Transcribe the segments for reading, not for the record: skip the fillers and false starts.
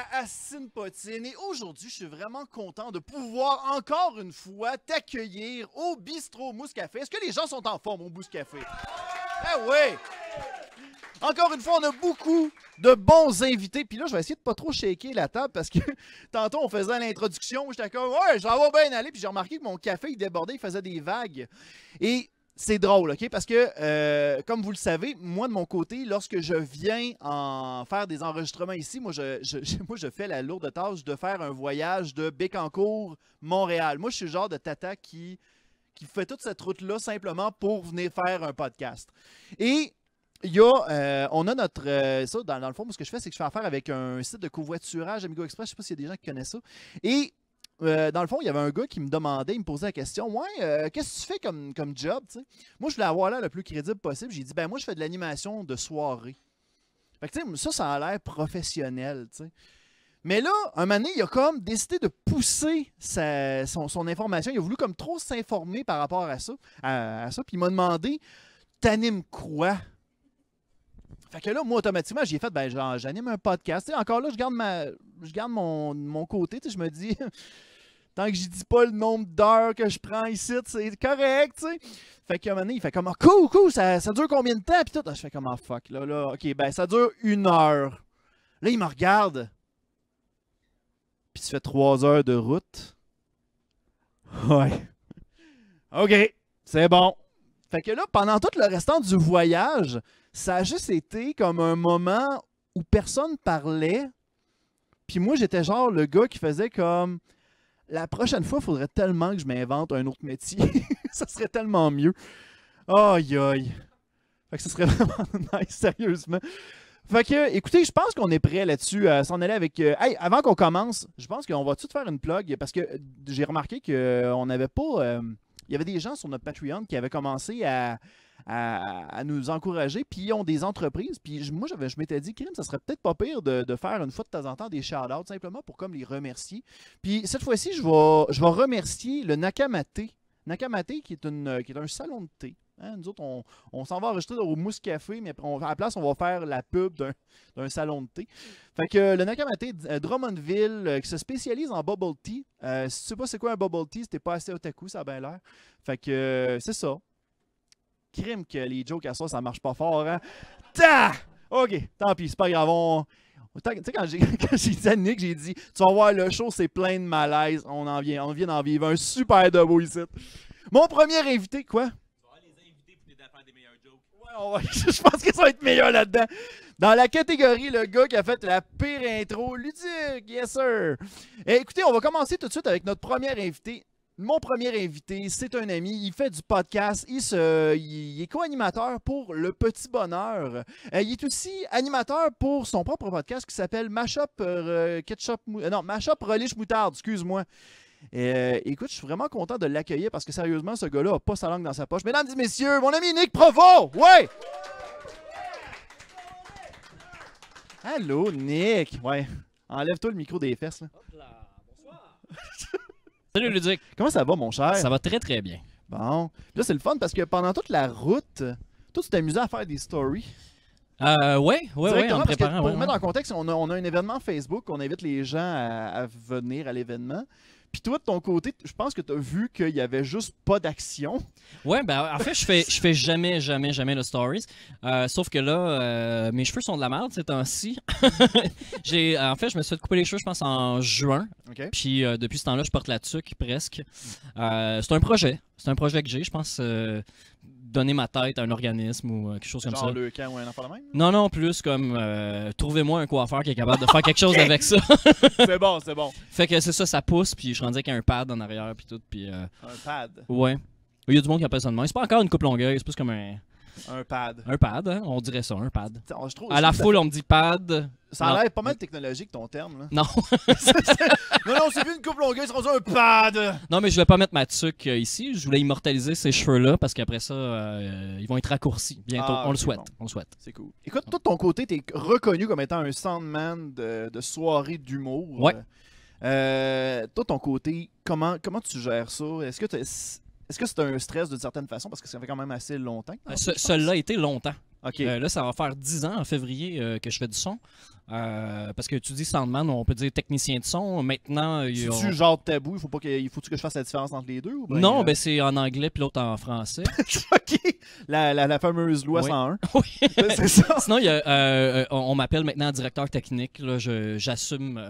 à Assine Potine et aujourd'hui, je suis vraiment content de pouvoir encore une fois t'accueillir au Bistrot Mousse Café. Est-ce que les gens sont en forme au Mousse Café? Eh oui! Encore une fois, on a beaucoup de bons invités. Puis là, je vais essayer de pas trop shaker la table parce que tantôt, on faisait l'introduction. J'étais comme, ouais, ça va bien aller. Puis j'ai remarqué que mon café, il débordait, il faisait des vagues. Et c'est drôle, OK? Parce que, comme vous le savez, moi, de mon côté, lorsque je viens en faire des enregistrements ici, moi, je fais la lourde tâche de faire un voyage de Bécancour, Montréal. Moi, je suis le genre de tata qui fait toute cette route-là simplement pour venir faire un podcast. Et il y a, on a notre, ça, dans le fond, ce que je fais, c'est que je fais affaire avec un site de covoiturage, Amigo Express, je ne sais pas s'il y a des gens qui connaissent ça. Et dans le fond, il y avait un gars qui me demandait, il me posait la question, ouais, qu'est-ce que tu fais comme job, tu sais? Moi, je voulais avoir l'air le plus crédible possible. J'ai dit, ben moi, je fais de l'animation de soirée. Fait que, tu sais, ça a l'air professionnel, tu sais. Mais là, un moment donné, il a comme décidé de pousser son information. Il a voulu comme trop s'informer par rapport à ça. Puis il m'a demandé, t'animes quoi? Fait que là, moi, automatiquement, j'ai fait, ben, genre, j'anime un podcast. T'sais, encore là, je garde mon côté. Je me dis, tant que je dis pas le nombre d'heures que je prends ici, c'est correct, tu sais. Fait qu'à un moment donné, il fait comme, oh, cool, ça dure combien de temps? Puis tout, je fais comme, fuck, là, ok, ben, ça dure 1 heure. Là, il me regarde. Puis tu fais 3 heures de route. Ouais. OK, c'est bon. Fait que là, pendant tout le restant du voyage, ça a juste été comme un moment où personne parlait. Puis moi, j'étais genre le gars qui faisait comme... La prochaine fois, il faudrait tellement que je m'invente un autre métier. Ça serait tellement mieux. Aïe, aïe. Fait que ça serait vraiment nice, sérieusement. Fait que, écoutez, je pense qu'on est prêt là-dessus à s'en aller avec... Hey, avant qu'on commence, je pense qu'on va tout faire une plug parce que j'ai remarqué qu'on n'avait pas... Il y avait des gens sur notre Patreon qui avaient commencé à nous encourager, puis ils ont des entreprises. Puis moi, je m'étais dit, Crime, ça serait peut-être pas pire de faire une fois de temps en temps des shout-outs, simplement pour comme les remercier. Puis cette fois-ci, je vais remercier le Nakamate. Nakamate, qui est un salon de thé. Hein, nous autres, on s'en va enregistrer au Mousse Café, mais à la place, on va faire la pub d'un salon de thé. Fait que le Nakamate Drummondville, qui se spécialise en bubble tea. Si tu sais pas c'est quoi un bubble tea, c'était pas assez otaku, ça a bien l'air. Fait que c'est ça. Crime que les jokes à ça marche pas fort, hein? Ta! OK, tant pis, c'est pas grave. Tu sais, quand j'ai dit à Nick, j'ai dit, tu vas voir, le show, c'est plein de malaise. On vient d'en vivre un super de beau ici. Mon premier invité, quoi? Ouais, je pense que ça va être meilleur là-dedans. Dans la catégorie, le gars qui a fait la pire intro ludique, yes sir. Et écoutez, on va commencer tout de suite avec notre premier invité. Mon premier invité, c'est un ami, il fait du podcast, il est co-animateur pour Le Petit Bonheur. Il est aussi animateur pour son propre podcast qui s'appelle Mashup Mashup Relish Moutarde, excuse-moi. Écoute, je suis vraiment content de l'accueillir parce que sérieusement, ce gars-là n'a pas sa langue dans sa poche. Mesdames et messieurs, mon ami Nick Provo! Ouais! Allô, Nick! Ouais, enlève-toi le micro des fesses. Là. Hop là, bonsoir! Salut Luduc! Comment ça va, mon cher? Ça va très très bien. Bon. Là, c'est le fun parce que pendant toute la route, toi, tu t'amusais à faire des stories. Ouais, en me préparant. Pour mettre en contexte, on a un événement Facebook, on invite les gens à venir à l'événement. Puis toi, de ton côté, je pense que tu as vu qu'il n'y avait juste pas d'action. Ouais, ben en fait, je fais jamais de stories. Sauf que là, mes cheveux sont de la merde ces temps-ci. En fait, je me suis fait couper les cheveux, je pense, en juin. Okay. Puis depuis ce temps-là, je porte la tuque presque. C'est un projet. C'est un projet que j'ai, je pense. Donner ma tête à un organisme ou quelque chose comme ça. Genre le camp ou un enfant de même? Non, plus comme trouvez-moi un coiffeur qui est capable de faire quelque chose avec ça. C'est bon, c'est bon. Fait que c'est ça pousse, puis je suis rendu avec un pad en arrière, puis tout. Puis, un pad? Ouais. Il y a du monde qui appelle ça de même. C'est pas encore une coupe longueuil, c'est plus comme un pad. Un pad, hein? On dirait ça, un pad. Je trouve, à la foule, on me dit pad. Ça a l'air pas mal technologique, ton terme. Là. Non. non, c'est vu une coupe longueuil, c'est rendu un pad. Non, mais je voulais pas mettre ma tuque ici. Je voulais immortaliser ces cheveux-là parce qu'après ça, ils vont être raccourcis bientôt. On le souhaite. Bon. On le souhaite. C'est cool. Écoute, toi, de ton côté, t'es reconnu comme étant un soundman de soirée d'humour. Ouais. Toi, de ton côté, comment tu gères ça? Est-ce que c'est un stress d'une certaine façon? Parce que ça fait quand même assez longtemps. Cela a été longtemps. OK. Là, ça va faire 10 ans en février que je fais du son. Parce que tu dis soundman, on peut dire technicien de son. Maintenant, C'est-tu genre tabou? Il faut-tu que je fasse la différence entre les deux? Ou bien, non, ben c'est en anglais puis l'autre en français. OK. La fameuse loi Oui. 101. Oui. C'est ça. Sinon, on m'appelle maintenant directeur technique. Là, j'assume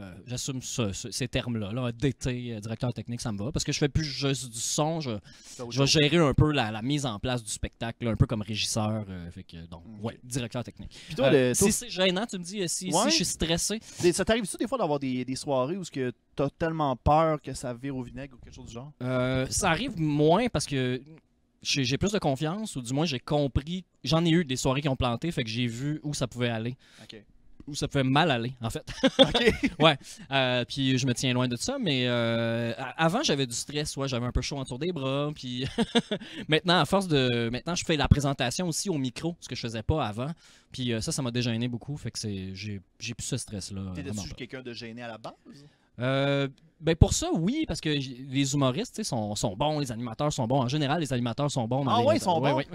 ces termes-là. Là, DT, directeur technique, ça me va. Parce que je fais plus juste du son. Je vais gérer un peu la mise en place du spectacle, là, un peu comme régisseur. Donc, ouais, directeur technique. Puis toi, si c'est gênant, tu me dis, si je suis stressé. Ça t'arrive-tu des fois d'avoir des soirées où t'as tellement peur que ça vire au vinaigre ou quelque chose du genre? Ça arrive moins parce que j'ai plus de confiance, ou du moins j'ai compris. J'en ai eu des soirées qui ont planté, fait que j'ai vu où ça pouvait aller. OK. Où ça pouvait mal aller, en fait. OK. Ouais. Puis je me tiens loin de ça, mais avant j'avais du stress, ouais, j'avais un peu chaud autour des bras, puis maintenant maintenant je fais la présentation aussi au micro, ce que je faisais pas avant. Puis ça m'a déjà gêné beaucoup, fait que j'ai plus ce stress là. T'étais-tu quelqu'un de gêné à la base? Ben pour ça, oui, parce que les humoristes sont bons, les animateurs sont bons. En général, les animateurs sont bons. Ah ouais, ils sont bons? Ouais.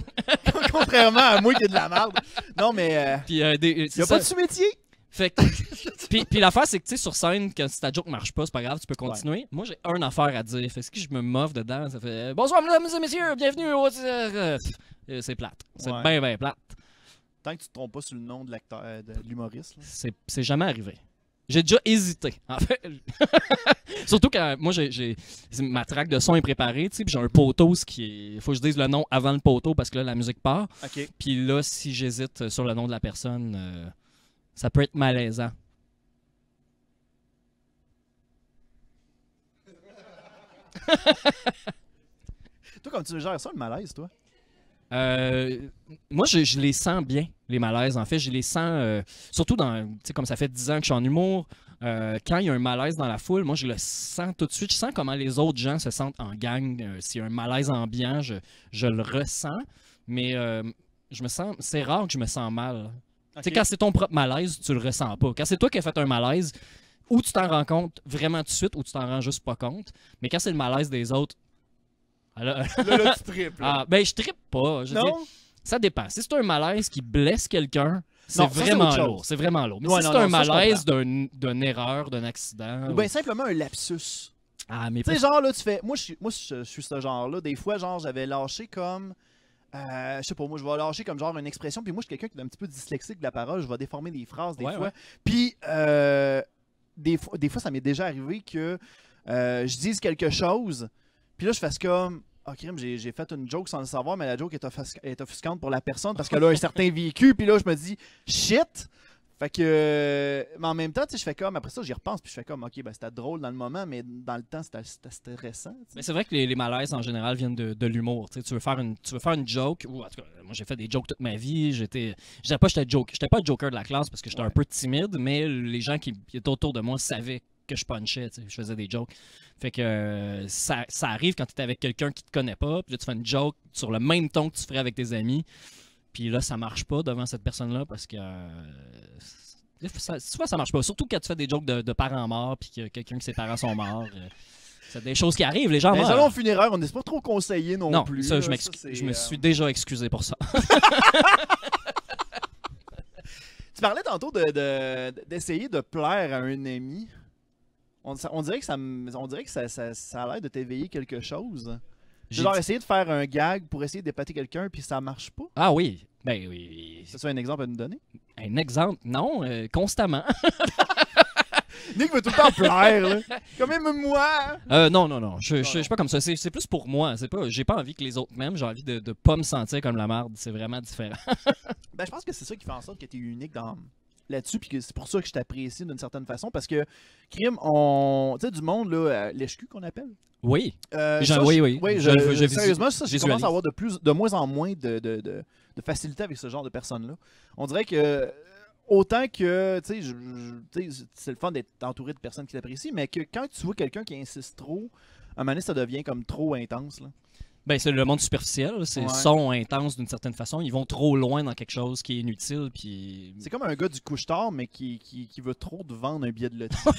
Contrairement à moi qui ai de la merde. Non, mais Puis, il n'y a pas de sous-métier. Fait que, puis l'affaire, c'est que tu sais, sur scène, quand ta joke marche pas, c'est pas grave, tu peux continuer. Ouais. Moi, j'ai une affaire à dire. Fait que si je me moffe dedans, ça fait bonsoir, mesdames et messieurs, bienvenue au. C'est plate. C'est bien plate. Tant que tu te trompes pas sur le nom de l'acteur, de l'humoriste. C'est jamais arrivé. J'ai déjà hésité, en fait. Surtout quand moi, ma track de son est préparée, tu sais, puis j'ai un poteau, il faut que je dise le nom avant le poteau parce que là, la musique part. OK. Puis là, si j'hésite sur le nom de la personne, ça peut être malaisant. Toi, comme tu gères ça, le malaise, toi? Moi, je les sens bien, les malaises. En fait, je les sens, surtout comme ça fait 10 ans que je suis en humour, quand il y a un malaise dans la foule, moi, je le sens tout de suite. Je sens comment les autres gens se sentent en gang. S'il y a un malaise ambiant, je le ressens, mais c'est rare que je me sens mal. Okay. Quand c'est ton propre malaise, tu le ressens pas. Quand c'est toi qui as fait un malaise, ou tu t'en rends compte vraiment tout de suite, ou tu t'en rends juste pas compte. Mais quand c'est le malaise des autres, là, tu tripes. Ben, je trippe pas. Ça dépend. Si c'est un malaise qui blesse quelqu'un, c'est vraiment lourd. C'est vraiment lourd. Mais si c'est un malaise d'une erreur, d'un accident. Ou bien simplement un lapsus. Mais tu sais, genre, là, tu fais. Moi, je suis ce genre-là. Des fois, genre, j'avais lâché comme. Je sais pas, moi, je vais lâcher comme genre une expression. Puis moi, je suis quelqu'un qui est un petit peu dyslexique de la parole. Je vais déformer des phrases des fois. Ouais. Puis, des fois, ça m'est déjà arrivé que je dise quelque chose. Puis là, je fasse comme. Ah, crime, j'ai fait une joke sans le savoir, mais la joke est offusquante pour la personne parce qu'elle a un certain vécu. Puis là, je me dis, shit! Fait que. Mais en même temps, je fais comme. Après ça, j'y repense. Puis je fais comme, ok, ben c'était drôle dans le moment, mais dans le temps, c'était stressant. Mais c'est vrai que les malaises en général viennent de l'humour. Tu veux faire une joke. Ou en tout cas, moi, j'ai fait des jokes toute ma vie. Je dirais pas que j'étais pas le joker de la classe parce que j'étais un peu timide, mais les gens qui étaient autour de moi savaient que je punchais, je faisais des jokes. Fait que ça arrive quand tu es avec quelqu'un qui te connaît pas, puis là tu fais une joke sur le même ton que tu ferais avec tes amis, puis là ça marche pas devant cette personne-là parce que souvent ça marche pas. Surtout quand tu fais des jokes de parents morts, puis que quelqu'un que ses parents sont morts. C'est des choses qui arrivent, les gens meurent. Les salons funéraires, on n'est pas trop conseillés non plus. Non, ça, je me suis déjà excusé pour ça. Tu parlais tantôt d'essayer de plaire à un ami. On dirait que ça a l'air de t'éveiller quelque chose. Genre essayer de faire un gag pour essayer d'épater quelqu'un puis ça marche pas. Ah oui. Ben oui. C'est un exemple à nous donner? Un exemple? Non, constamment. Nick veut tout le temps plaire, là. Comme même moi. Non. Je suis pas comme ça. C'est plus pour moi. J'ai pas envie que les autres m'aiment. J'ai envie de pas me sentir comme la merde. C'est vraiment différent. Ben, je pense que c'est ça qui fait en sorte que tu es unique là-dessus, puis que c'est pour ça que je t'apprécie d'une certaine façon, parce que crime, tu sais, du monde, là, l'HQ qu'on appelle. Oui. Oui. Sérieusement, ça, je commence à avoir de moins en moins de facilité avec ce genre de personnes-là. On dirait que autant que, tu sais, c'est le fun d'être entouré de personnes qui t'apprécient, mais que quand tu vois quelqu'un qui insiste trop, à un moment donné, ça devient comme trop intense, là. Ben, c'est le monde superficiel, c'est son intense d'une certaine façon. Ils vont trop loin dans quelque chose qui est inutile. Puis... C'est comme un gars du couche-tard, mais qui veut trop te vendre un billet de loterie.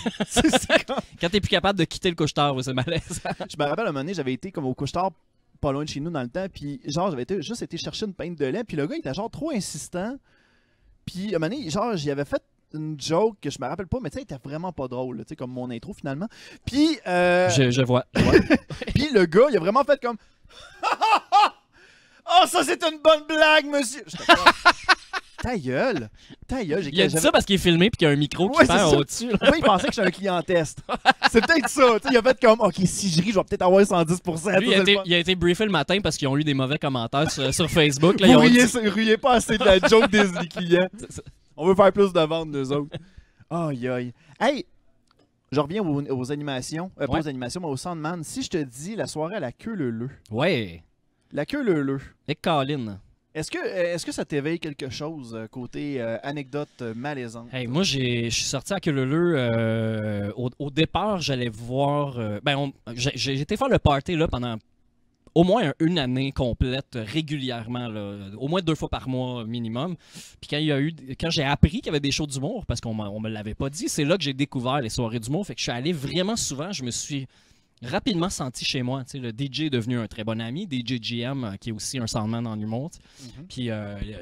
Quand t'es plus capable de quitter le couche-tard, c'est malaise. Je me rappelle, à un moment donné, j'avais été comme au couche-tard pas loin de chez nous dans le temps, puis genre, juste été chercher une pinte de lait, puis le gars, il était genre trop insistant. Puis, à un moment donné, genre, j'y avais fait une joke que je me rappelle pas, mais tu sais, elle était vraiment pas drôle, tu sais, comme mon intro finalement. Puis, Je vois. puis le gars, il a vraiment fait comme oh, ça c'est une bonne blague, monsieur! J'étais comme, ta gueule! Ta gueule! Il a dit ça parce qu'il est filmé puis qu'il y a un micro qui Ouais, pend c'est ça. au-dessus. là. Moi, il pensait que j'étais un client test. C'est peut-être ça. Tu sais, il a fait comme, OK, si je ris, je vais peut-être avoir 110%. Lui, il a été briefé le matin parce qu'ils ont eu des mauvais commentaires sur Facebook. Là, Vous ils ont dit- riez pas assez de la joke des clients. C'est ça. On veut faire plus de ventes, nous autres. Aïe, aïe. Hey, je reviens aux animations. Pas Ouais. aux animations, mais au Sandman. Si je te dis la soirée à la queue leu-leu. Ouais. La queue leu-leu. Et Colin. Est-ce que ça t'éveille quelque chose côté anecdote malaisante? Hey, moi, je suis sorti à Queuleleu. Au départ, j'allais voir. J'ai été faire le party là, pendant au moins une année complète, régulièrement, là, au moins 2 fois par mois minimum. Puis quand j'ai appris qu'il y avait des shows d'humour, parce qu'on me l'avait pas dit, c'est là que j'ai découvert les soirées d'humour. Fait que je suis allé vraiment souvent. Je me suis rapidement senti chez moi. Tu sais, le DJ est devenu un très bon ami, DJ GM, qui est aussi un soundman en humour. Tu sais. Puis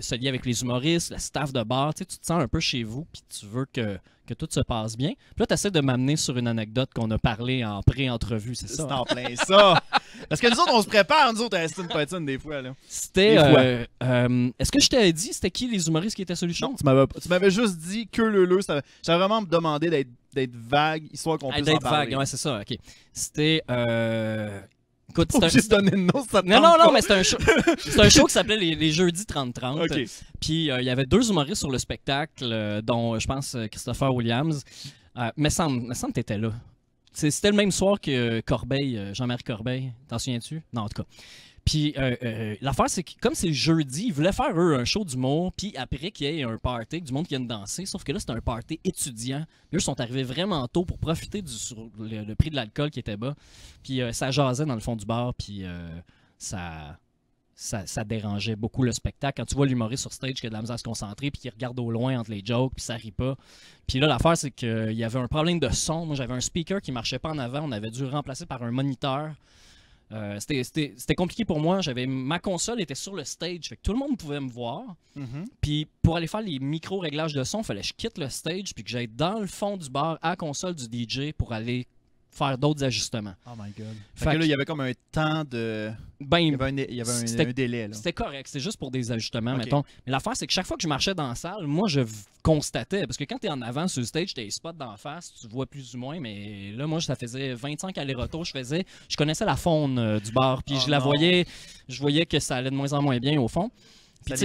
se lier avec les humoristes, le staff de bar, tu sais, tu te sens un peu chez vous, puis tu veux que tout se passe bien. Puis là, tu essaies de m'amener sur une anecdote qu'on a parlé en pré-entrevue, c'est C'est ça? en plein ça. Parce que nous autres, on se prépare, nous autres, à Aston Patton des fois. Là. C'était. Des Est-ce que je t'avais dit c'était qui les humoristes qui étaient sur le show? Non, tu m'avais juste dit que leu-leu. J'avais vraiment demandé d'être vague, histoire qu'on puisse en D'être parler. vague, ouais, c'est ça, ok. C'était. Écoute, Faut c'était juste donner le nom, ça te Non, tente non, non, pas. mais c'était un show qui s'appelait les jeudis 30-30. OK. Puis il y avait 2 humoristes sur le spectacle, dont je pense Christopher Williams. Mais semble que t'étais là. C'était le même soir que Corbeil, Jean-Marie Corbeil. T'en souviens-tu? Non, en tout cas. Puis l'affaire, c'est que comme c'est le jeudi, ils voulaient faire eux un show d'humour, puis après qu'il y ait un party, que du monde qui vienne danser. Sauf que là, c'était un party étudiant. Eux sont arrivés vraiment tôt pour profiter sur le prix de l'alcool qui était bas. Puis ça jasait dans le fond du bar, puis ça dérangeait beaucoup le spectacle. Quand tu vois l'humoriste sur stage qui a de la misère à se concentrer, puis qui regarde au loin entre les jokes, puis ça rit pas. Puis là, l'affaire, c'est qu'il y avait un problème de son. Moi, j'avais un speaker qui marchait pas en avant. On avait dû le remplacer par un moniteur. C'était compliqué pour moi. Ma console était sur le stage, fait que tout le monde pouvait me voir. Mhm. Puis pour aller faire les micro-réglages de son, il fallait que je quitte le stage puis que j'aille dans le fond du bar à la console du DJ pour aller faire d'autres ajustements. Oh my God. Fait Fait que que- là, il y avait comme un temps de... Ben, Il y avait un délai, là. c'était correct, c'était juste pour des ajustements, Ok. mettons. Mais l'affaire, c'est que chaque fois que je marchais dans la salle, moi, constatais, parce que quand t'es en avant sur le stage, t'as les spots d'en face, tu vois plus ou moins, mais là, moi, ça faisait 25 allers-retours, je connaissais la faune du bar, puis Oh je la non. voyais, je voyais que ça allait de moins en moins bien, au fond. Puis,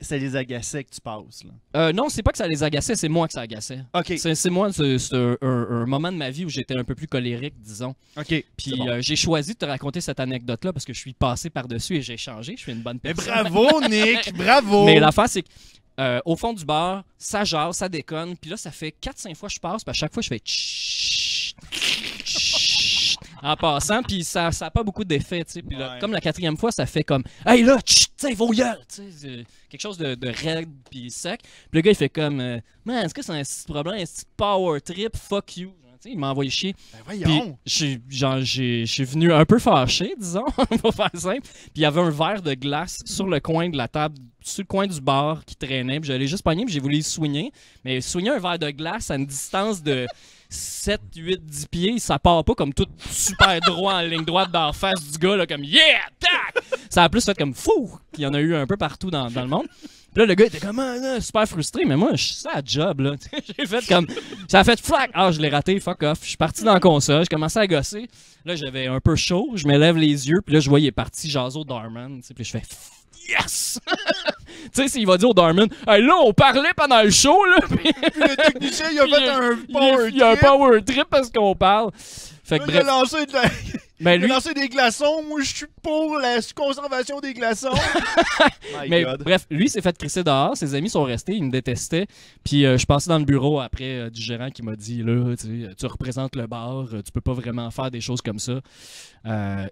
Ça les agaçait que tu passes, là. non, c'est pas que ça les agaçait, c'est moi que ça agaçait. OK. C'est moi, c'est un moment de ma vie où j'étais un peu plus colérique, disons. OK. Puis C'est bon. j'ai choisi de te raconter cette anecdote-là parce que je suis passé par-dessus et j'ai changé. Je suis une bonne Mais personne. bravo, Nick! Bravo! Mais l'affaire, c'est qu'au fond du bar, ça jase, ça déconne. Puis là, ça fait 4-5 fois que je passe. Puis à chaque fois, je fais tchit, tchit, en passant. Puis ça n'a pas beaucoup d'effet. Tu sais. Puis là, Ouais. comme la 4e fois, ça fait comme hey là, tchit, tu sais, vos gueules. Tu sais, c'est quelque chose de raide puis sec. Puis le gars, il fait comme man, est-ce que c'est un petit problème, un petit power trip? Fuck you. Tu sais, il m'a envoyé chier. Ben Puis voyons! je suis venu un peu fâché, disons, pour faire simple. Puis il y avait un verre de glace sur le coin de la table, sur le coin du bar qui traînait. Puis j'allais juste pogner, puis j'ai voulu le soigner. Mais soigner un verre de glace à une distance de 7, 8, 10 pieds, ça part pas comme tout super droit en ligne droite dans la face du gars, là, comme yeah, tac! Ça a plus fait comme fou! Puis il y en a eu un peu partout dans le monde. Puis là, le gars était comme super frustré, mais moi, je suis ça à job, là. J'ai fait comme. Ça a fait flac! Ah, je l'ai raté, fuck off. Je suis parti dans la console, je commençais à gosser. Là, j'avais un peu chaud, je me lève les yeux, puis là, je vois, il est parti jaser au Darman. Puis je fais yes! Tu sais, s'il va dire au Darman, hey, là, on parlait pendant le show, là. Puis Puis le technicien, il a fait un power il y a un trip. power trip parce qu'on parle. Fait que Là, il a bref. lancé Ben, il a lui, lancé des glaçons. Moi, je suis pour la conservation des glaçons. My mais God. bref, lui s'est fait crisser dehors, ses amis sont restés, ils me détestaient. Puis je passais dans le bureau après du gérant qui m'a dit là, tu représentes le bar, tu peux pas vraiment faire des choses comme ça.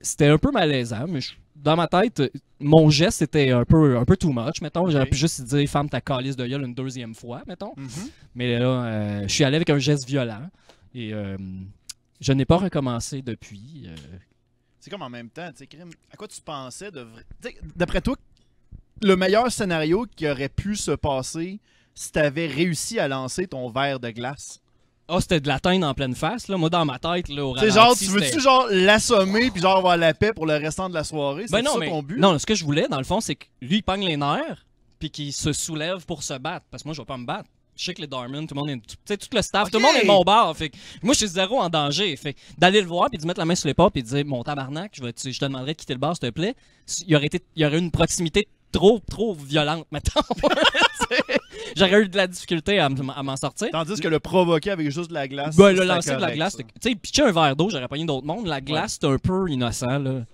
C'était un peu malaisant, mais dans ma tête, mon geste était un peu too much, mettons. J'aurais pu juste dire ferme ta calice de gueule une 2e fois, mettons. Mhm. Mais là, je suis allé avec un geste violent et je n'ai pas recommencé depuis. C'est comme en même temps, tu sais, crime, à quoi tu pensais de vrai... D'après toi, le meilleur scénario qui aurait pu se passer si t'avais réussi à lancer ton verre de glace? Ah, c'était de l'atteindre en pleine face, là. Moi, dans ma tête, là, au Tu sais, ralenti, genre, tu c'était- veux-tu genre l'assommer puis genre avoir la paix pour le restant de la soirée? C'est Ben non, ça mais ton but? non, ce que je voulais, dans le fond, c'est que lui, il pogne les nerfs, puis qu'il se soulève pour se battre. Parce que moi, je vais pas me battre. Je sais que les Darman, tout le monde est. Tu sais, tout le staff, Ok. tout le monde est de mon bord. Fait que moi, je suis zéro en danger. Fait que d'aller le voir, puis de mettre la main sur l'épaule, puis de dire, mon tabarnak, je te demanderais de quitter le bar, s'il te plaît. Il y aurait une proximité trop violente, mettons. J'aurais eu de la difficulté à m'en sortir. Tandis que le provoquer avec juste de la glace. Ben, ça, le c'était lancer de la correct, glace, ça. tu sais, pitcher un verre d'eau, j'aurais pogné d'autres mondes. La glace, c'est un peu innocent, là.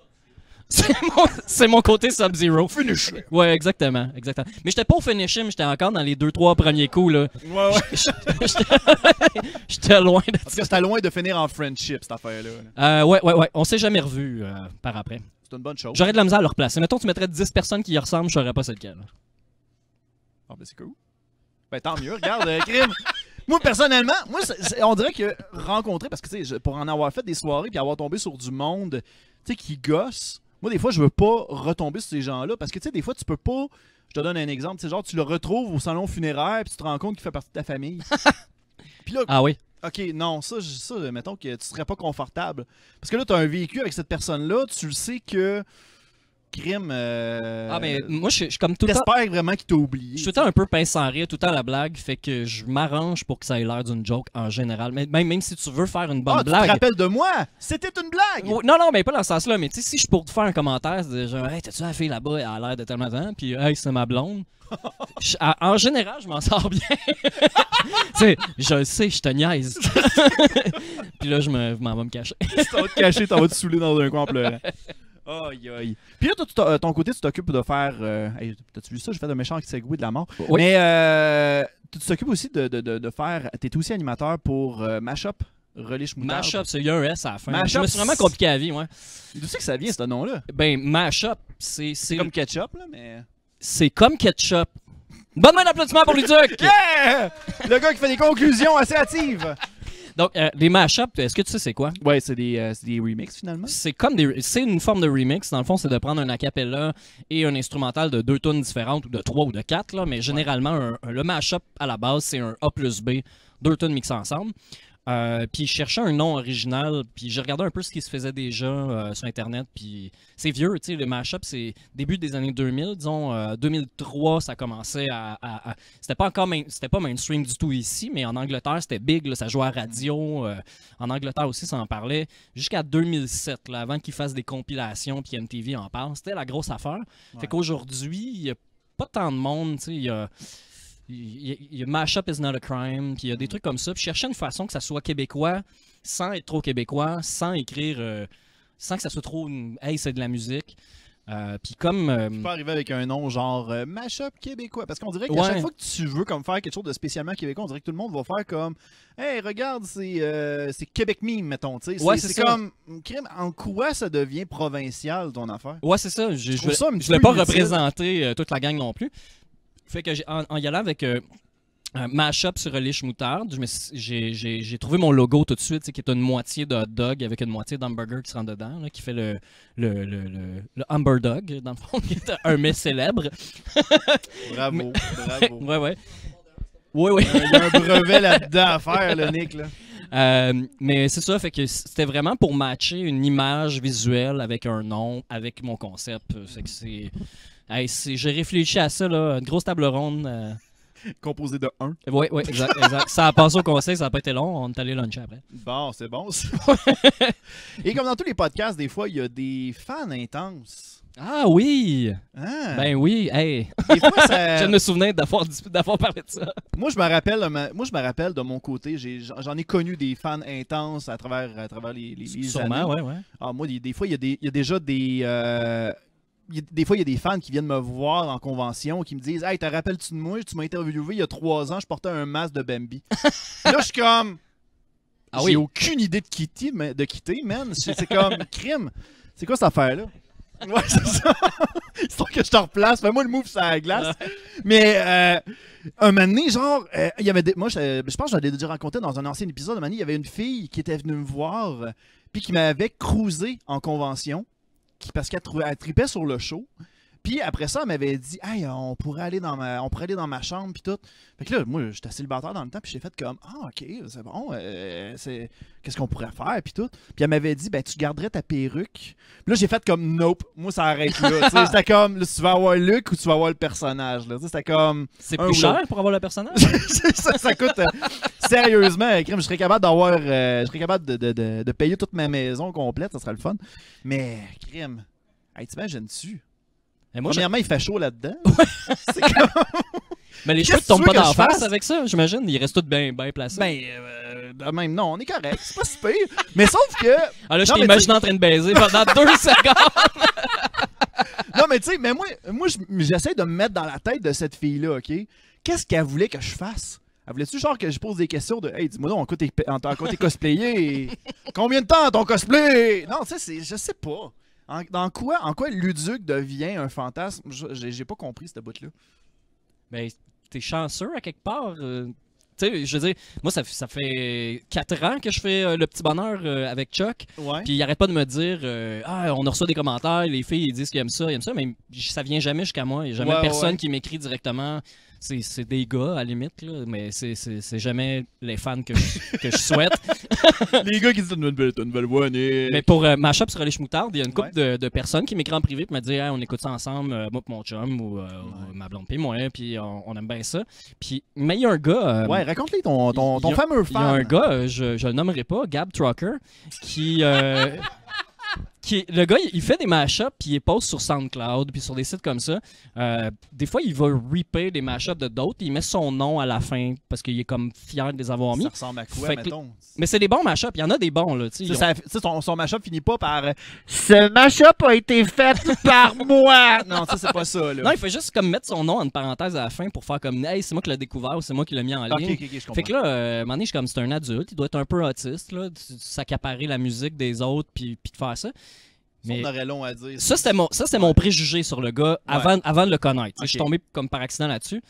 C'est mon côté Sub-Zero. Finish! Ouais, exactement. Mais j'étais pas au finish him, j'étais encore dans les 2-3 premiers coups, là. Ouais, ouais. J'étais loin de Parce que c'était loin de finir en friendship, cette affaire-là. Là. Ouais. On s'est jamais revus par après. C'est une bonne chose. J'aurais de la misère à le replacer. Mettons, tu mettrais 10 personnes qui y ressemblent, je saurais pas c'est lequel. Ah, ben c'est cool. Ben tant mieux, regarde, crime. Moi, personnellement, on dirait que rencontrer, parce que tu sais, pour en avoir fait des soirées puis avoir tombé sur du monde, tu sais, qui gosse, moi, des fois, je veux pas retomber sur ces gens-là parce que, tu sais, des fois, tu peux pas. Je te donne un exemple, tu sais, genre, tu le retrouves au salon funéraire puis tu te rends compte qu'il fait partie de ta famille. Puis là, Ah oui? ok, non, ça, mettons que tu serais pas confortable. Parce que là, tu as un vécu avec cette personne-là, tu le sais que. Crime. Ah, mais moi, je suis comme tout le temps. T'espères vraiment qu'il t'a oublié. Je suis tout le temps un peu pince sans rire, tout le temps la blague, fait que je m'arrange pour que ça ait l'air d'une joke en général. Même si tu veux faire une bonne Ah, tu blague. te rappelles de moi? C'était une blague! Non, mais pas dans ce sens-là. Mais tu sais, si je pour te faire un commentaire, c'est genre, hey, t'as-tu la fille là-bas, elle a l'air de tellement temps, puis hey, c'est ma blonde. En général, je m'en sors bien. Tu sais, je le sais, je te niaise. Puis là, je m'en vais me cacher. Si t'en vas te cacher, t'en vas te saouler dans un coin en pleurant. Aïe, aïe. Puis là, toi, ton côté, tu t'occupes de faire. Hey, t'as-tu vu ça? J'ai fait un méchant segway de la mort. Oui. Mais tu t'occupes aussi de faire. T'es aussi animateur pour Mashup, Relish Moutarde. Mashup, il y a un S à la fin. Mashup, Je me suis vraiment compliqué la vie, ouais. D'où c'est que ça vient, ce nom-là? Ben, Mashup, c'est Comme ketchup, là, mais. c'est comme ketchup. Bonne main d'applaudissement pour Luduc! Yeah! Le gars qui fait des conclusions assez hâtives! Donc, les mashups, est-ce que tu sais c'est quoi? Ouais, c'est des remixes finalement. C'est une forme de remix. Dans le fond, c'est de prendre un acapella et un instrumental de 2 tunes différentes, ou de 3 ou de 4, là, mais généralement, le mashup à la base, c'est un A plus B, 2 tunes mixées ensemble. Puis je cherchais un nom original, puis j'ai regardé un peu ce qui se faisait déjà sur Internet, puis c'est vieux, tu sais, le mashup, c'est début des années 2000, disons, 2003, ça commençait à c'était pas encore c'était pas mainstream du tout ici, mais en Angleterre, c'était big, là, ça jouait à radio, en Angleterre aussi, ça en parlait, jusqu'à 2007, là, avant qu'ils fassent des compilations, puis MTV en parle, c'était la grosse affaire. Ouais. Fait qu'aujourd'hui, il y a pas tant de monde, tu sais, il y a Mashup is not a crime, puis il y a des trucs comme ça. Puis je cherchais une façon que ça soit québécois, sans être trop québécois, sans écrire, sans que ça soit trop hey, c'est de la musique. Puis comme. Tu peux arriver avec un nom genre Mashup québécois. Parce qu'on dirait qu'à Ouais. chaque fois que tu veux comme faire quelque chose de spécialement québécois, on dirait que tout le monde va faire comme hey, regarde, c'est Québec Meme, mettons. Tu sais. Ouais, c'est c'est ça. comme crime, en quoi ça devient provincial ton affaire? Ouais, c'est ça. Je trouve ça un petit voulais peu pas inutile. représenter toute la gang non plus. Fait que en y allant avec Mashup sur Relish Moutarde, j'ai trouvé mon logo tout de suite, qui est une moitié de hot dog avec une moitié d'hamburger qui se rentre dedans, là, qui fait le hamburger dog, dans le fond, qui est un mets célèbre. Bravo, bravo. Ouais. Oui. Il y a un brevet là-dedans à faire, le Nick. Là. Mais c'est ça, fait que c'était vraiment pour matcher une image visuelle avec un nom, avec mon concept. Fait que c'est... Hey, j'ai réfléchi à ça, là, une grosse table ronde. Composé de 1. Oui, exact. Ça a passé au conseil, ça n'a pas été long, on est allé luncher après. Bon, c'est bon ça. Et comme dans tous les podcasts, des fois, il y a des fans intenses. Ah oui! Hein? Ben oui, hey! Des fois, ça... Je viens de me souvenir d'avoir parlé de ça. Moi, je me rappelle de mon côté, j'en ai connu des fans intenses à travers les Sûrement, années. ouais. Ah, moi, des fois, il y a déjà des... des fois, il y a des fans qui viennent me voir en convention qui me disent « Hey, te rappelles-tu de moi? Tu m'as interviewé il y a 3 ans, je portais un masque de Bambi. » Là, je suis comme... Ah J'ai oui. aucune idée de quitter, man. C'est comme crime. C'est quoi cette affaire-là? Ouais, c'est ça. Histoire que je te replace. Fais-moi le move sur la glace. Mais un moment donné, genre, il y avait moi, je pense que je l'avais déjà raconté dans un ancien épisode. Un moment donné, il y avait une fille qui était venue me voir. puis qui m'avait cruisé en convention, parce qu'elle tripait sur le show. Puis après ça, elle m'avait dit « Hey, on pourrait aller dans ma chambre, puis tout. » Fait que là, moi, j'étais célibataire dans le temps, puis j'ai fait comme « Ah, OK, c'est bon, qu'est-ce qu'on pourrait faire, puis tout. » Puis elle m'avait dit « Ben, tu garderais ta perruque. » Puis là, j'ai fait comme « Nope, moi, ça arrête là. » C'était comme, là, tu vas avoir Luc ou tu vas avoir le personnage, là. C'était comme... C'est plus cher pour avoir le personnage? ça coûte... sérieusement, crème, je serais capable de payer toute ma maison complète, ça serait le fun. Mais, crème, hey, t'imagines-tu? Premièrement, il fait chaud là-dedans. C'est comme... Mais les cheveux ne tombent pas d'en face avec ça, j'imagine. Ils restent tous bien placés. Même non, on est correct. C'est pas si pire. Mais sauf que... Ah là, je t'imagine en train de baiser pendant 2 secondes. Non, mais tu sais, mais moi j'essaie de me mettre dans la tête de cette fille-là, OK? Qu'est-ce qu'elle voulait que je fasse? Elle voulait-tu genre que je pose des questions de « Hey, dis-moi donc, en quoi t'es cosplayé? Combien de temps ton cosplay? » Non, tu sais, je sais pas. En quoi Luduc devient un fantasme? J'ai pas compris cette bout-là. Ben, t'es chanceux à quelque part. Tu sais, je veux dire, moi, ça fait 4 ans que je fais le petit bonheur avec Chuck. Ouais. Puis il arrête pas de me dire on reçoit des commentaires, les filles ils disent qu'ils aiment ça, mais ça vient jamais jusqu'à moi. Il n'y a jamais personne qui m'écrit directement. C'est des gars, à la limite, là, mais c'est jamais les fans que je souhaite. Les gars qui disent t'as une belle voix, Nick. Mais pour Mashup sur les Schmoutardes, il y a une couple de personnes qui m'écrivent en privé et me disent hey, on écoute ça ensemble, moi et mon chum, ou ma blonde et moi, puis on aime bien ça. Puis, mais il y a un gars. Ouais, raconte-lui ton fameux fan. Il y a un gars, je le nommerai pas, Gab Trucker, qui. Le gars, il fait des mashups, puis il les poste sur SoundCloud, puis sur des sites comme ça. Des fois, il va repayer des mashups de d'autres, il met son nom à la fin, parce qu'il est comme fier de les avoir mis. Ça ressemble à quoi, mettons? Mais c'est des bons mashups, il y en a des bons, là. Son mashup finit pas par « Ce mashup a été fait par moi! » Non, ça, c'est pas ça, là. Non, il fait juste comme mettre son nom en parenthèse à la fin pour faire comme « Hey, c'est moi qui l'ai découvert, ou c'est moi qui l'ai mis en ligne. Ok, je comprends. Fait que là, à un moment donné, je suis comme, c'est un adulte, il doit être un peu autiste, là, de s'accaparer la musique des autres, puis de faire ça. Mais on aurait long à dire. Ça, c'était mon préjugé sur le gars avant de le connaître. Okay. Je suis tombé comme par accident là-dessus.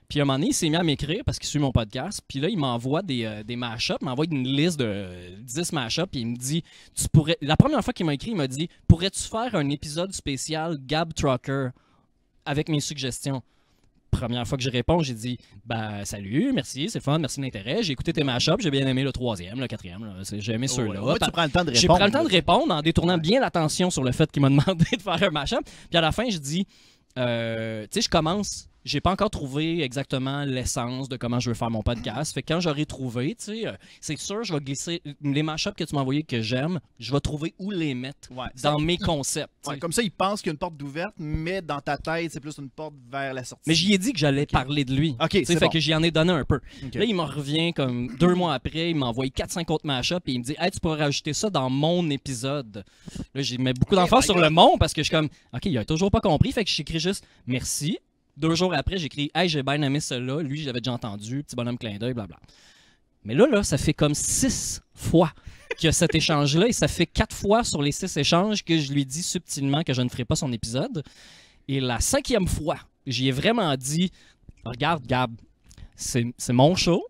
Puis à un moment donné, il s'est mis à m'écrire parce qu'il suit mon podcast. Puis là, il m'envoie des mashups, il m'envoie une liste de 10 mashups. Puis il me dit, la première fois qu'il m'a écrit, il m'a dit, pourrais-tu faire un épisode spécial Gab Trucker avec mes suggestions? Première fois que je réponds, j'ai dit ben salut, merci, c'est fun, merci de l'intérêt. J'ai écouté tes mashups, j'ai bien aimé le 3e, le 4e, j'ai aimé ceux-là. Ouais, tu prends le temps de répondre. J'ai pris le temps de répondre en détournant bien l'attention sur le fait qu'il m'a demandé de faire un mashup. Puis à la fin, je dis tu sais, je commence. J'ai pas encore trouvé exactement l'essence de comment je veux faire mon podcast. Fait que quand j'aurai trouvé, tu sais, c'est sûr, je vais glisser les mashups que tu m'as envoyés que j'aime, je vais trouver où les mettre dans mes concepts. Ouais, comme ça, il pense qu'il y a une porte d'ouverte, mais dans ta tête, c'est plus une porte vers la sortie. Mais j'y ai dit que j'allais parler de lui. OK, c'est fait bon. que j'y en ai donné un peu. Okay. Là, il me revient comme 2 mois après, il m'a envoyé 4-5 autres mashups et il me dit hey, tu pourrais rajouter ça dans mon épisode. Là, j'ai mis beaucoup d'emphase sur le mon parce que je suis comme OK, il a toujours pas compris. Fait que j'écris juste merci. 2 jours après, j'écris « Hey, j'ai bien aimé celui-là. Lui, j'avais déjà entendu. Petit bonhomme clin d'œil, blabla. » Mais là, ça fait comme 6 fois qu'il y a cet échange-là. Et ça fait 4 fois sur les 6 échanges que je lui dis subtilement que je ne ferai pas son épisode. Et la 5e fois, j'y ai vraiment dit « Regarde, Gab, c'est mon show.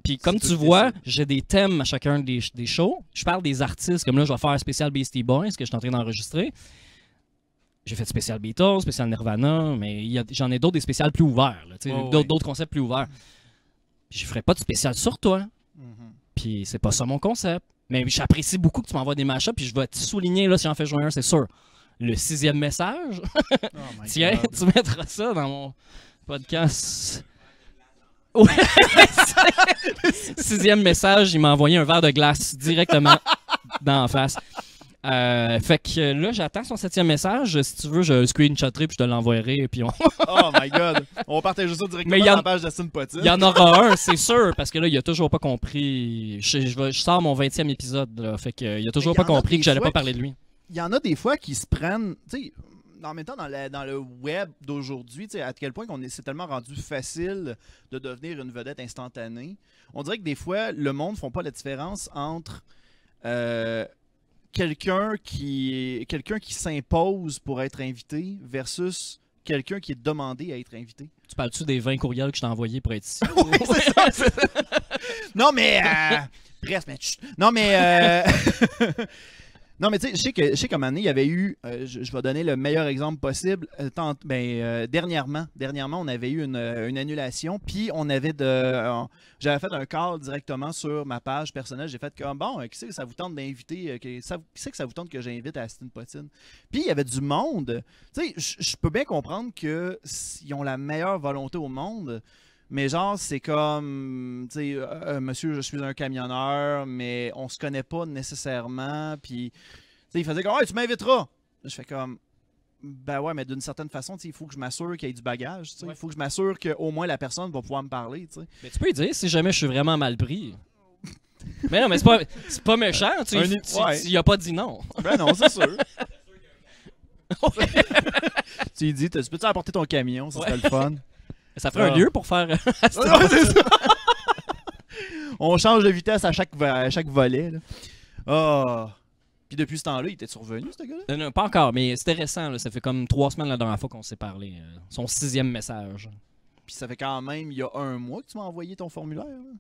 Puis comme tu vois, j'ai des thèmes à chacun des shows. Je parle des artistes. Comme là, je vais faire un spécial Beastie Boys que je suis en train d'enregistrer. J'ai fait spécial Beatles, spécial Nirvana, mais j'en ai d'autres, des spéciales plus ouverts. D'autres concepts plus ouverts. Puis je ferai pas de spécial sur toi. Puis c'est pas ça mon concept. Mais j'apprécie beaucoup que tu m'envoies des mashups, puis je vais te souligner là, si j'en fais jouer un, c'est sûr. Le 6e message. Tiens, tu mettras ça dans mon podcast. Ouais. 6e message, il m'a envoyé un verre de glace directement d'en face. Fait que là, j'attends son 7e message. Si tu veux, je le screenshotterai puis je te l'envoierai. Puis Oh my god! On va partager ça directement dans la page d'Astine Potine. Il y en aura un, c'est sûr, parce que là, il a toujours pas compris. Je sors mon 20e épisode, là, fait que il a toujours pas compris que j'allais pas parler de lui. Il y en a des fois qui se prennent, tu sais, en même temps, dans le web d'aujourd'hui, tu sais, à quel point c'est tellement rendu facile de devenir une vedette instantanée. On dirait que des fois, le monde ne font pas la différence entre quelqu'un qui s'impose pour être invité versus quelqu'un qui est demandé à être invité. Tu parles-tu des 20 courriels que je t'ai envoyés pour être ici? Oui, c'est ça. Non, mais Presque, mais chut. Non, mais... Non, mais tu sais, je sais qu'à un moment donné, il y avait eu, je vais donner le meilleur exemple possible. Dernièrement, on avait eu une annulation, puis on avait j'avais fait un call directement sur ma page personnelle. J'ai fait comme, bon, qui c'est que ça vous tente d'inviter, qui c'est que ça vous tente que j'invite à Asti une potine? Puis il y avait du monde. Tu sais, je peux bien comprendre qu'ils ont la meilleure volonté au monde. Mais genre, c'est comme, tu sais, monsieur, je suis un camionneur, mais on se connaît pas nécessairement. Puis, tu sais, il faisait comme, ouais, tu m'inviteras. Je fais comme, ben ouais, mais d'une certaine façon, tu sais, il faut que je m'assure qu'il y ait du bagage. Tu sais, il faut que je m'assure qu'au moins la personne va pouvoir me parler. Tu sais. Mais tu peux lui dire si jamais je suis vraiment mal pris. Mais non, mais c'est pas méchant. Tu y as pas dit non. Ben non, c'est sûr. Tu lui dis, tu peux-tu apporter ton camion? Ça serait le fun. Ça ferait un lieu pour faire. C'est ça. On change de vitesse à chaque volet. Là. Oh. Puis depuis ce temps-là, il était survenu, ce gars-là? Non, pas encore, mais c'était récent. Là. Ça fait comme 3 semaines la dernière fois qu'on s'est parlé. Son 6e message. Puis ça fait quand même, il y a 1 mois que tu m'as envoyé ton formulaire. Là.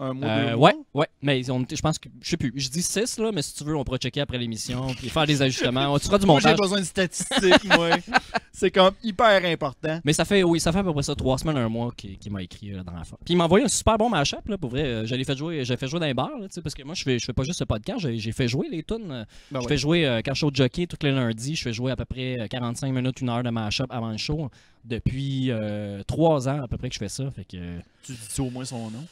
1 mois, 2 mois? Ouais. Ouais. Mais je pense que, je sais plus, je dis 6, là, mais si tu veux, on pourra checker après l'émission puis faire des ajustements. Tu feras du montage. Moi, j'ai besoin de statistiques, moi. C'est comme hyper important. Mais ça fait à peu près ça, 3 semaines, 1 mois qu'il m'a écrit la dernière fois. Puis il m'a envoyé un super bon mashup, là, pour vrai. J'ai fait jouer dans les bars, là, parce que moi, je fais pas juste ce podcast, j'ai fait jouer les tunes. Je fais jouer quand je suis au jockey tous les lundis, je fais jouer à peu près 45 minutes, 1 heure de mashup avant le show. Depuis 3 ans à peu près que je fais ça. Fait que, tu dis-tu au moins son nom?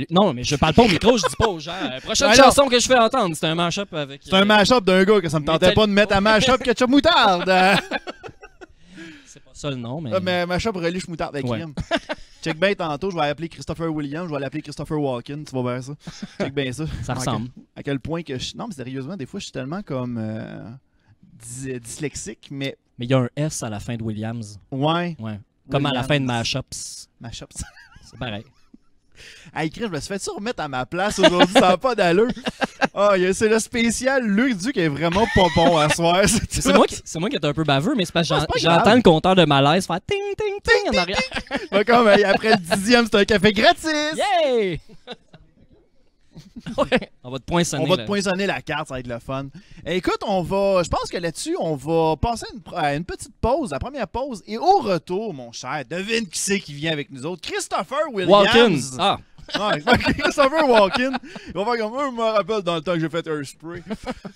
Non, mais je parle pas au micro, je dis pas aux gens. Prochaine chanson que je fais entendre, c'est un mashup avec. C'est un mashup d'un gars que ça me tentait pas de mettre à mashup ketchup moutarde. C'est pas ça le nom, mais. Mais mashup relish moutarde avec crème. Check bien tantôt, je vais appeler Christopher Williams, je vais l'appeler Christopher Walken, tu vas voir ça. Check bien ça. Ça ressemble. À quel point que non, mais sérieusement, des fois je suis tellement comme dyslexique, mais. Mais il y a un S à la fin de Williams. Ouais. Comme à la fin de Mashups. Mashups. C'est pareil. À écrire, je me suis fait ça remettre à ma place aujourd'hui, ça n'a pas d'allure. Oh, c'est le spécial Luc Duc est vraiment pas bon à soir. C'est moi qui est un peu baveux, mais c'est parce que j'entends le compteur de malaise faire ting ting ting en arrière. Comme après le 10e, c'est un café gratis. Yay! Ouais, on va te poinçonner. On va te poinçonner la carte, ça va être le fun. Écoute, je pense que là-dessus, on va passer à une petite pause, la première pause. Et au retour, mon cher, devine qui c'est qui vient avec nous autres. Christopher Williams. Walken. Ah. Ouais, Christopher Walken. Il va faire comme je me rappelle dans le temps que j'ai fait un spray.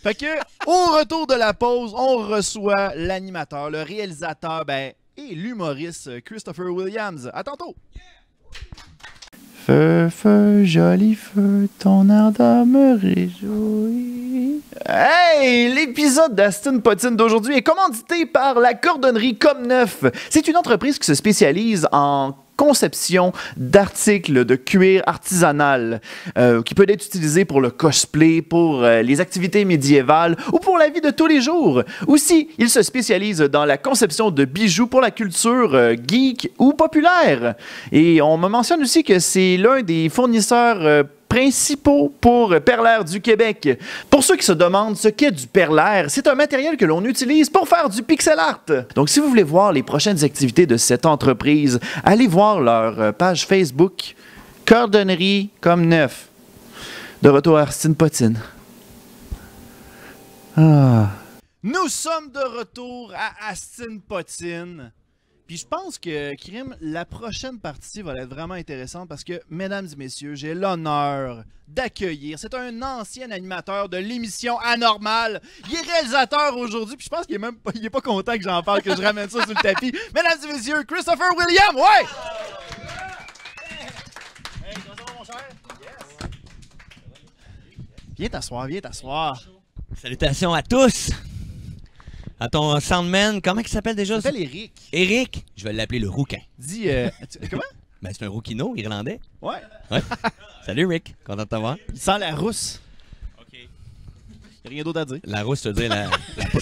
Fait que, au retour de la pause, on reçoit l'animateur, le réalisateur, et l'humoriste Christopher Williams. À tantôt. Feu, feu, joli feu, ton ardeur me réjouit. Hey! L'épisode d'Astin Potine d'aujourd'hui est commandité par la cordonnerie Comme Neuf. C'est une entreprise qui se spécialise en conception d'articles de cuir artisanal qui peut être utilisé pour le cosplay, pour les activités médiévales ou pour la vie de tous les jours. Aussi, il se spécialise dans la conception de bijoux pour la culture geek ou populaire. Et on me mentionne aussi que c'est l'un des fournisseurs principaux pour perlaire du Québec. Pour ceux qui se demandent ce qu'est du perlaire, c'est un matériel que l'on utilise pour faire du pixel art. Donc, si vous voulez voir les prochaines activités de cette entreprise, allez voir leur page Facebook Cordonnerie Comme Neuf. De retour à Astin Potine. Ah. Nous sommes de retour à Astin Potine. Puis je pense que, Krim, la prochaine partie va être vraiment intéressante parce que, mesdames et messieurs, j'ai l'honneur d'accueillir. C'est un ancien animateur de l'émission Anormal. Il est réalisateur aujourd'hui, puis je pense qu'il est pas content que j'en parle, que je ramène ça sur le tapis. Mesdames et messieurs, Christopher Williams, ouais! Hey, comment ça va, mon cher? Yes! Viens t'asseoir. Salutations à tous! À ton soundman, comment il s'appelle déjà? Il s'appelle Eric. Eric? Je vais l'appeler le rouquin. Dis, comment? Ben, c'est un rouquino irlandais. Ouais. Salut Rick, content de t'avoir. Il sent la rousse. OK. Il n'y a rien d'autre à dire. La rousse, tu veux dire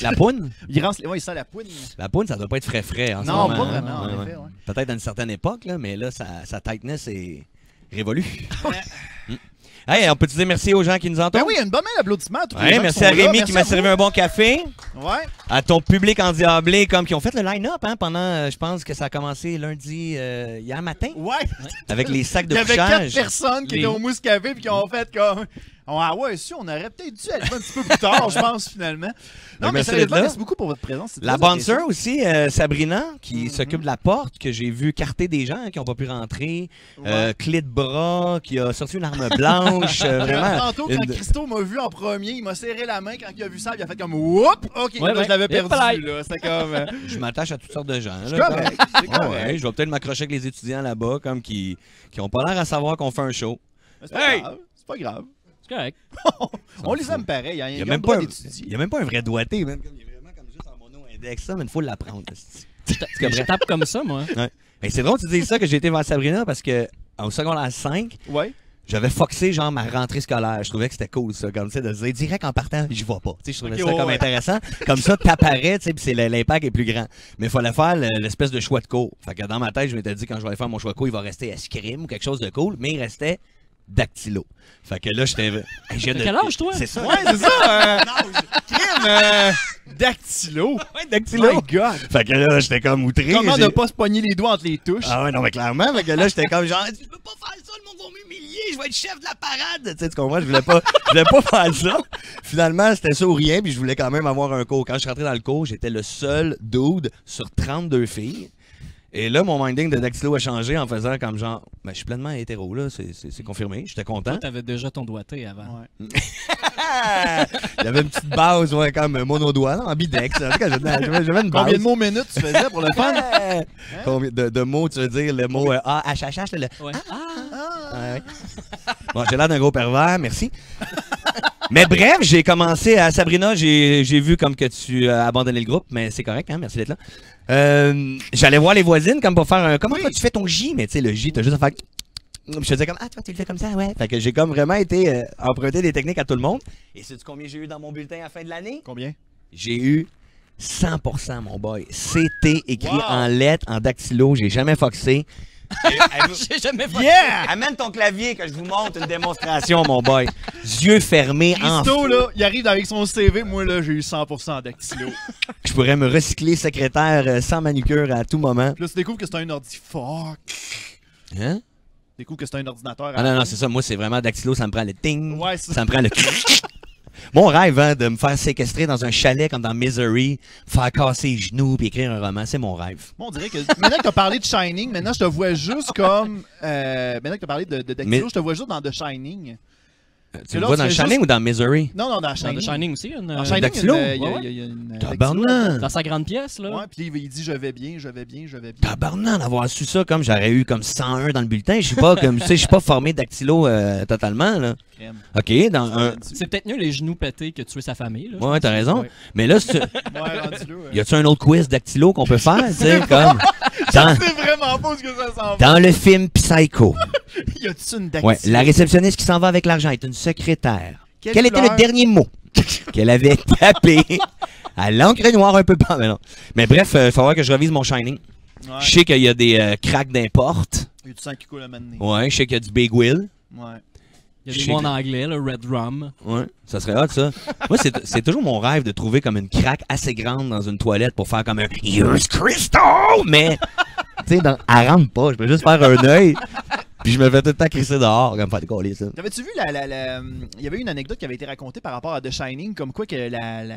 la poune? Il sent la poune. La poune, ça doit pas être frais en ce moment. moment. Non, pas vraiment, en effet. Ouais. Peut-être à une certaine époque, là, mais là, sa tightness est révolue. Hey, on peut te dire merci aux gens qui nous entendent? Ben oui, une bonne main d'applaudissement à tous les Ouais, gens qui merci sont à là. Rémi Merci qui m'a à vous. servi un bon café. Ouais. À ton public endiablé, comme qui ont fait le line-up pendant, je pense que ça a commencé lundi, hier matin, Ouais. avec les sacs de Il y avait 4 couchage. personnes qui Les- étaient au Mousse Café puis qui ont fait comme. Ah ouais, si, on aurait peut-être dû être un petit peu plus tard, je pense, finalement. Non, mais merci sérieusement, d'être là. merci beaucoup pour votre présence. c'est La très apprécié. bouncer aussi, Sabrina, qui s'occupe de la porte, que j'ai vu carter des gens qui n'ont pas pu rentrer. Clé de bras, qui a sorti une arme blanche. Vraiment. Tantôt, quand une- Christo m'a vu en premier, il m'a serré la main. Quand il a vu ça, il a fait comme Whoop! Ok, Ouais, là, ouais. je l'avais Et perdu. voilà. Là. C'était comme. Je m'attache à toutes sortes de gens. C'est là, correct. C'est comme- correct. Ouais, je vais peut-être m'accrocher avec les étudiants là-bas, comme qui ont pas l'air à savoir qu'on fait un show. Mais c'est pas Hey! grave. C'est pas grave. C'est correct. On les aime pareil. Hein. Il Ils n'y a, ont même le droit pas un- d'étudier. il y a même pas un vrai doigté, man. Il est vraiment comme juste en mono-index, ça, mais il faut l'apprendre. Je tape comme ça, moi. Mais c'est drôle que tu dises ça que j'ai été vers Sabrina parce que au secondaire 5, Ouais. j'avais foxé genre ma rentrée scolaire. Je trouvais que c'était cool ça, comme tu sais, de se dire direct en partant, j'y vais pas. Tu sais, je trouvais Ok, ça comme ouais. intéressant. Comme ça, t'apparais, tu sais, puis l'impact est plus grand. Mais il fallait faire l'espèce de choix de cours. Fait que dans ma tête, je m'étais dit quand je vais aller faire mon choix de cours, il va rester escrime ou quelque chose de cool, mais il restait dactylo. Fait que là, j'étais. Hey, je viens T'as quel âge, toi? C'est ça. Ouais, c'est ça. Crème. Dactylo. Ouais, My dactylo. God. Fait que là, j'étais comme outré. Comment j'ai- ne pas se pogner les doigts entre les touches? Ah ouais, non, mais clairement, fait que là, j'étais comme genre, je peux pas faire ça, le monde va m'humilier, je vais être chef de la parade. Tu sais, tu comprends? Je voulais pas faire ça. Finalement, c'était ça ou rien, puis je voulais quand même avoir un cours. Quand je suis rentré dans le cours, j'étais le seul dude sur 32 filles. Et là, mon minding de dactylo a changé en faisant comme genre, ben, je suis pleinement hétéro, là, c'est confirmé, j'étais content. Toi, t'avais déjà ton doigté avant. Ouais. Il y avait une petite base, ouais, comme monodoigt, non, ambidex. En tout cas, j'avais une base. Combien de mots minutes tu faisais pour le fun? Combien de mots, tu veux dire, le mot A-H-H-H, le Ouais. Ouais, ouais. Bon, j'ai l'air d'un gros pervers, merci. Mais bref, j'ai commencé à Sabrina, j'ai vu comme que tu as abandonné le groupe, mais c'est correct, hein, merci d'être là. J'allais voir les voisines comme pour faire un. Comment toi tu fais ton J? Mais tu sais, le J, t'as juste à faire. Je te disais comme, ah, toi, tu le fais comme ça, ouais. Fait que j'ai comme vraiment été emprunter des techniques à tout le monde. Et sais-tu combien j'ai eu dans mon bulletin à la fin de l'année? Combien? J'ai eu 100%, mon boy. CT écrit Wow. en lettres, en dactylo, j'ai jamais foxé. J'ai jamais fait Yeah! Amène ton clavier que je vous montre une démonstration, mon boy. Yeux fermés, en Christo, là, il arrive avec son CV. Moi, là, j'ai eu 100% dactylo. Je pourrais me recycler secrétaire sans manucure à tout moment. Puis là, tu découvres que c'est un ordi. Fuck. Hein? Tu découvres que c'est un ordinateur. Ah non, non, c'est ça. Moi, c'est vraiment dactylo, ça me prend le ting. Ouais, c'est Ça me prend le... Mon rêve, hein, de me faire séquestrer dans un chalet comme dans Misery, faire casser les genoux puis écrire un roman, c'est mon rêve. Moi, on dirait que maintenant que tu as parlé de Shining, maintenant je te vois juste comme. Maintenant que tu as parlé de Dactylo, Mais- je te vois juste dans The Shining. Tu le là, vois tu dans fais Shining juste- ou dans Misery? Non, non, dans Dans Shining. The Shining aussi. Dans Shining, Dactylo? il y a Ouais, une Tabarnak! Dans sa grande pièce, là. Ouais, puis il dit je vais bien, je vais bien, je vais bien. Tabarnak d'avoir su ça comme j'aurais eu comme 101 dans le bulletin. Je suis pas comme, tu sais, je suis pas formé dactylo totalement, là. Crème. OK, dans un... C'est peut-être mieux les genoux pétés que de tuer sa famille. Là, je Ouais, pense. t'as raison. Ouais. Mais là, c'est- Ouais, rendu là. y a-tu un autre quiz dactylo qu'on peut faire, tu sais, comme... Dans, C'est vraiment pas ce que ça s'en va. dans le film Psycho, Y a-tu une Dactylo? ouais, la réceptionniste qui s'en va avec l'argent est une secrétaire. Quel était couleur? le dernier mot qu'elle avait tapé à l'encre noire un peu pas? Mais non. Mais bref, il faudra que je revise mon Shining. Ouais. Je sais qu'il y a des cracks d'importe. Y a du sang qui coule à mener. Ouais, je sais qu'il y a du Big Will. Ouais. Il y a Je des sais mots en que- anglais, là, Red Rum. Ouais, ça serait hot, ça. Moi, c'est toujours mon rêve de trouver comme une craque assez grande dans une toilette pour faire comme un Here's Crystal! Mais, tu sais, elle rentre pas. Je peux juste faire un œil. Puis je me fais tout le temps crisser dehors, comme faire des colis, ça. T'avais-tu vu il y avait une anecdote qui avait été racontée par rapport à The Shining, comme quoi que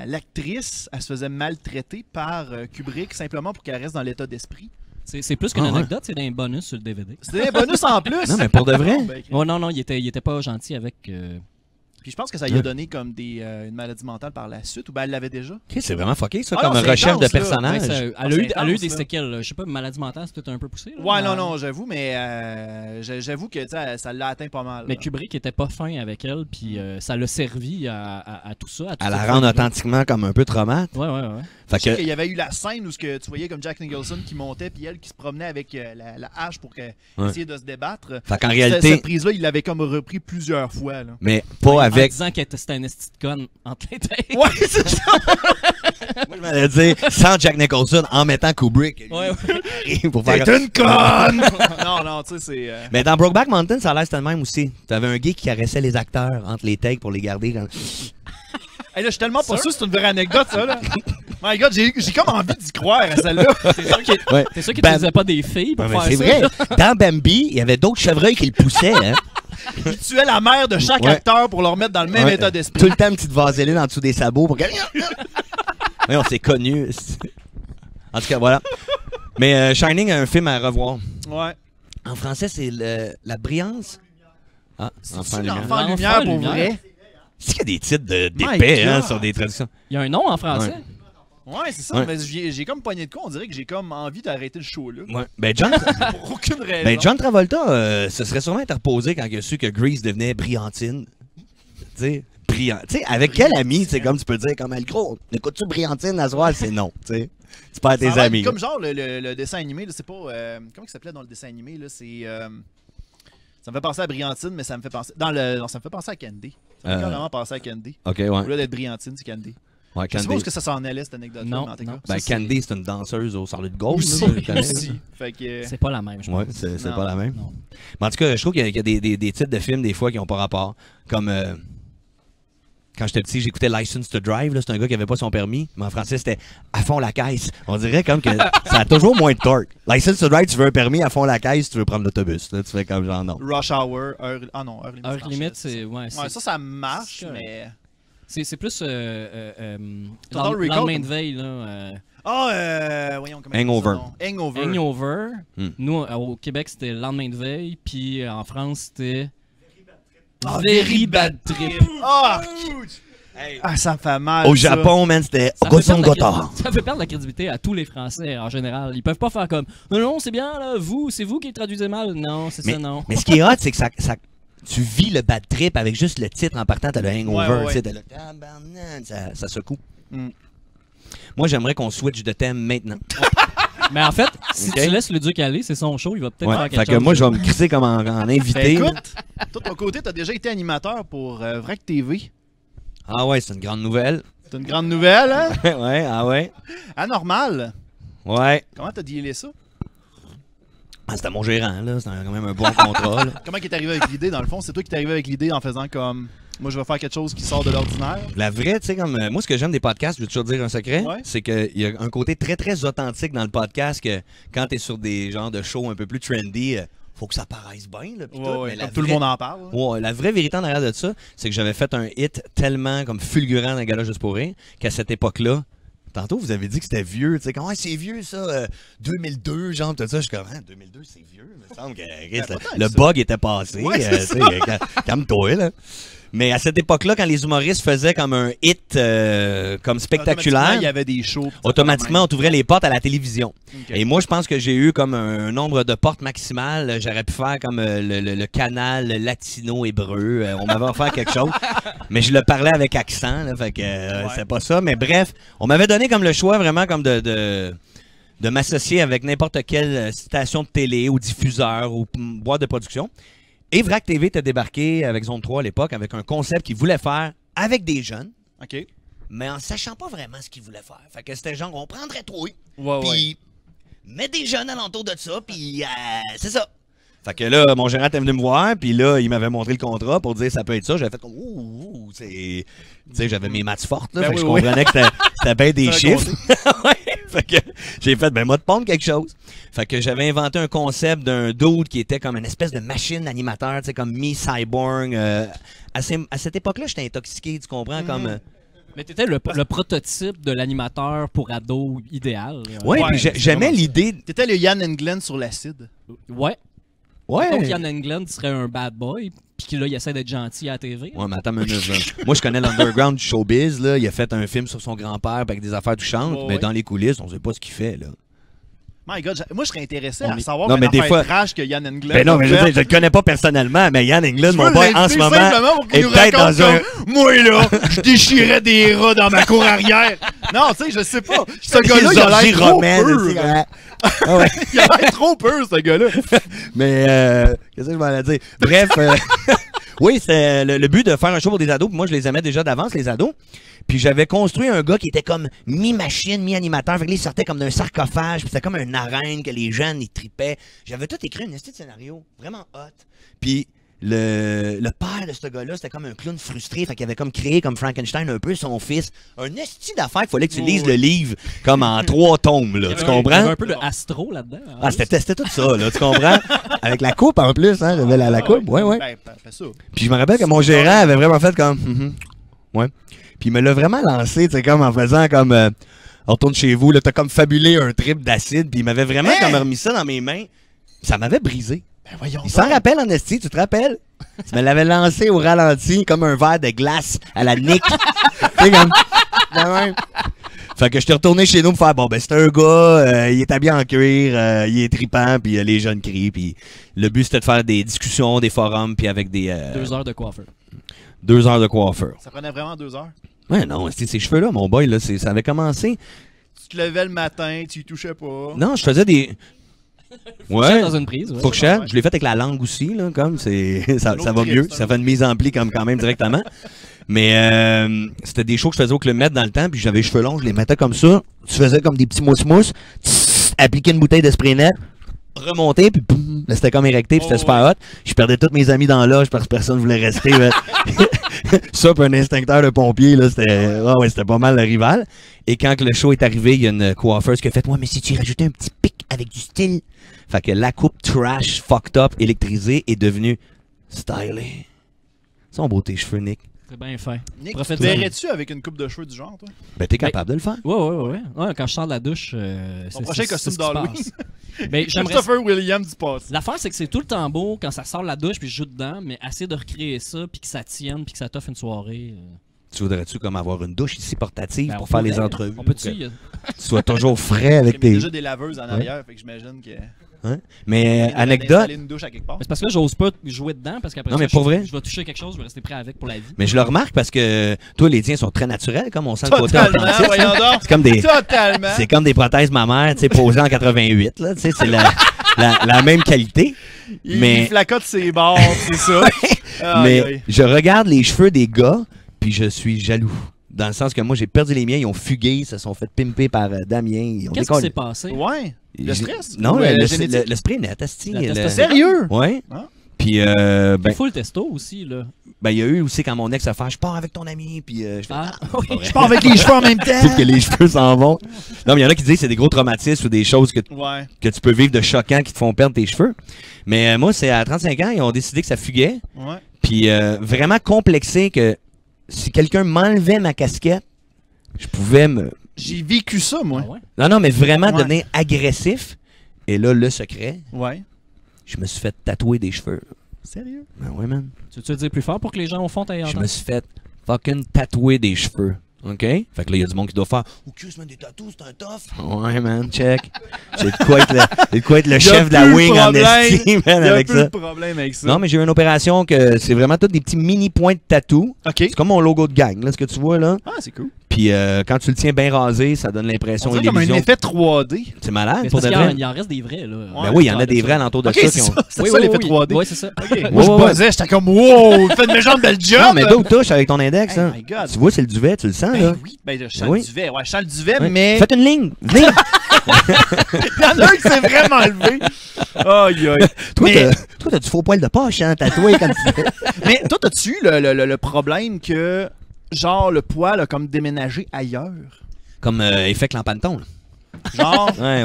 l'actrice, elle se faisait maltraiter par Kubrick simplement pour qu'elle reste dans l'état d'esprit. C'est plus qu'une Ah, ouais. anecdote, c'est un bonus sur le DVD. C'était un bonus en plus! Non, mais pour de vrai? Ben, Oh non, il était pas gentil avec. Puis je pense que ça lui a donné comme une maladie mentale par la suite, ou ben elle l'avait déjà. Ok, c'est vraiment fucké, ça, Ah comme non, c'est recherche de intense, là. personnage. Ben, ça- Ah, elle, a c'est eu, elle a eu intense, des là. séquelles. Là. Je sais pas, maladie mentale, c'est peut-être un peu poussé. Là, Ouais, mais- non, j'avoue, mais j'avoue que tu sais, ça l'a atteint pas mal. Mais là. Kubrick était pas fin avec elle, puis ça l'a servi à tout ça. À toute À la cette rendre fin-là. authentiquement comme un peu traumate. Ouais. Fait Je sais que, qu'il y avait eu la scène où tu voyais comme Jack Nicholson qui montait, puis elle qui se promenait avec la hache pour essayer de se débattre. fait qu'en Cette réalité, prise-là, il l'avait comme repris plusieurs fois. Là. mais pas En avec. disant que c'était un esti de conne entre les têtes. Ouais, c'est ça! Moi, je m'allais dire, sans Jack Nicholson, en mettant Kubrick. Ouais, Pour faire... T'es une conne! non, tu sais, c'est... Mais dans Brokeback Mountain, ça a l'air c'était le même aussi. T'avais un gay qui caressait les acteurs entre les takes pour les garder. Quand... Hey, là, je suis tellement pas sûr que c'est une vraie anecdote, ça, là. My God, j'ai comme envie d'y croire à celle-là. T'es sûr qu'il n'utilisait pas des filles pour faire ça? C'est vrai. Dans Bambi, il y avait d'autres chevreuils qui le poussaient. Hein? Il tuait la mère de chaque acteur pour le remettre dans le même état d'esprit. Tout le temps, une petite vaseline en dessous des sabots pour que... Oui, on s'est connus. En tout cas, voilà. Mais Shining a un film à revoir. Ouais. En français, c'est La Brillance. Ah, Enfant Lumière. L'Enfant Lumière, pour vrai. C'est qu'il y a des titres d'épais hein, sur des traductions. Il y a un nom en français. Ouais, c'est ça. Ouais. Mais j'ai comme pogné de quoi. On dirait que j'ai comme envie d'arrêter le show, là. Ouais. Ben, John... Pour aucune raison. Ben, John Travolta se serait sûrement interposé quand il a su que Grease devenait Brillantine. Tu sais, brillant. Tu sais, avec quel ami, c'est comme tu peux dire, comme le gros, écoutes-tu Brillantine à soir? C'est non, tu sais. Tu perds tes amis. Comme genre le dessin animé, là, c'est pas. Comment il s'appelait dans le dessin animé, là? C'est. Ça me fait penser à Brillantine, mais ça me fait penser. Non, ça me fait penser à Candy. Ça me fait carrément penser à Candy. Ok, ouais. Au lieu d'être Brillantine, c'est Candy. Ouais, Je Candy. suppose que ça s'en allait, cette anecdote-là. Non, mais en tout cas, non. Ben, ça, Candy, c'est une danseuse au Charlotte de Gaulle. Aussi. Fait que. C'est pas la même, je pense. Ouais, c'est Non. pas la même. Non. Mais en tout cas, je trouve qu'il y a des titres de films, des fois, qui n'ont pas rapport. Comme. Quand j'étais petit, j'écoutais License to Drive. C'est un gars qui avait pas son permis. Mais en français, c'était à fond la caisse. On dirait comme que ça a toujours moins de torque. License to Drive, tu veux un permis à fond la caisse, tu veux prendre l'autobus. Là, tu fais comme genre non. Rush Hour, heure. Ah non, heure limite. Heure limite, c'est. Ouais, Ouais, ça marche, c'est- mais. c'est plus. Total Recall, lendemain de comme- veille, là. Voyons comment Hangover. Hangover. Hangover. Hmm. Nous, au Québec, c'était le lendemain de veille. Puis en France, c'était. Ah, Very Bad Trip. Ah! Ah, ça me fait mal. Au ça. Japon, man, c'était Ça fait Gosson perdre la Gotard. crédibilité- ça fait perdre la crédibilité à tous les Français en général. Ils peuvent pas faire comme non, non, c'est bien, là, c'est vous qui traduisez mal. Non, c'est ça, non. Mais ce qui est hot, c'est que tu vis le bad trip avec juste le titre en partant, t'as le hangover, Ouais. tu sais, t'as le tabarnak, ça secoue. Mm. Moi, j'aimerais qu'on switch de thème maintenant. Mais en fait, si Ok. tu laisses le Duc aller, c'est son show, il va peut-être faire Ouais, quelque fait que chose. moi, je vais me crisser comme en Ben invité. là. écoute, toi, de ton côté, t'as déjà été animateur pour Vrac TV. Ah ouais, c'est une grande nouvelle. C'est une grande nouvelle, hein? Ouais, ah ouais. Anormal. Ouais. Comment t'as dealé ça? Ah, c'était mon gérant, là. C'était quand même un bon contrat, là. Comment il est arrivé avec l'idée, dans le fond? C'est toi qui t'es arrivé avec l'idée en faisant comme... Moi, je vais faire quelque chose qui sort de l'ordinaire. La vraie, tu sais, comme. Moi, ce que j'aime des podcasts, je vais toujours dire un secret, Ouais. c'est qu'il y a un côté très, très authentique dans le podcast que quand t'es sur des genres de shows un peu plus trendy, faut que ça paraisse bien, là. Pis tout, mais la Comme tout le vraie- monde en parle. hein. Ouais, la vraie vérité en arrière de ça, c'est que j'avais fait un hit tellement comme fulgurant dans le gala Juste pour rire qu'à cette époque-là, tantôt vous avez dit que c'était vieux, tu sais, comme c'est vieux ça, 2002, genre tout ça, je suis comme 2002 c'est vieux, il me semble que le bug était passé, Ouais, c'est tu sais, calme-toi là. Mais à cette époque-là, quand les humoristes faisaient comme un hit comme Automatiquement, spectaculaire, il y avait des shows. automatiquement, on t'ouvrait les portes à la télévision. Ok. Et moi, je pense que j'ai eu comme un nombre de portes maximal. J'aurais pu faire comme le canal latino-hébreu. On m'avait offert quelque chose. Mais je le parlais avec accent, là, fait que c'est pas ça. Mais bref, on m'avait donné comme le choix vraiment comme de m'associer avec n'importe quelle station de télé ou diffuseur ou boîte de production. Et Vrac TV était débarqué avec Zone 3 à l'époque avec un concept qu'ils voulaient faire avec des jeunes, OK. mais en sachant pas vraiment ce qu'ils voulaient faire. Fait que c'était genre, on prendrait trop, Ouais, puis mets des jeunes alentour de ça, puis c'est ça. Fait que là, mon gérant était venu me voir, puis là, il m'avait montré le contrat pour dire ça peut être ça. J'avais fait comme, ouh, tu sais, j'avais mes maths fortes, là, Ben fait que je oui, comprenais que c'était bien des Ça a chiffres. Ouais, fait que j'ai fait, ben moi, de pondre quelque chose. Fait que j'avais inventé un concept d'un dude qui était comme une espèce de machine animateur, tu sais, comme Me-Cyborg. À cette époque-là, j'étais intoxiqué, tu comprends, comme... Mais t'étais le prototype de l'animateur pour ado idéal. Ouais, Ouais, puis c'est j'aimais vraiment l'idée... T'étais le Yann Englund sur l'acide. Ouais. Ouais. Donc Yann Englund serait un bad boy, puis qu'il là, il essaie d'être gentil à la TV. Ouais, mais attends une minute, là. Moi, je connais l'underground du showbiz, là. Il a fait un film sur son grand-père avec des affaires touchantes, Ouais, mais ouais. dans les coulisses, on sait pas ce qu'il fait, là. My God, moi, je serais intéressé On à est- savoir Non, mais des fois- trash que Yann Englund Ben non, mais je a veux fait. dire, je le connais pas personnellement, mais Yann Englund, Tu mon veux boy, en l'inviter ce moment, simplement pour qu'il est nous peut-être raconte dans un... comme, moi, là, je déchirais des rats dans ma cour arrière. Non, tu sais, je sais pas. Ce gars-là, il a l'air trop romaine, pur. tu sais, ah ouais. Il a l'air trop pur, ce gars-là. Mais, qu'est-ce que je vais dire? Bref, oui, c'est le but de faire un show pour des ados. Puis moi, je les aimais déjà d'avance, les ados. Puis j'avais construit un gars qui était comme mi-machine, mi-animateur. Fait que là, il sortait comme d'un sarcophage. Puis c'était comme un arène que les jeunes, ils tripaient. J'avais tout écrit un esti de scénario. Vraiment hot. Puis le père de ce gars-là, c'était comme un clown frustré. Fait qu'il avait comme créé comme Frankenstein un peu son fils. Un esti d'affaires qu'il fallait que tu lises le livre comme en 3 tomes, là. Tu Il y comprends? avait un peu de Astro là-dedans. Ah, c'était tout ça, là. Tu comprends? Avec la coupe en plus, hein. J'avais la coupe. Ouais. Ben, fais ça. Puis je me rappelle que mon gérant avait vraiment fait comme. Ouais. Puis il me l'a vraiment lancé, tu sais, comme en faisant comme. On retourne chez vous, là, t'as comme fabulé un trip d'acide. Puis il m'avait vraiment comme remis ça dans mes mains. Ça m'avait brisé. Ben voyons. Il s'en rappelle en esti, tu te rappelles? Tu me l'avais lancé au ralenti comme un verre de glace à la Nick. Tu sais, comme. De même. Fait que je suis retourné chez nous pour faire, bon, ben, c'est un gars, il est habillé en cuir, il est tripant, puis les jeunes crient, puis le but, c'était de faire des discussions, des forums, puis avec des... 2 heures de coiffeur. 2 heures de coiffeur. Ça prenait vraiment 2 heures. Ouais, non, ces cheveux-là, mon boy, là, ça avait commencé... Tu te levais le matin, tu y touchais pas. Non, je faisais des... Ouais, Dans une prise. Ouais. fourchette. Ouais. Je l'ai fait avec la langue aussi, là, comme, ça autre va trip, mieux. ça. Ça fait une mise en pli comme quand même directement. Mais c'était des shows que je faisais au Club Med dans le temps, puis j'avais les cheveux longs, je les mettais comme ça. Tu faisais comme des petits mousse-mousse, appliquer une bouteille de spray net, remonter, puis boum, là, c'était comme érecté, puis c'était super hot. Je perdais tous mes amis dans l'âge parce que personne voulait rester. Ça, puis un instincteur de pompier, là, c'était pas mal le rival. Et quand que le show est arrivé, il y a une coiffeuse qui a fait « Ouais, mais si tu rajoutais un petit pic avec du style... » Fait que la coupe trash, fucked up, électrisée est devenue stylée. Ils sont beaux tes cheveux, Nick. C'est bien fin. Nick, tu Prophétie. te verrais-tu avec une coupe de cheveux du genre, toi? Ben, t'es capable de le faire. Ouais. Quand je sors de la douche, Ton prochain costume c'est ce qui se d'Halloween. passe. Mais j'aimerais. Christopher Williams du passé. L'affaire, c'est que c'est tout le temps beau quand ça sort de la douche puis je joue dedans, mais assez de recréer ça puis que ça tienne puis que ça t'offre une soirée. Tu voudrais-tu comme avoir une douche ici portative Ben, pour on faire les pourrait. entrevues? On peut-tu? Que tu sois toujours frais avec Il y a tes... déjà des laveuses en arrière, fait que j'imagine que... Hein? Mais il y a anecdote, une douche à quelque part. Mais c'est parce que là, j'ose pas jouer dedans parce qu'après Non, ça, mais pour vrai? je vais toucher quelque chose, je vais rester prêt avec pour la vie. mais je le remarque parce que toi, les tiens sont très naturels, comme on sent le côté Totalement, authentique. voyons donc. C'est comme des... Totalement. C'est comme des prothèses mammaires, tu sais, posées en 88, là, tu sais, c'est la même qualité. mais- Il flacote ses bords, c'est ça. Aïe, Mais aïe. je regarde les cheveux des gars, puis je suis jaloux. Dans le sens que moi, j'ai perdu les miens, ils ont fugué, ils se sont fait pimper par Damien. Ils ont Qu'est-ce qui décollé. s'est passé? Ouais. Le stress? Non, Ou le, la le- génétique? le spray net, asti. La le- testostérone. Sérieux? Ouais. Ah. Puis, Il ben, faut le testo aussi, là. il y a eu aussi quand mon ex a fait, je pars avec ton ami, puis je fais, Ah, oui. Je pars avec les cheveux en même temps. Sauf que les cheveux s'en vont. Non, mais il y en a qui disent que c'est des gros traumatismes ou des choses que Ouais. tu peux vivre de choquants qui te font perdre tes cheveux. Mais moi, c'est à 35 ans, ils ont décidé que ça fuguait. Ouais. Puis vraiment complexé que si quelqu'un m'enlevait ma casquette, je pouvais me... J'ai vécu ça, moi. ah ouais? Non, mais vraiment Ouais. devenir agressif. Et là, le secret, Ouais. je me suis fait tatouer des cheveux. Sérieux? Ben ouais, man. Tu veux le dire plus fort pour que les gens au fond t'aillent Je entendre? me suis fait fucking tatouer des cheveux. OK? Fait que là, il y a du monde qui doit faire « Oh, Cuse, man, des tatous, c'est un tough. » Ouais, man, check. J'ai de quoi être le chef de la wing en esti, man, Il y a avec plus ça. de problème avec ça. Non, mais j'ai eu une opération que c'est vraiment tous des petits mini points de tatou. OK. C'est comme mon logo de gang, là, ce que tu vois, là. Ah, c'est cool. Puis quand tu le tiens bien rasé, ça donne l'impression On dirait comme un l'illusion. effet 3D. C'est malade, Mais c'est pour parce de qu'il vrai. il en reste des vrais, là. Ben oui, il y en a des vrais alentour de OK, ça c'est qui ont... ça. C'est ça l'effet 3D. Oui, c'est ça. OK. Moi, je Ouais, ouais. buzzais, j'étais comme « Wow! Fais de mes jambes belle job! » Non, mais go touche avec ton index, Oh hein. my God. Tu vois, c'est le duvet, tu le sens, là. Ben oui. Ben, je sens Oui. le duvet. Ouais, je sens le duvet, Ouais. mais Faites une ligne. Venez. il y en a un qui s'est vraiment levé. Aïe, aïe. Toi, Mais- t'as du faux poil de poche, hein, tatoué comme tu Mais toi, t'as-tu eu le problème que, genre, le poil a comme déménagé ailleurs? Comme effet clampanton, là. Genre, Ouais.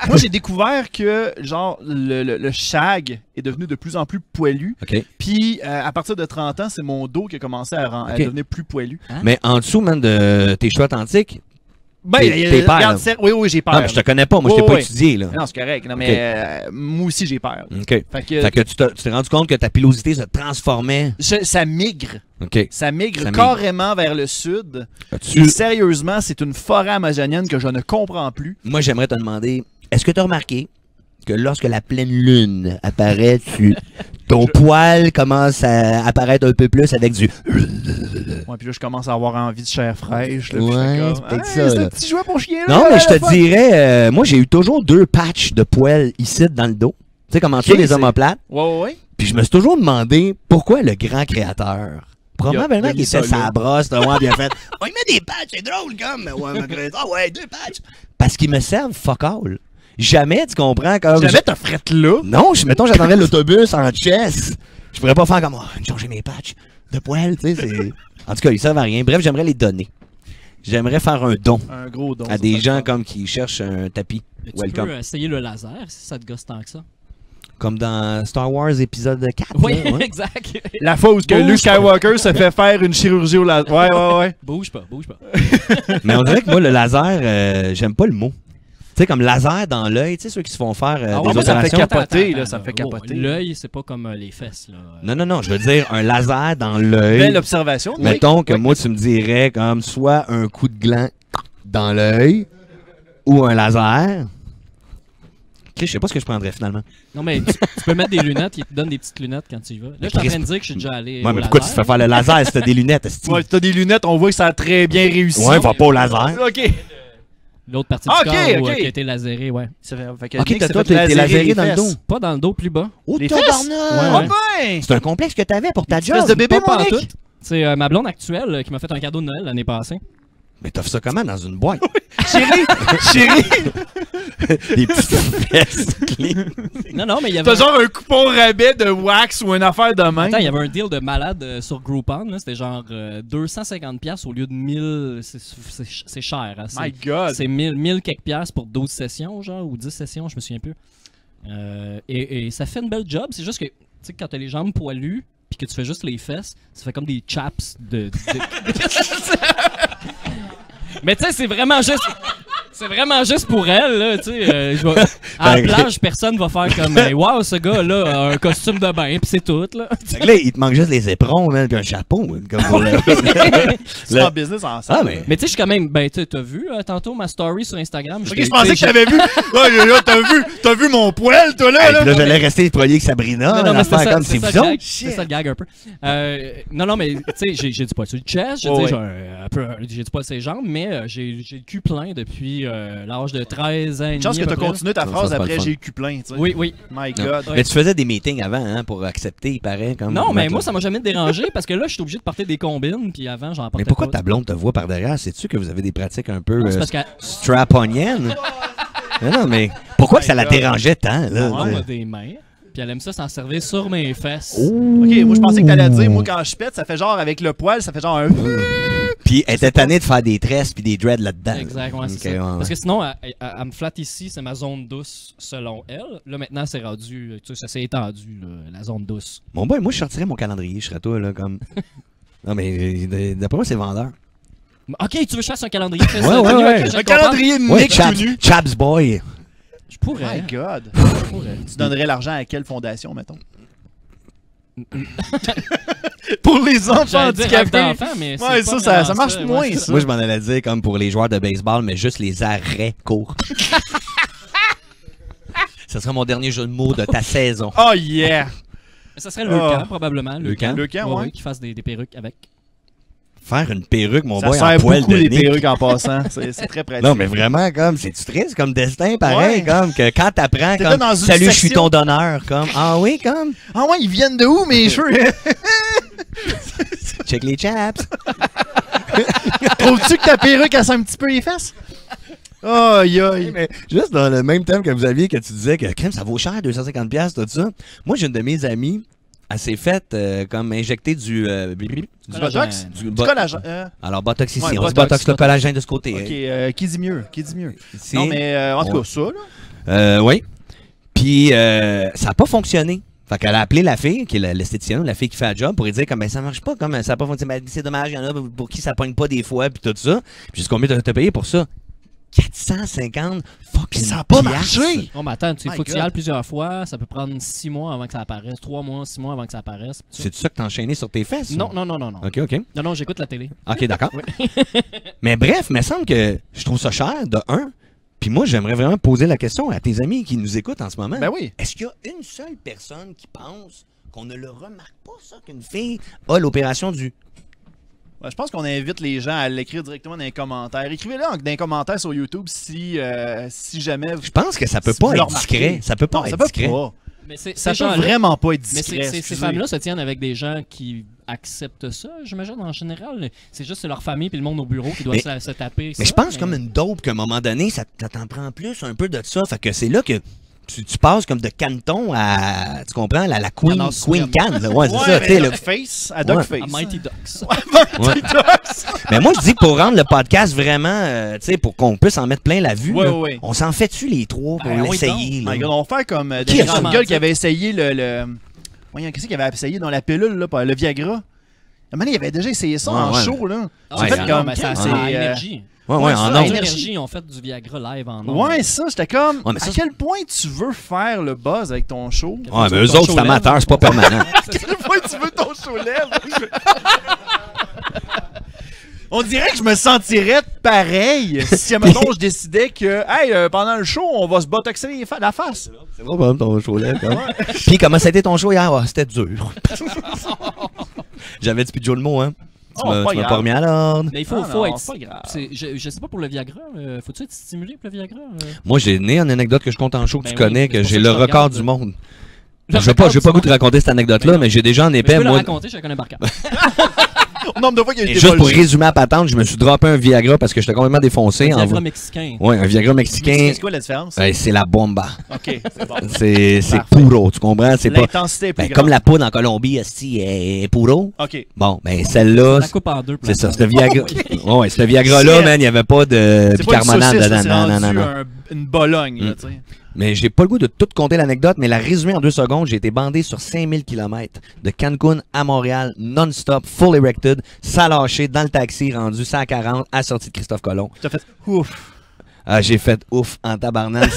moi, j'ai découvert que, genre, le shag est devenu de plus en plus poilu. OK. Puis, à partir de 30 ans, c'est mon dos qui a commencé à Ok. devenir plus poilu. Mais en dessous, man, de tes cheveux authentiques, Ben, T'es peur, regarde, là. oui, j'ai peur. non, mais je te connais pas, moi, je Ouais, t'ai pas ouais. étudié, là. Non, c'est correct. Non, mais moi aussi, j'ai peur. OK. Fait que, Fait que tu t'es rendu compte que ta pilosité se transformait. ça migre. OK. Ça migre Ça migre. carrément vers le sud. As-tu- Et sérieusement, c'est une forêt amazonienne que je ne comprends plus. Moi, j'aimerais te demander, est-ce que tu as remarqué que lorsque la pleine lune apparaît, ton poil commence à apparaître un peu plus avec du... Ouais, puis là, je commence à avoir envie de chair fraîche. Là, Ouais, puis je fais comme, c'est peut-être hey, ça, c'est là. un petit jouet pour chien. Là, Non, mais je la te fois. dirais, moi, j'ai eu toujours 2 patchs de poils ici dans le dos. Tu sais, comme en dessous Ok, les c'est- omoplates. Ouais. Puis je me suis toujours demandé pourquoi le grand créateur Probablement il a qu'il mis ça était sa là. brosse, là, ouais, bien fait. Oh, il met des patchs, c'est drôle, comme. Ouais, malgré ça, ouais, 2 patchs. Parce qu'ils me servent fuck all. Jamais, tu comprends, comme. Jamais t'as frette là. Non, mettons, j'attendrais l'autobus en chess. Je pourrais pas faire comme, changer mes patchs de poêle, tu sais, c'est... En tout cas, ils servent à rien. Bref, j'aimerais les donner. J'aimerais faire un don Un gros don. à des gens comme qui cherchent un tapis. Tu Welcome. peux essayer le laser si ça te gosse tant que ça. Comme dans Star Wars épisode 4. Oui, là, ouais. exact. La fois où Bouge Luke Skywalker se fait faire une chirurgie au laser. Ouais. Bouge pas, bouge pas. Mais on dirait que moi, le laser, j'aime pas le mot. Tu sais, comme laser dans l'œil, tu sais, ceux qui se font faire Ah des ouais, moi, ça me fait opérations. capoter, là, ça me fait Oh, capoter. L'œil, c'est pas comme les fesses, là. Non, je veux dire un laser dans l'œil. Belle observation. Mettons que oui. moi, tu me dirais comme soit un coup de gland dans l'œil ou un laser. Je sais pas ce que je prendrais finalement. Non, mais tu peux mettre des lunettes, ils te donnent des petites lunettes quand tu y vas. Là, je suis en train de dire que je suis déjà allé. Ouais, au mais pourquoi tu te laser. fais faire le laser si t'as des lunettes, esti? Ouais, t'as des lunettes, on voit que ça a très bien réussi. Ouais, va pas au laser. Ok. L'autre partie Ok, du corps ok. qui a été lasérée, ouais. Ça fait que Ok, Nick s'est toi, fait t'as été laserer laséré dans le les dos. fesses. Pas dans le dos, plus bas. Oh, Les tabarnak! fesses? Oh Ouais. ben! C'est un complexe que t'avais pour ta job. Espèce de bébé, Pas mon pantoute. Nick! C'est ma blonde actuelle qui m'a fait un cadeau de Noël l'année passée. Mais t'as fait ça comment dans une boîte? Chérie! Des petites fesses clean. Non, mais il y avait. T'as genre un coupon rabais de wax ou une affaire de main. Attends, il y avait un deal de malade sur Groupon. là. C'était genre 250$ au lieu de 1000. C'est cher. Hein. My God! C'est 1000 quelques piastres pour 12 sessions, genre, ou 10 sessions, je me souviens plus. Et ça fait une belle job. C'est juste que, tu sais, quand t'as les jambes poilues, puis que tu fais juste les fesses, ça fait comme des chaps de... Mais tu sais, c'est vraiment juste... C'est vraiment juste pour elle, là, tu sais. À la plage, personne va faire comme hey, wow, ce gars-là a un costume de bain, puis c'est tout, là. Fait que là, il te manque juste les éperons, man, puis un chapeau. Man, comme pour le- C'est en business ensemble. Ah, mais. Mais tu sais, je suis quand même. Ben, tu t'as vu tantôt ma story sur Instagram? Ok, je pensais que t'avais vu. Ouais, là, t'as vu mon poil, toi, là? Hey, puis là, j'allais rester poli avec Sabrina. Non, mais l'affaire c'est ça, comme c'est c'est ça, bizarre. le gag. C'est ça le gag un peu. Non, mais tu sais, j'ai du poil sur le chest, j'ai Ouais, dit, ouais. j'ai du poil sur les jambes, mais j'ai le cul plein depuis l'âge de 13 ans. et Une chance demi, que à t'as peu près. continué ta Ça, phrase c'est pas après le fun. j'ai eu le cul plein, tu sais. Oui. My Non. God. Mais tu faisais des meetings avant, hein, pour accepter, il paraît. Comme Non, mais mettre moi, le- ça m'a jamais dérangé parce que là, je suis obligé de porter des combines, puis avant, j'en portais Mais pourquoi pas. ta blonde te voit par derrière? Sais-tu que vous avez des pratiques un peu Non, c'est parce qu'elle strap-oniennes? Non, mais pourquoi que ça la God. dérangeait tant, là? on tu sais? a des mains, puis elle aime ça s'en servir sur mes fesses. Oh. Ok, moi je pensais que t'allais dire, moi quand je pète, ça fait genre avec le poil, ça fait genre un. Puis elle était tannée de faire des tresses puis des dreads là-dedans. Exact, ouais, c'est Ok, ça. ouais, ouais. Parce que sinon, elle me flatte ici, c'est ma zone douce selon elle. Là, maintenant, c'est rendu, tu sais, ça s'est étendu, là, la zone douce. Bon, boy, moi, je sortirais mon calendrier, je serais toi, là, comme. Non, mais d'après moi, c'est vendeur. Ok, tu veux que je fasse un calendrier? Fais ça. Ouais, Ok, ouais. ok, je Un le comprends. calendrier de Ouais, Nick tout nu. Chaps Boy. Je pourrais. My God. Je pourrais. Tu donnerais l'argent à quelle fondation, mettons? Pour les enfants J'allais dire rêve handicapés. d'enfant, mais c'est Ouais, pas ça vraiment marche ça, moins, ouais, ça. Moi, je m'en allais dire comme pour les joueurs de baseball, mais juste les arrêts courts. Ce sera mon dernier jeu de mots de ta saison. Oh yeah! Ça serait le Ah. camp, probablement. Le camp? Le camp, ouais. Qui fasse des perruques avec. Faire une perruque, mon Ça boy, en sert poil beaucoup de les Nick. perruques en passant. C'est très pratique. Non, mais vraiment, comme, c'est-tu triste comme destin, pareil, Ouais. comme, que quand t'apprends, T'es là comme, dans une salut, je suis section. ton donneur, comme, ah oui, comme, Ah ouais, ils viennent de où mes cheveux? check les chaps. Trouves-tu que ta perruque a un petit peu les fesses? Aïe aïe. Mais juste dans le même thème que vous aviez, que tu disais que, crème, ça vaut cher, 250$, tout ça. Moi, j'ai une de mes amies, elle s'est faite, comme, injecter du Botox? Du Du collagène. Alors, Botox ici, Ouais, on dit Botox, Botox, le collagène de ce côté. Ok, qui dit mieux? Qui dit mieux? Ici. Non, mais en tout Ouais. cas, ça, là. Oui. Puis, ça n'a pas fonctionné. Fait qu'elle a appelé la fille, qui est l'esthéticienne, la fille qui fait la job, pour lui dire comme ben, ça marche pas, comme ça n'a pas fonctionné. C'est dommage, il y en a pour qui ça pogne pas des fois, puis tout ça. Puis juste combien t'as payé pour ça? 450 fucking Ça a pas piastres. marché! Oh, mais attends, il My faut que tu y God. ailles plusieurs fois. Ça peut prendre 6 mois avant que ça apparaisse. 3 mois, 6 mois avant que ça apparaisse. C'est ça que t'as enchaîné sur tes fesses? Non, ou? non, non, non, non. OK, OK. Non, j'écoute la télé. OK, d'accord. Mais bref, il me semble que je trouve ça cher, de un. Puis moi, j'aimerais vraiment poser la question à tes amis qui nous écoutent en ce moment. Ben oui. Est-ce qu'il y a une seule personne qui pense qu'on ne le remarque pas, ça, qu'une fille a l'opération du... Ouais, je pense qu'on invite les gens à l'écrire directement dans les commentaires. Écrivez-le dans les commentaires sur YouTube si jamais vous. Je pense que ça peut Si vous pas le être remarquez. discret. Ça peut pas Non, ça être peut discret. pas. Mais Ça peut vraiment pas être Mais discret. ces excusez. femmes-là se tiennent avec des gens qui acceptent ça, j'imagine, en général. C'est juste leur famille puis le monde au bureau qui doit se taper. Mais je pense comme une dope qu'à un moment donné, ça t'en prend plus un peu de ça. Fait que c'est là que tu passes comme de Canton à, tu comprends, la Queen Can. Là. Ouais, c'est ça. Tu sais, Dogface, à Dogface. À Mighty Ducks. Ouais. Mais moi, je dis que pour rendre le podcast vraiment, tu sais, pour qu'on puisse en mettre plein la vue, là, on s'en fait-tu les trois pour l'essayer? Oui, on va faire comme des gars qui avaient essayé le... Voyons, qu'est-ce qu'il avait essayé dans la pilule, là, le Viagra? À un moment donné, il avait déjà essayé ça en show, là. C'est fait comme... C'est énergie. Ouais, en ondes. Énergie, ils ont fait du Viagra live en ondes. Ouais, ça, j'étais comme... à quel point tu veux faire le buzz avec ton show? Ouais, mais eux autres, c'est amateur, c'est pas permanent. À quel point tu veux ton show lèvres? On dirait que je me sentirais pareil si, admettons, je décidais que, hey, pendant le show, on va se botoxer la face. C'est bon, même ton show lèvres. Puis, comment ça a été ton show hier? C'était dur. J'avais du plus de jeu de mots, hein. Tu m'as pas remis à l'ordre. Mais il faut être... C'est pas grave. Je sais pas pour le Viagra. Faut-tu être stimulé pour le Viagra? Moi, j'ai né une anecdote que je compte en show que tu connais, que j'ai le record du monde. Je vais pas goût de raconter cette anecdote-là, mais j'ai déjà en épais. Je peux la raconter, je connais par cœur. Nombre de fois qu'il a été juste pour résumer la patente, je me suis droppé un Viagra parce que j'étais complètement défoncé. Un Viagra mexicain. Ouais, un Viagra mexicain. C'est quoi la différence? C'est la bomba. OK, c'est bon. C'est puro, tu comprends? C'est pas l'intensité est plus grande. Comme la poudre en Colombie, est puro. OK. Bon, ben celle-là, la coupe en deux. c'est ça, ce Viagra. Ouais, ce Viagra-là, man, il n'y avait pas de bicarbonate dedans. Non. Une Bologne, là, tu sais. Mais j'ai pas le goût de tout compter l'anecdote, mais la résumer en 2 secondes, j'ai été bandé sur 5000 km de Cancun à Montréal, non-stop, full erected, ça lâché dans le taxi, rendu 140 à sortie de Christophe Colomb. T'as fait ouf. Ah, j'ai fait ouf en tabarnak.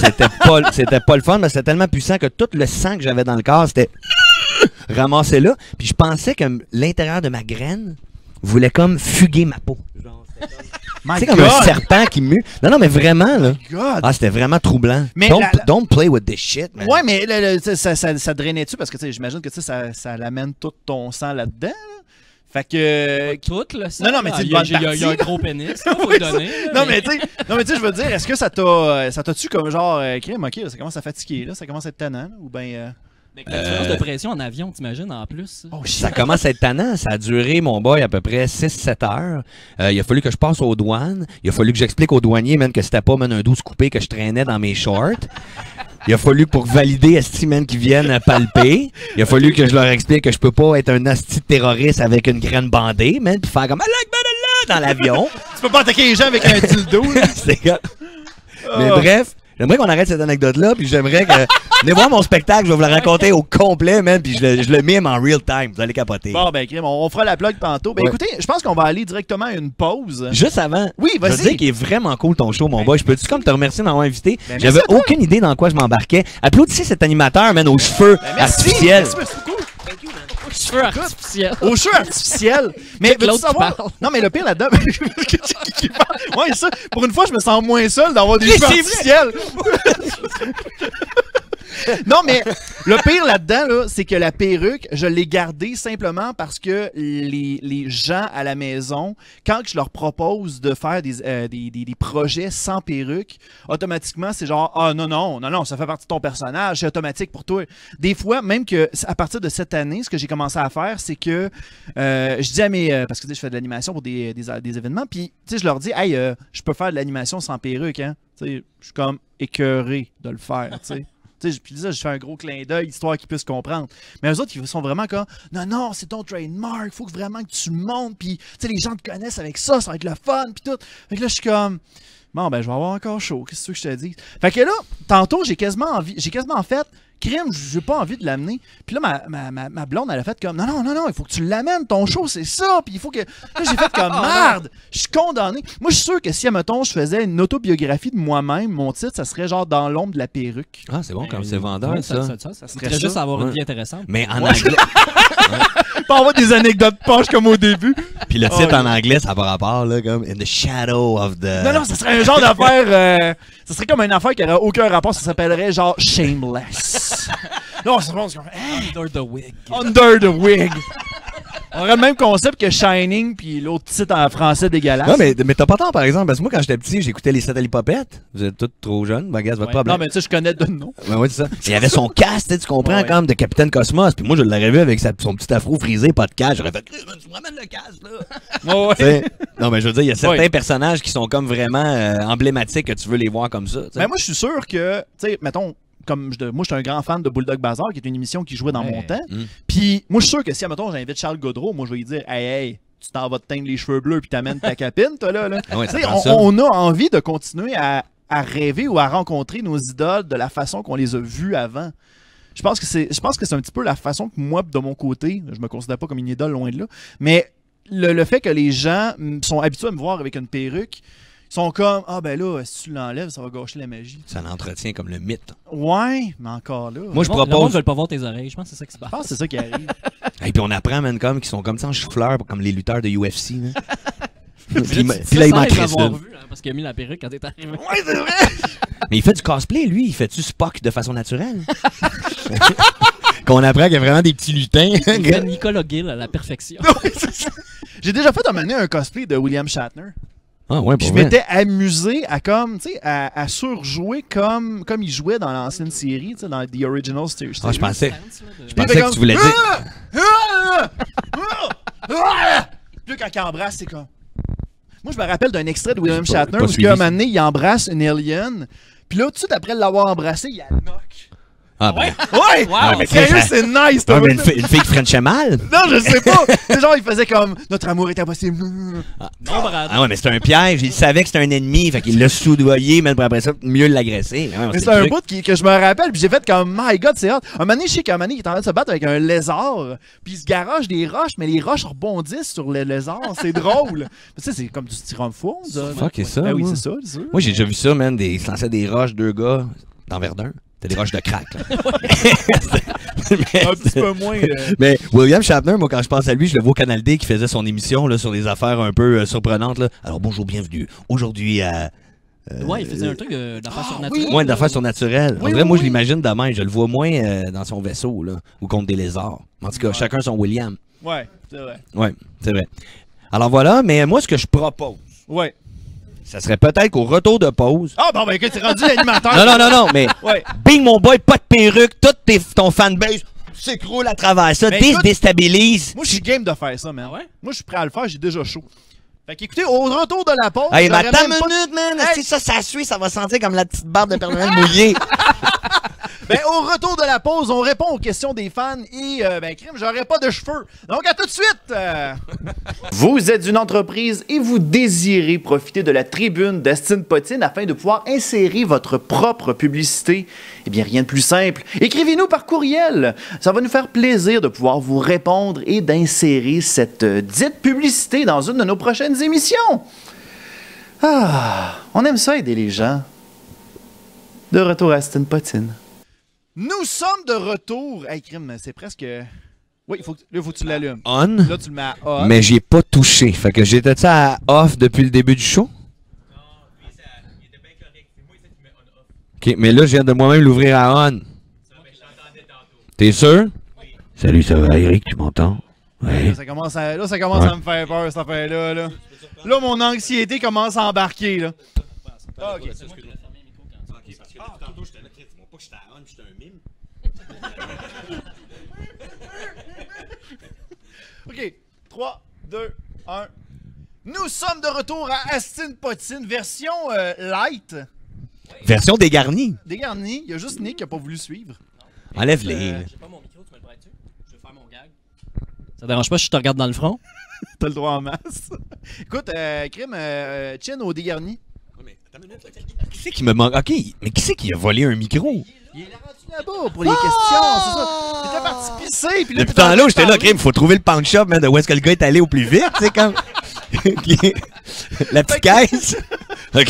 C'était pas le fun, mais c'était tellement puissant que tout le sang que j'avais dans le corps, c'était ramassé là. Puis je pensais que l'intérieur de ma graine voulait comme fuguer ma peau. C'est comme un serpent qui mue. Non, mais vraiment, là. Ah, c'était vraiment troublant. Mais don't play with this shit, man. Ouais, mais ça drainait-tu? Parce que j'imagine que ça l'amène tout ton sang là-dedans. Là. Fait que. Tout, le sang. Non, mais il y a un gros pénis, faut le donner. Non, mais tu sais, je veux dire, est-ce que ça t'a-tu comme genre, crime, ok, ça commence à fatiguer, là, ça commence à être tannant, ou bien. La différence de pression en avion, t'imagines, en plus. Oh, ça commence à être tannant. Ça a duré, mon boy, à peu près 6-7 heures. Il a fallu que je passe aux douanes. Il a fallu que j'explique aux douaniers, man, que c'était pas un 12 coupé que je traînais dans mes shorts. Il a fallu pour valider esti, man, qu'ils viennent palper. Il a fallu que je leur explique que je peux pas être un asti terroriste avec une graine bandée, man, puis faire comme dans l'avion. Tu peux pas attaquer les gens avec un dildo. Mais bref. J'aimerais qu'on arrête cette anecdote-là, puis j'aimerais que... Venez voir mon spectacle, je vais vous le raconter au complet, man, puis je le mime en real time. Vous allez capoter. Bon, ben, crime, on fera la plug tantôt. Ben, écoutez, je pense qu'on va aller directement à une pause. Juste avant, oui, vas-y. Je veux dire qu'il est vraiment cool ton show, mon boy. Je peux-tu comme te remercier de m'avoir invité? Ben, j'avais aucune idée dans quoi je m'embarquais. Applaudissez cet animateur, man, aux cheveux artificiels. Merci beaucoup. Thank you, man. Cheveux artificiels. Aux cheveux artificiels. Mais veux-tu savoir? Non, mais le pire là-dedans, ouais, ça, pour une fois, je me sens moins seul d'avoir des cheveux artificiels. Non, mais le pire là-dedans, là, c'est que la perruque, je l'ai gardée simplement parce que les gens à la maison, quand je leur propose de faire des projets sans perruque, automatiquement, c'est genre, ah non, ça fait partie de ton personnage, c'est automatique pour toi. Des fois, même que à partir de cette année, ce que j'ai commencé à faire, c'est que je dis à mes... parce que je fais de l'animation pour des événements, puis je leur dis, hey, je peux faire de l'animation sans perruque, hein. Je suis comme écœuré de le faire, tu sais. Puis ça, je fais un gros clin d'œil, histoire qu'ils puissent comprendre. Mais eux autres, ils sont vraiment comme, non, c'est ton trademark, il faut vraiment que tu le montes, puis les gens te connaissent avec ça va être le fun, puis tout. Fait que là, je suis comme, bon, ben, je vais avoir encore chaud, qu'est-ce que je te dis? Fait que là, tantôt, j'ai quasiment fait, crime, j'ai pas envie de l'amener. Puis là, ma blonde, elle a fait comme, non, il faut que tu l'amènes, ton show, c'est ça. Puis il faut que... Là, j'ai fait comme, merde, je suis condamné. Moi, je suis sûr que si, admettons, je faisais une autobiographie de moi-même, mon titre, ça serait genre Dans l'ombre de la perruque. Ah, c'est bon, comme c'est vendeur, ça. Ça serait juste avoir une vie intéressante. Mais en anglais... Pas avoir des anecdotes poches comme au début. Puis le titre en anglais, ça va rapport, là, comme In the shadow of the... Non, ça serait un genre d'affaire... ça serait comme une affaire qui n'aurait aucun rapport, ça s'appellerait genre Shameless. Non, c'est bon, c'est comme... Under the wig. Under the wig. On aurait le même concept que Shining, puis l'autre titre en français dégueulasse. Non, mais t'as pas tort, par exemple, parce que moi, quand j'étais petit, j'écoutais les Satellipopettes. Vous êtes tous trop jeunes. Ben, gars, c'est votre problème. Non, mais tu sais, je connais de nom. Ben, ouais, c'est ça. Il y avait son casque, tu comprends, Ouais. comme de Capitaine Cosmos. Puis moi, je l'aurais vu avec son petit afro frisé, pas de casque. J'aurais fait, Chris, tu me ramènes le casque, là. Ouais. T'sais, non, mais je veux dire, il y a certains Ouais. personnages qui sont comme vraiment emblématiques que tu veux les voir comme ça. t'sais. Mais moi, je suis sûr que, tu sais, mettons, moi, je suis un grand fan de Bulldog Bazaar, qui est une émission qui jouait dans mon temps. Mm. Puis, moi, je suis sûr que si, mettons, j'invite Charles Godreau, moi, je vais lui dire, hey, tu t'en vas te teindre les cheveux bleus, puis t'amènes ta capine, toi, là. Ah ouais, ça Tu sais, prend ça. on a envie de continuer à rêver ou à rencontrer nos idoles de la façon qu'on les a vues avant. Je pense que c'est un petit peu la façon que moi, de mon côté, je me considère pas comme une idole, loin de là, mais le fait que les gens sont habitués à me voir avec une perruque, ils sont comme, ah ben là, si tu l'enlèves, ça va gâcher la magie. Ça l'entretient comme le mythe. Ouais, mais encore là. Moi, je Le monde propose. veut pas voir tes oreilles. Je pense que c'est ça qui se passe. Je pense que c'est ça qui arrive. Et puis on apprend, man, comme, qui sont comme ça en chou-fleur, comme les lutteurs de UFC. Là. puis, C'est puis là, il ça, m'en ils crisse m'avoir une. vu, hein, parce qu'il a mis la perruque quand t'es arrivé. Ouais, c'est vrai! Mais il fait du cosplay, lui. Il fait-tu Spock de façon naturelle? Qu'on apprend qu'il y a vraiment des petits lutins. Il fait Nicolas Gill à la perfection. Ouais, c'est ça. J'ai déjà fait un cosplay de William Shatner. Ah ouais, Puis pour je vrai. m'étais amusé à comme, tu sais, à surjouer comme il jouait dans l'ancienne série, tu sais, dans The Original Series. Ah, je pensais Puis il que fait tu voulais dire. Puis là, quand il embrasse, c'est comme. Moi, je me rappelle d'un extrait de William J'ai pas Shatner où, suivi un ça. moment donné, il embrasse une alien. Puis là, tout de suite après l'avoir embrassé, il la knock. Ah, ben. Ouais! Wow. mais Sérieux, ça- c'est nice, Ah, toi! mais une fille qui frenchait mal? Non, je sais pas! C'est genre, il faisait comme notre amour est impossible. Non, Brad. Ah ouais, mais c'était un piège. Il savait que c'était un ennemi, fait qu'il l'a soudoyé, mais après ça, mieux l'agresser. Mais c'est un bout que je me rappelle, puis j'ai fait comme My God, c'est hot. Un moment donné, je sais qu'un moment donné, il est en train de se battre avec un lézard, puis il se garage des roches, mais les roches rebondissent sur le lézard. C'est drôle. Tu sais, c'est comme du styrofoam, ça. Fuck, c'est ça, Ben oui, moi. c'est ça, c'est sûr. Moi, j'ai déjà vu ça, man. Ils lançaient des roches, deux gars, dans Verdun. C'était des roches de crack, là. Un petit peu moins. Mais William Shatner, moi, quand je pense à lui, je le vois au Canal D qui faisait son émission là, sur des affaires un peu surprenantes. Là. Alors, bonjour, bienvenue. Aujourd'hui, à. Ouais, il faisait un truc d'affaires surnaturelles. Ouais, d'affaires surnaturelles. Oui, En vrai, oui, moi, je oui. l'imagine demain. Je le vois moins dans son vaisseau, là, ou contre des lézards. En tout cas, Ouais. chacun son William. Ouais, c'est vrai. Ouais, c'est vrai. Alors voilà, mais moi, ce que je propose, Ouais. ça serait peut-être qu'au retour de pause. Ah, bon, ben écoute, t'es rendu l'animateur. Non, mais Ouais. bing, mon boy, pas de perruque, ton fanbase s'écroule à travers ça, Mais écoute- déstabilise. Moi, je suis game de faire ça, man. Ah ouais? Moi, je suis prêt à le faire, j'ai déjà chaud. Fait qu'écoutez, au retour de la pause. Hey, mais j'aurais attends même une pas- minute, man. Hey! Si ça suit, ça va sentir comme la petite barbe de Père Noël mouillée. Ben, au retour de la pause, on répond aux questions des fans et, ben, crime, j'aurais pas de cheveux. Donc, à tout de suite! Vous êtes une entreprise et vous désirez profiter de la tribune d'Astine Potine afin de pouvoir insérer votre propre publicité. Eh bien, rien de plus simple. Écrivez-nous par courriel. Ça va nous faire plaisir de pouvoir vous répondre et d'insérer cette dite publicité dans une de nos prochaines émissions. Ah, on aime ça aider les gens. De retour à Astine Potine. Nous sommes de retour. Hey, crime, c'est presque. Oui, il faut que tu l'allumes. On, Là, tu le mets à on. mais j'y ai pas touché. Fait que j'étais ça à off depuis le début du show? Ok, mais là, je viens de moi-même l'ouvrir à on. T'es sûr? Salut, ça va, Eric, tu m'entends? Ouais. Là, ça commence à me faire peur, cette affaire-là. Là, mon anxiété commence à embarquer. Là. Ah, ok. OK. 3, 2, 1. Nous sommes de retour à Astine Potine, version light. Version dégarnie. Dégarni. Il y a juste Nick qui n'a pas voulu suivre. Enlève-les. J'ai pas mon micro, tu me le prêtes-tu? Je vais faire mon gag. Ça dérange pas si je te regarde dans le front? T'as le droit en masse. Écoute, crime, Chin au dégarni. Qui c'est qui me manque? Ok, mais qui c'est qui a volé un micro? Il est rendu là-bas pour les questions, c'est ça. T'étais parti pisser, puis là, Depuis temps là, j'étais là, crime, faut trouver le pawn shop, man, de où est-ce que le gars est allé au plus vite, tu sais, comme. La petite caisse. Ok.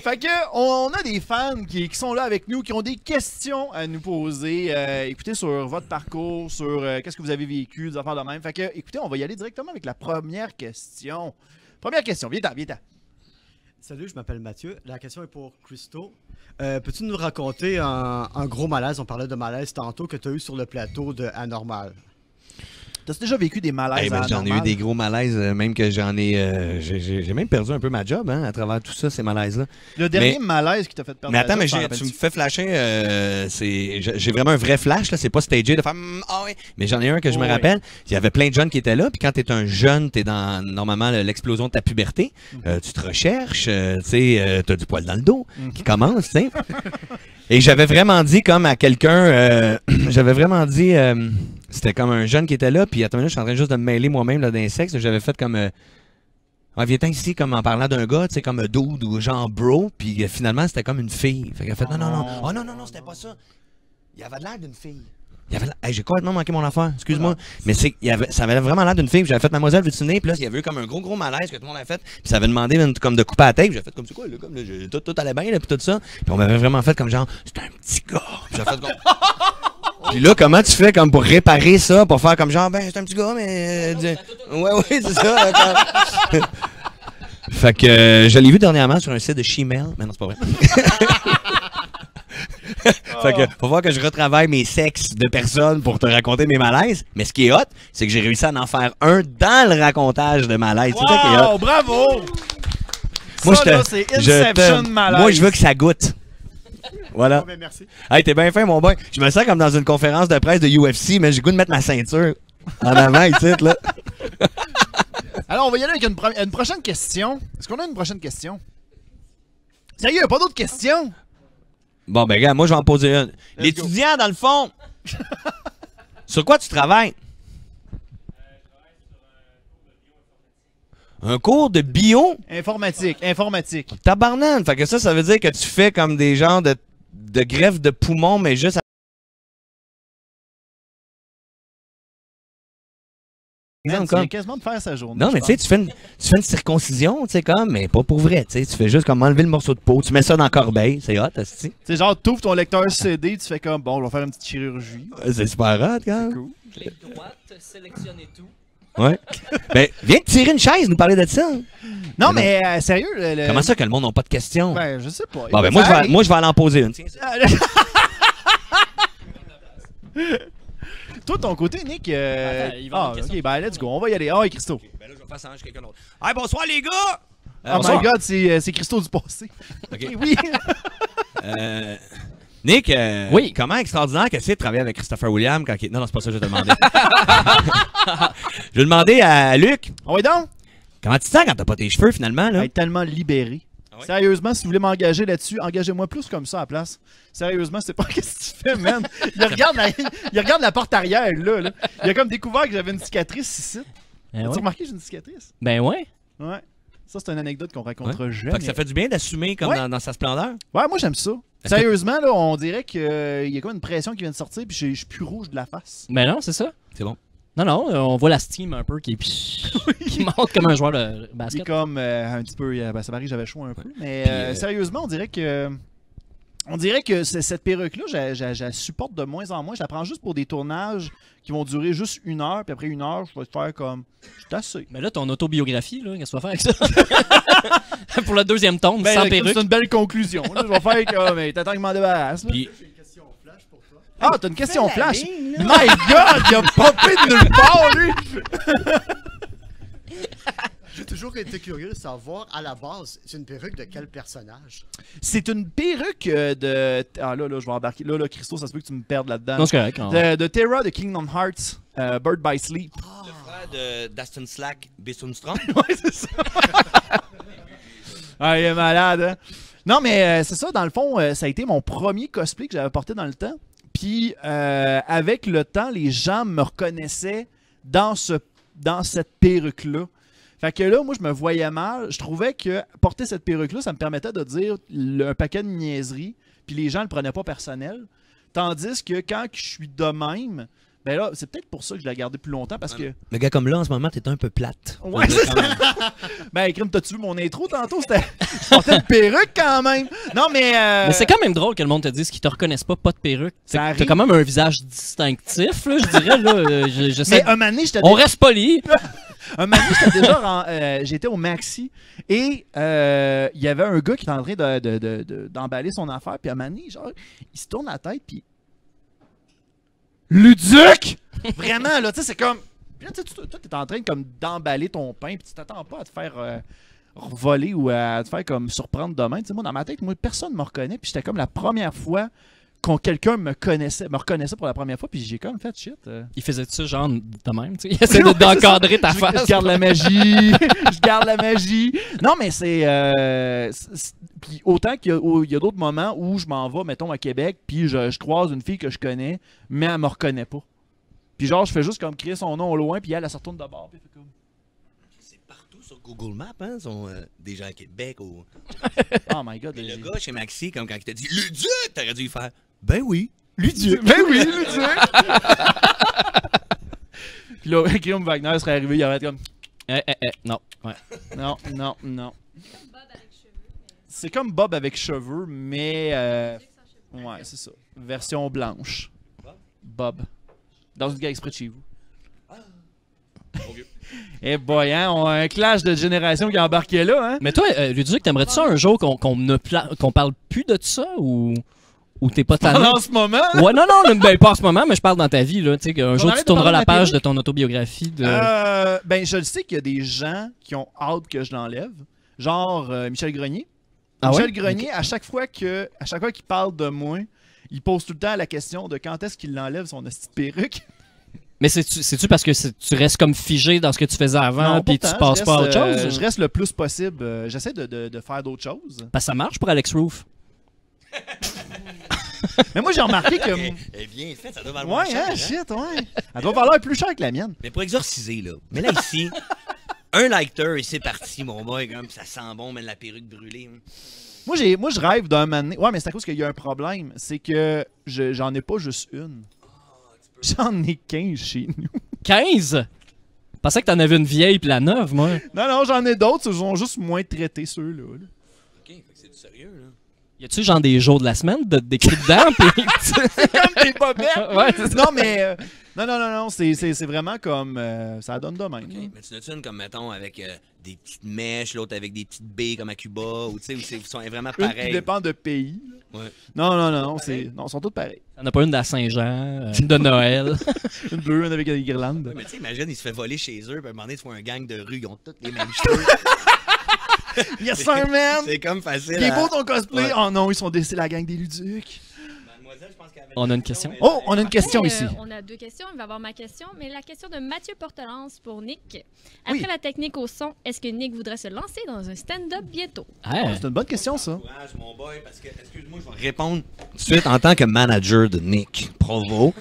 Fait que, on a des fans qui sont là avec nous, qui ont des questions à nous poser. Écoutez, sur votre parcours, sur qu'est-ce que vous avez vécu, des affaires de même. Fait que, écoutez, on va y aller directement avec la première question. Première question, viens-t'en, viens-t'en. Salut, je m'appelle Mathieu. La question est pour Christo. Peux-tu nous raconter un gros malaise, on parlait de malaise tantôt, que tu as eu sur le plateau de Anormal? T'as déjà vécu des malaises Hey, ben, j'en ai eu anormales? des gros malaises, même que j'en ai. J'ai même perdu un peu ma job hein, à travers tout ça, ces malaises-là. Le dernier malaise qui t'a fait perdre Mais attends, ta mais job, t'en tu me rappelles-tu? fais flasher. J'ai vraiment un vrai flash, là. C'est pas stagé de faire ah oui. Mais j'en ai un que je me Oui. rappelle. Il y avait plein de jeunes qui étaient là. Puis quand t'es un jeune, t'es dans normalement l'explosion de ta puberté. Tu te recherches, tu sais, t'as du poil dans le dos qui commence, tu sais. Et j'avais vraiment dit comme à quelqu'un, j'avais vraiment dit, c'était comme un jeune qui était là, puis attends, là, je suis en train juste de me mêler moi-même là, d'un sexe. J'avais fait comme, viens-t'en ici, comme en parlant d'un gars, tu sais, comme dude ou genre bro, puis finalement c'était comme une fille. Fait qu'elle a fait oh non, c'était pas ça. Il avait l'air d'une fille. Hey, j'ai complètement manqué mon affaire, excuse-moi. Mais ça avait vraiment l'air d'une fille. J'avais fait Mademoiselle, veux-tu venir? Puis là, il y avait eu comme un gros malaise que tout le monde avait fait. Puis ça avait demandé comme de couper à la tête. J'avais fait comme c'est quoi, là, comme là, tout allait bien, là, puis tout ça. Puis on m'avait vraiment fait comme genre, c'est un petit gars. Puis j'ai fait comme. Puis là, comment tu fais comme pour réparer ça, pour faire comme genre, ben c'est un petit gars, mais. Ouais, c'est ça. Fait que je l'ai vu dernièrement sur un site de Shemale. Mais non, c'est pas vrai. Fait que faut voir que je retravaille mes sexes de personnes pour te raconter mes malaises. Mais ce qui est hot, c'est que j'ai réussi à en faire un dans le racontage de malaise. C'est ça qui est hot. Wow, bravo! Moi, Ça, là, c'est Inception malaise. Moi, je veux que ça goûte. Voilà. Oh, ben, merci. Hey, t'es bien fin, mon boy. Je me sens comme dans une conférence de presse de UFC, mais j'ai goût de mettre ma ceinture en avant ici, là. Alors, on va y aller avec une prochaine question. Est-ce qu'on a une prochaine question? Sérieux, pas d'autres questions? Bon, ben, gars, moi, je vais en poser une. go. L'étudiant, dans le fond, sur quoi tu travailles? Un cours de bio? Informatique. Tabarnane. Fait que ça veut dire que tu fais comme des genres de greffe de poumon, mais juste à... Man, tu comme- viens quasiment de faire sa journée. Non, mais tu sais, tu fais une circoncision, tu sais, comme, mais pas pour vrai, tu sais. Tu fais juste comme enlever le morceau de peau, tu mets ça dans la corbeille, c'est hot, asti. C'est genre, t'ouvres ton lecteur CD, tu fais comme, bon, on va faire une petite chirurgie. C'est super hot, quand même. Cool. Clic droite, sélectionnez tout. Ouais. Ben, viens de tirer une chaise, nous parler de ça. Non, mais sérieux, Comment ça que le monde n'a pas de questions? Ben, je sais pas. Bon, ben, moi, je vais aller en poser une. Tiens, ça. Toi, de ton côté, Nick. Attends, il va y avoir une ok, question. ben, let's go, on va y aller. Ah, et Christo. Ben là, je vais faire ça quelqu'un d'autre. Hey, bonsoir, les gars! Oh my god, c'est Christo du passé. OK. Oui. Nick, Oui. comment extraordinaire que c'est de travailler avec Christopher Williams quand il... Non, c'est pas ça que je vais te demander. Je vais demander à Luc, On va donc. comment tu te sens quand t'as pas tes cheveux, finalement, là? Être tellement libéré. Ah ouais? Sérieusement, si vous voulez m'engager là-dessus, engagez-moi plus comme ça à la place. Sérieusement, c'est pas qu'est-ce que tu fais, man. Il regarde la porte arrière, là. Il a comme découvert que j'avais une cicatrice ici. Ben As-tu ouais. remarqué que j'ai une cicatrice? Ben ouais. Ouais. Ça, c'est une anecdote qu'on racontera jamais. Fait que ça fait du bien d'assumer comme Ouais. dans sa splendeur. Ouais, moi, j'aime ça. Est-ce que- Sérieusement, là, on dirait qu'il y a comme une pression qui vient de sortir, puis je suis plus rouge de la face. Ben non, c'est ça. C'est bon. Non, on voit la steam un peu qui monte comme un joueur de C'est basket. comme un petit peu. Ben, ça m'arrive, j'avais chaud un peu. Mais Puis, sérieusement, on dirait que cette perruque-là, je la supporte de moins en moins. Je la prends juste pour des tournages qui vont durer juste 1 heure, puis après 1 heure, je vais te faire comme. Je suis assez. Mais là, ton autobiographie, là, qu'est-ce que tu vas faire avec ça? Pour le deuxième tome, Ben, sans écoute, perruque. c'est une belle conclusion. Là, je vais faire comme. T'attends que je m'en débarrasse. là. Puis, J'ai une question flash pour toi. Ah, t'as une question flash. My god, il a popé de nulle part, lui. J'ai toujours été curieux de savoir, à la base, c'est une perruque de quel personnage? C'est une perruque de. Ah là, je vais embarquer. Là, Christo, ça se peut que tu me perdes là-dedans. Non, c'est correct. De Terra de Kingdom Hearts, Bird by Sleep. le frère d'Aston Slack, Bissumstrom. Ouais, c'est ça. Ah, il est malade, hein? Non, mais c'est ça, dans le fond, ça a été mon premier cosplay que j'avais porté dans le temps. Puis, avec le temps, les gens me reconnaissaient dans cette perruque-là. Fait que là, moi, je me voyais mal. Je trouvais que porter cette perruque-là, ça me permettait de dire un paquet de niaiseries, puis les gens le prenaient pas personnel. Tandis que quand je suis de même, ben là, c'est peut-être pour ça que je l'ai gardé plus longtemps, parce que... Le gars comme là, en ce moment, t'es un peu plate. Ouais, c'est ça. Ben, Crime, t'as-tu vu mon intro tantôt? Je portais une perruque quand même. Non, mais... Mais c'est quand même drôle que le monde te dise qu'ils te reconnaissent pas de perruque. Ça T'as arrive. quand même un visage distinctif, là, je dirais. Là, je sais. Mais un moment donné, j'étais On reste poli. un moment donné, j'étais déjà j'étais au Maxi et il y avait un gars qui était en train d'emballer son affaire, puis un moment donné, genre, il se tourne la tête, puis... Luduc! Vraiment, là, tu sais, c'est comme... Puis là, tu sais, toi, t'es en train comme d'emballer ton pain, puis tu t'attends pas à te faire voler ou à te faire comme surprendre demain. Tu sais, moi, dans ma tête, personne me reconnaît, puis j'étais comme la première fois quelqu'un me reconnaissait pour la première fois, puis j'ai comme fait shit. Il faisait ça genre de même, tu sais. Il essaie d'encadrer ta face. Je garde la magie. Je garde la magie. Non, mais c'est. Puis autant qu'il y a d'autres moments où je m'en vais, mettons, à Québec, puis je croise une fille que je connais, mais elle me reconnaît pas. Puis genre, je fais juste comme crier son nom au loin, puis elle se retourne de bord, puis elle fait comme. C'est partout sur Google Maps, hein? Sont des gens à Québec ou. Oh my god. Le gars chez Maxi, comme quand il t'a dit Luduc, t'aurais dû lui faire. Ben oui. Luduc. Ben oui, Luduc. Puis là, Guillaume Wagner serait arrivé, il aurait été comme. Non. Ouais. Non. C'est comme Bob avec cheveux, mais. Ouais, c'est ça. Version blanche. Bob. Dans une gare exprès de chez vous. Eh boy, hein, on a un clash de génération qui a embarqué là, hein? Mais toi, Luduc, t'aimerais-tu ça un jour qu'on parle plus de ça ou t'es pas tanné? En ce moment? Ouais, non, ben, pas en ce moment, mais je parle dans ta vie, là. Tu sais, qu'un jour tu tourneras la page de ton autobiographie. Ben, je le sais qu'il y a des gens qui ont hâte que je l'enlève. Genre Michel Grenier. Ah Michel ouais? Grenier, Okay. à chaque fois qu'il parle de moi, il pose tout le temps la question de quand est-ce qu'il l'enlève son hostie de perruque. Mais c'est-tu parce que tu restes comme figé dans ce que tu faisais avant Non, puis tu pourtant, passes pas à autre chose? Je reste le plus possible. J'essaie de faire d'autres choses. Parce que ça marche pour Alex Roof. Mais moi, j'ai remarqué que... Elle est bien faite, ça doit valoir Ouais, cher. hein, Hein? shit, ouais. Elle doit valoir plus cher que la mienne. Mais pour exorciser, là. Mais là, ici, un lighter et c'est parti, mon boy. Comme ça sent bon, mais la perruque brûlée. Moi, je rêve d'un moment donné. Ouais, mais c'est à cause qu'il y a un problème. C'est que j'en ai pas juste une. J'en ai 15 chez nous. 15? Je pensais que t'en avais une vieille puis la neuve, moi. Non, j'en ai d'autres. Ils sont juste moins traités, ceux-là. Là. Ok, fait que c'est du sérieux, là. Y a-tu genre des jours de la semaine d'écrit dedans? Pis, Comme des bobettes. ouais, c'est ça. Non, mais... Non, c'est vraiment comme... ça donne de même. Ok, mais tu n'as-tu une comme, mettons, avec des petites mèches, l'autre avec des petites baies comme à Cuba, ou tu sais, où ils sont vraiment Une qui pareils. dépend de pays. Ouais. Non, ils sont tous pareils. T'en as pas une de la Saint-Jean, une de Noël. Une bleue, une avec des guirlandes. Ouais, mais tu sais, imagine, il se fait voler chez eux, puis à un moment donné, ils se font un gang de rue, ils ont tous les mêmes cheveux. Yes, sir, man! C'est comme facile. Il est beau ton cosplay! Ouais. Oh non, c'est la gang des Luducs. Mademoiselle, je pense qu'elle avait On a une question. Oh, on a une question ici. On a deux questions. Il va y avoir ma question, mais la question de Mathieu Portelance pour Nick. Après Oui. la technique au son, est-ce que Nick voudrait se lancer dans un stand-up bientôt? Ah, C'est une bonne question, ça. courage, mon boy, parce que, excuse-moi, je vais répondre tout de suite en tant que manager de Nick Provo.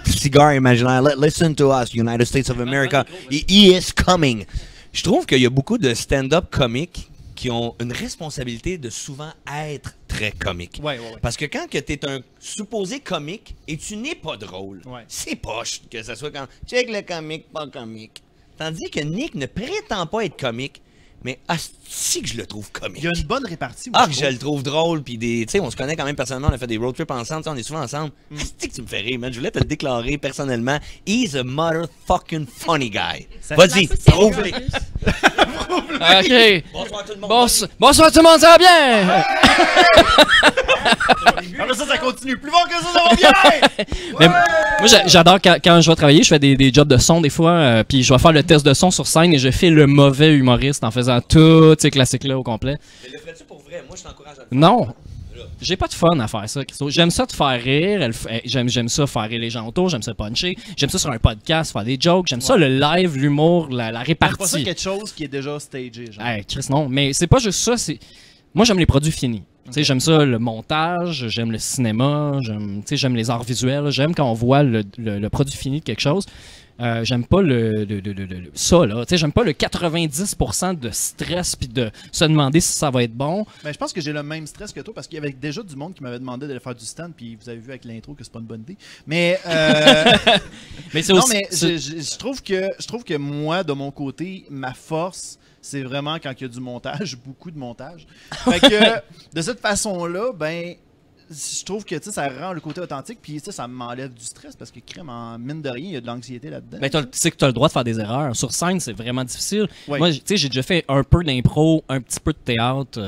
Cigar imaginaire, listen to us, United States of America. He is coming. Je trouve qu'il y a beaucoup de stand-up comiques qui ont une responsabilité de souvent être très comiques. Ouais. Parce que quand tu es un supposé comique et tu n'es pas drôle, Ouais. c'est poche que ça soit quand check le comique, pas comique. Tandis que Nick ne prétend pas être comique, mais asti que je le trouve comique. Il y a une bonne répartie. moi, Ah, que je trouve. le trouve drôle, puis tu sais, on se connaît quand même personnellement, on a fait des road trips ensemble, tu sais, on est souvent ensemble. Asti que tu me fais rire, man. Je voulais te le déclarer personnellement. He's a motherfucking funny guy. Ça- Vas-y, C'est un peu prouve-le. sérieux en plus. ok. Bonsoir tout le monde. Bonsoir tout le monde, ça va bien? Après ça continue. Plus fort que ça va bien! Mais moi, j'adore quand je vais travailler, je fais des jobs de son des fois, puis je vais faire le test de son sur scène et je fais le mauvais humoriste en faisant tous ces classiques-là au complet. Mais le ferais-tu pour vrai? Moi, je t'encourage à le faire. Non. J'ai pas de fun à faire ça, Christo. J'aime ça te faire rire, j'aime ça faire rire les gens autour, j'aime ça puncher, j'aime ça sur un podcast, faire des jokes, j'aime ça le live, l'humour, la C'est pas ça répartie. quelque chose qui est déjà stagé. Genre. Hey, Chris, non, mais c'est pas juste ça, c'est... Moi, j'aime les produits finis. Tu sais, j'aime ça, le montage, j'aime le cinéma, j'aime les arts visuels, j'aime quand on voit le produit fini de quelque chose. J'aime pas ça, là. Tu sais, j'aime pas le 90% de stress puis de se demander si ça va être bon. Mais je pense que j'ai le même stress que toi parce qu'il y avait déjà du monde qui m'avait demandé d'aller faire du stand, puis vous avez vu avec l'intro que c'est pas une bonne idée. Mais Mais c'est non, aussi... mais c'est- je trouve que moi, de mon côté, ma force, c'est vraiment quand il y a du montage, beaucoup de montage. Fait que de cette façon-là, ben, je trouve que tu sais, ça rend le côté authentique, puis tu sais, ça m'enlève du stress parce que crème, en mine de rien, il y a de l'anxiété là-dedans. Ben, tu sais que tu as le droit de faire des erreurs. Sur scène, c'est vraiment difficile. Ouais. Moi, tu sais, j'ai déjà fait un peu d'impro, un petit peu de théâtre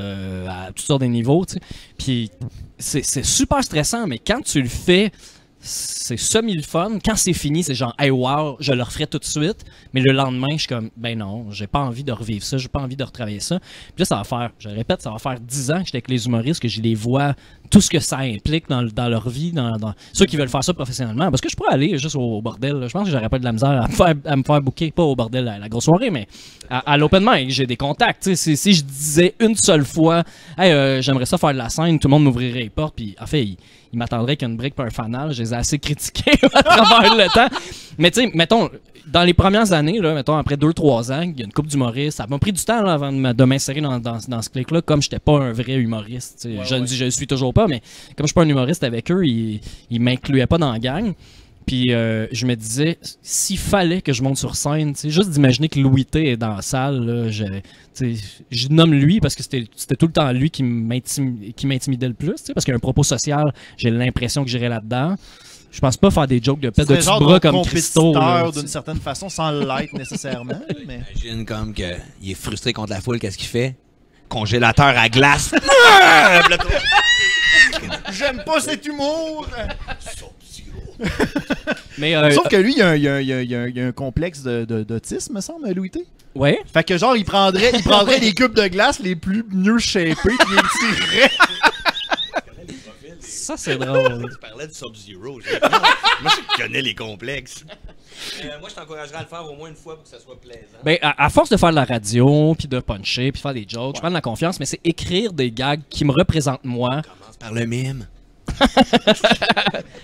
à toutes sortes de niveaux, tu sais. Puis c'est super stressant, mais quand tu le fais, c'est semi-le-fun. Quand c'est fini, c'est genre, hey, wow, je le referai tout de suite. Mais le lendemain, je suis comme, ben non, j'ai pas envie de revivre ça, j'ai pas envie de retravailler ça. Puis là, ça va faire, je le répète, ça va faire 10 ans que j'étais avec les humoristes, que je les vois, tout ce que ça implique dans leur vie, dans ceux qui veulent faire ça professionnellement. Parce que je pourrais aller juste au bordel. Là. Je pense que j'aurais pas de la misère à me faire booker, pas au bordel à la grosse soirée, mais à l'open mic, j'ai des contacts. Si je disais une seule fois, hey, j'aimerais ça faire de la scène, tout le monde m'ouvrirait les portes, puis en fait, il m'attendrait qu'une brique par un fanal. Je les ai assez critiqués à travers le temps. Mais tu sais, mettons, dans les premières années, là, mettons, après 2-3 ans, il y a une couple d'humoristes. Ça m'a pris du temps là, avant de m'insérer dans ce clic-là, comme j'étais pas un vrai humoriste. Ouais, je le suis toujours pas, mais comme je suis pas un humoriste avec eux, ils m'incluaient pas dans la gang. Puis je me disais, s'il fallait que je monte sur scène, juste d'imaginer que Louis T est dans la salle, là, je nomme lui parce que c'était tout le temps lui qui m'intimidait le plus, parce qu'il y a un propos social, j'ai l'impression que j'irais là-dedans. Je pense pas faire des jokes de pète de petits bras comme Christo. D'une certaine façon, sans l'être nécessairement. Mais... Imagine comme qu'il est frustré contre la foule, qu'est-ce qu'il fait? Congélateur à glace. J'aime pas cet humour! Mais sauf que lui, il y a un complexe d'autisme, me semble, Louis T. Ouais. Fait que genre, il prendrait les cubes de glace les plus mieux shapés, puis il les tirerait. Ça, c'est drôle. Tu parlais du Sub-Zero. Moi, je connais les complexes. Moi, je t'encouragerais à le faire au moins une fois pour que ça soit plaisant. Ben, à force de faire de la radio, puis de puncher, puis faire des jokes, je prends de la confiance, mais c'est écrire des gags qui me représentent moi. Commence par le mime.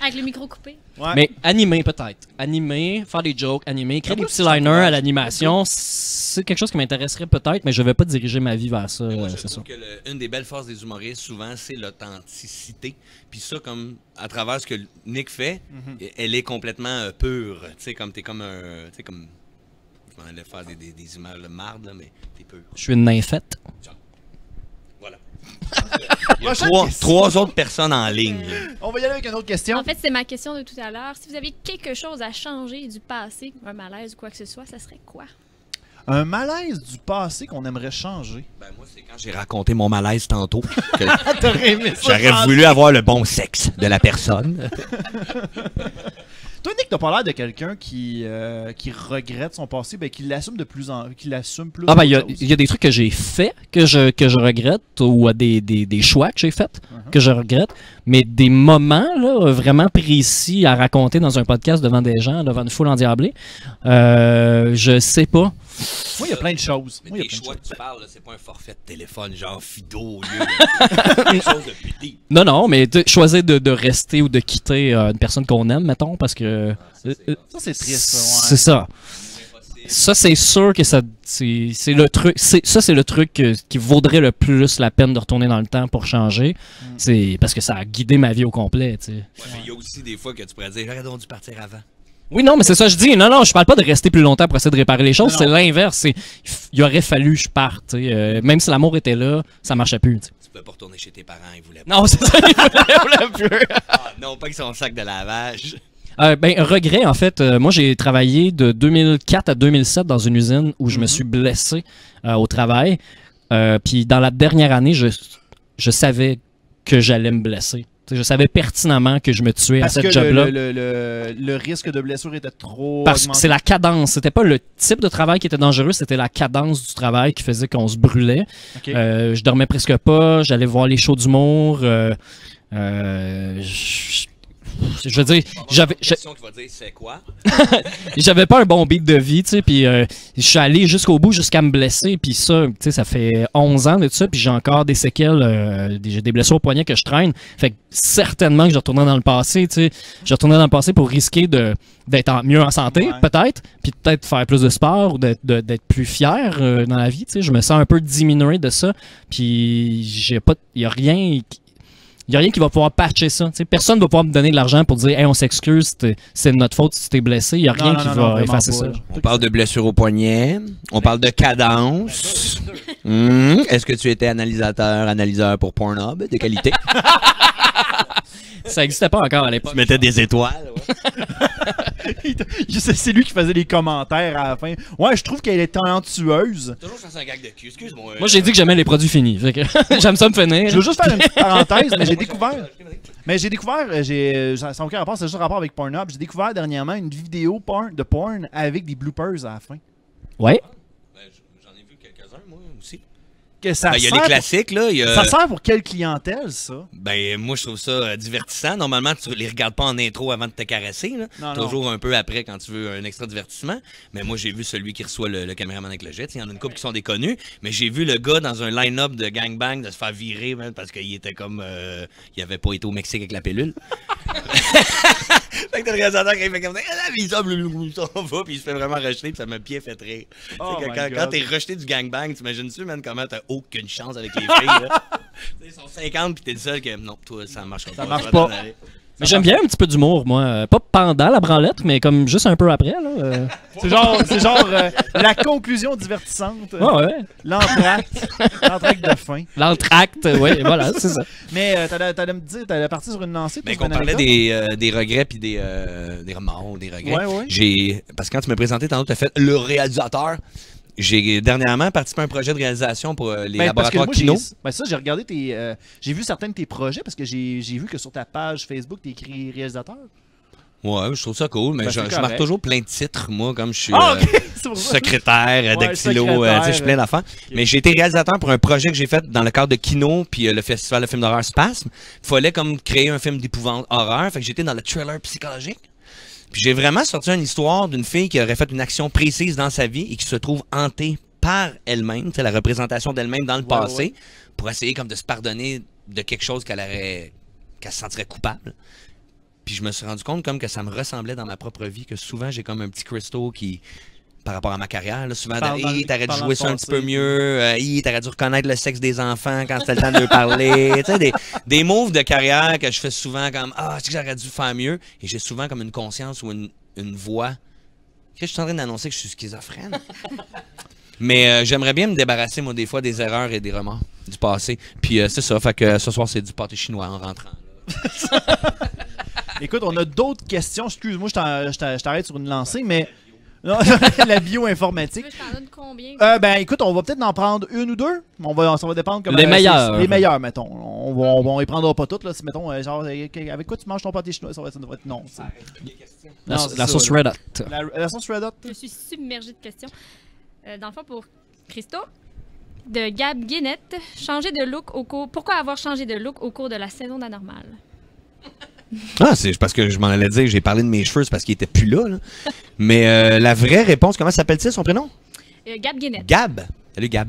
Avec le micro coupé. Ouais. Mais animer peut-être. Animer, faire des jokes, animer, créer des petits liners à l'animation, c'est quelque chose qui m'intéresserait peut-être, mais je vais pas diriger ma vie vers ça. Moi, je c'est trouve ça. que une des belles forces des humoristes, souvent, c'est l'authenticité. Puis ça, comme à travers ce que Nick fait, elle est complètement pure. Tu sais, comme t'es comme un... Tu sais, comme... Je m'en allais faire des images de marde, là, mais t'es pur. Je suis une nymphette. Voilà. Il y a trois autres personnes en ligne. On va y aller avec une autre question. En fait, c'est ma question de tout à l'heure. Si vous aviez quelque chose à changer du passé, un malaise ou quoi que ce soit, ça serait quoi? Un malaise du passé qu'on aimerait changer. Ben moi, c'est quand j'ai raconté mon malaise tantôt. T'aurais aimé ça, J'aurais voulu avoir le bon sexe de la personne. Toi, Nick, t'as pas l'air de quelqu'un qui regrette son passé, ben qui l'assume qui l'assume plus. Ah ben, il y a des trucs que j'ai faits que je regrette, ou des choix que j'ai faits que je regrette, mais des moments là, vraiment précis à raconter dans un podcast devant des gens, devant une foule endiablée, je sais pas. Moi, il y a plein de choses. Mais tes choix que tu parles, c'est pas un forfait de téléphone, genre Fido au lieu de quelque chose de petit. Non, mais choisir de rester ou de quitter une personne qu'on aime, mettons, parce que... Ça, c'est triste. Ouais. C'est ça. Ça, c'est sûr que c'est le truc. Ça, c'est le truc qui vaudrait le plus la peine de retourner dans le temps pour changer. C'est parce que ça a guidé ma vie au complet. Tu sais. Ouais, mais il y a aussi des fois que tu pourrais dire j'aurais donc dû partir avant. Oui, non, mais c'est ça je dis. Non, je parle pas de rester plus longtemps pour essayer de réparer les choses. C'est l'inverse. Il aurait fallu que je parte. Tu sais. Même si l'amour était là, ça marchait plus. Tu sais. Tu peux pas retourner chez tes parents, ils voulaient pas. Non, c'est ça, ils voulaient plus. Ah, non, pas qu'ils sont sac de lavage. Ben, regret, en fait. Moi, j'ai travaillé de 2004 à 2007 dans une usine où je me suis blessé au travail. Puis dans la dernière année, je savais que j'allais me blesser. T'sais, je savais pertinemment que je me tuais à cette job-là. Le risque de blessure était trop Parce que augmenté. c'est la cadence. C'était pas le type de travail qui était dangereux, c'était la cadence du travail qui faisait qu'on se brûlait. Okay. Je dormais presque pas, j'allais voir les shows d'humour. Je veux dire, j'avais question qui va dire c'est quoi. J'avais pas un bon beat de vie, tu sais, puis je suis allé jusqu'au bout jusqu'à me blesser, puis ça, tu sais, ça fait 11 ans de ça, puis j'ai encore des séquelles, j'ai des blessures au poignet que je traîne. Fait que certainement que je retournais dans le passé, tu sais, je retournais dans le passé pour risquer d'être mieux en santé, peut-être, puis peut-être faire plus de sport ou d'être plus fier dans la vie, tu sais. Je me sens un peu diminué de ça, puis il y a rien. Il n'y a rien qui va pouvoir patcher ça. T'sais, personne ne va pouvoir me donner de l'argent pour dire hey, on s'excuse, c'est de notre faute si tu t'es blessé. Il n'y a rien qui va effacer ça. On parle de blessure au poignet. On parle de cadence. Est-ce que tu étais analyseur pour Pornhub de qualité? Ça n'existait pas encore à l'époque. Tu mettais des étoiles. Ouais. C'est lui qui faisait les commentaires à la fin. Ouais, je trouve qu'elle est talentueuse. Toujours je faisais un gag de cul. Excuse-moi. Moi, j'ai dit que j'aimais les produits finis. Fait que j'aime ça me finir. Je veux juste faire une petite parenthèse, mais j'ai découvert. Mais j'ai découvert, ça n'a aucun rapport, c'est juste un rapport avec Pornhub. J'ai découvert dernièrement une vidéo de porn avec des bloopers à la fin. Ouais. J'en ai vu quelques-uns, moi aussi. Que ça Il y a sert les classiques, là. Ça sert pour quelle clientèle, ça? Ben, moi, je trouve ça divertissant. Normalement, tu les regardes pas en intro avant de te caresser, là. Non, Toujours un peu après quand tu veux un extra divertissement. Mais moi, j'ai vu celui qui reçoit le caméraman avec le jet. Il y en a une couple qui sont des connus. Mais j'ai vu le gars dans un line-up de gangbang de se faire virer, man, parce qu'il était comme... il avait pas été au Mexique avec la pilule. Fait que t'as le réalisateur qui fait comme ça, il s'en va, puis il se fait vraiment rejeter, puis ça m'a bien fait rire. Oh Quand t'es rejeté du gangbang, t'imagines-tu, man, comment t'as aucune chance avec les filles, là? Ils sont 50, puis t'es le seul que non, toi, ça marche pas. Ça marche pas. Mais j'aime bien un petit peu d'humour, moi. Pas pendant la branlette, mais comme juste un peu après. Là. C'est genre la conclusion divertissante. Ouais. L'entracte de fin. L'entracte, oui, voilà, c'est ça. Mais t'allais me dire, t'allais partir sur une lancée. Mais sur qu'on une parlait anecdote? des regrets puis des remords, des regrets. Ouais. Parce que quand tu m'as présenté, tantôt, tu as fait le réalisateur. J'ai dernièrement participé à un projet de réalisation pour les laboratoires Kino. Ça, j'ai regardé j'ai vu certains de tes projets parce que j'ai vu que sur ta page Facebook, t'es écrit réalisateur. Ouais, je trouve ça cool, mais Ben, je c'est marque correct. toujours plein de titres, moi, comme je suis C'est pour ça. secrétaire d'Actilo, secrétaire, je suis plein d'affaires. Mais j'ai été réalisateur pour un projet que j'ai fait dans le cadre de Kino puis le festival de film d'horreur Spasme. Il fallait comme créer un film d'épouvante horreur, fait que j'étais dans le thriller psychologique. Puis j'ai vraiment sorti une histoire d'une fille qui aurait fait une action précise dans sa vie et qui se trouve hantée par elle-même, la représentation d'elle-même dans le passé, pour essayer comme de se pardonner de quelque chose qu'elle se sentirait coupable. Puis je me suis rendu compte comme que ça me ressemblait dans ma propre vie, que souvent j'ai comme un petit Christo qui, par rapport à ma carrière, là, souvent, t'aurais dû jouer ça un petit peu mieux, t'aurais dû reconnaître le sexe des enfants quand c'était le temps de leur parler, tu sais, des moves de carrière que je fais souvent comme, je sais que j'aurais dû faire mieux, et j'ai souvent comme une conscience ou une voix, que je suis en train d'annoncer que je suis schizophrène. Mais j'aimerais bien me débarrasser, moi, des fois, des erreurs et des remords du passé. Puis c'est ça, fait que ce soir, c'est du pâté chinois en rentrant. Écoute, on a d'autres questions. Excuse-moi, je t'arrête sur une lancée, mais... Non, la bio-informatique. Tu veux que je t'en donne combien? Ben écoute, on va peut-être en prendre une ou deux. Ça va dépendre comment... Les meilleurs. Les meilleurs, mettons. On les prendra pas toutes, là. Si, mettons, genre, avec quoi tu manges ton pâté chinois? Ça va être non. La sauce Red Hot. La sauce Red Hot? Je suis submergée de questions. Dans le fond, pour Christo, de Gab Guinette, pourquoi avoir changé de look au cours de la saison d'Anormal? C'est parce que je m'en allais dire, j'ai parlé de mes cheveux, c'est parce qu'ils étaient plus là. Mais la vraie réponse, comment s'appelle-t-il son prénom? Gab Guinette. Gab. Salut Gab.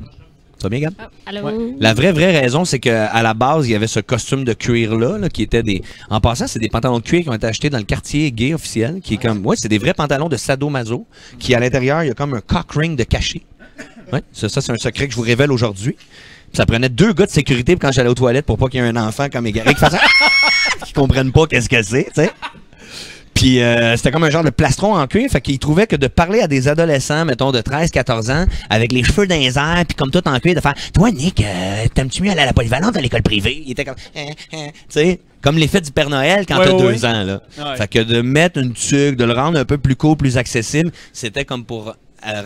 Ça va bien, Gab? Allô? Ouais. La vraie raison, c'est qu'à la base, il y avait ce costume de cuir-là, qui était des... En passant, c'est des pantalons de cuir qui ont été achetés dans le quartier gay officiel, qui est comme... Ouais, c'est des vrais pantalons de sadomaso, qui, à l'intérieur, il y a comme un cock ring de cachet. Ouais, ça c'est un secret que je vous révèle aujourd'hui. Ça prenait 2 gars de sécurité quand j'allais aux toilettes pour pas qu'il y ait un enfant comme égaré qui fasse... qui comprennent pas qu'est-ce que c'est, tu sais. Puis c'était comme un genre de plastron en cuir, fait qu'ils trouvaient que de parler à des adolescents, mettons de 13-14 ans, avec les cheveux dans les airs, puis comme tout en cuir, de faire « Toi, Nick, t'aimes-tu mieux aller à la polyvalente à l'école privée? » Il était comme tu sais, comme l'effet du Père Noël quand t'as 2 ans, là. Ouais. Fait que de mettre une tuque, de le rendre un peu plus court, plus accessible, c'était comme pour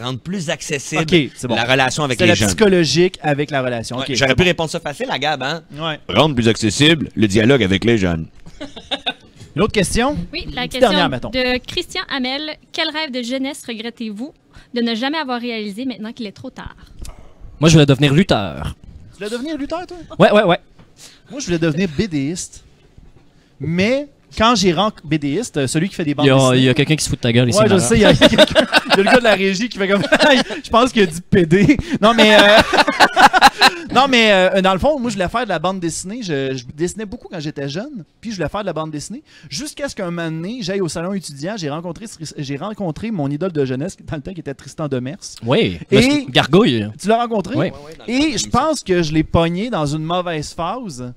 rendre plus accessible c'est bon. la relation avec C'est les la jeunes. psychologique avec la relation. Ouais, Ok, j'aurais c'est pu bon. répondre ça facile à Gab, hein? Ouais. Rendre plus accessible le dialogue avec les jeunes. Une autre question? Oui, la Une petite question dernière, mettons. de Christian Hamel. Quel rêve de jeunesse regrettez-vous de ne jamais avoir réalisé maintenant qu'il est trop tard? Moi, je voulais devenir lutteur. Tu voulais devenir lutteur, toi? Ouais. Moi, je voulais devenir BDiste. Mais quand j'ai rencontré BDiste, celui qui fait des bandes Il dessinées... y a quelqu'un qui se fout de ta gueule ici. Ouais, je malheur. sais, il y a quelqu'un, il y a le gars de la régie qui fait comme... je pense qu'il a dit PD. Non, mais... dans le fond, moi, je voulais faire de la bande dessinée. Je dessinais beaucoup quand j'étais jeune, puis je voulais faire de la bande dessinée. Jusqu'à ce qu'un moment donné, j'aille au salon étudiant, j'ai rencontré mon idole de jeunesse, dans le temps, qui était Tristan Demers. Oui. Et- Gargouille. Tu l'as rencontré? Oui. Et je pense que je l'ai pogné dans une mauvaise phase.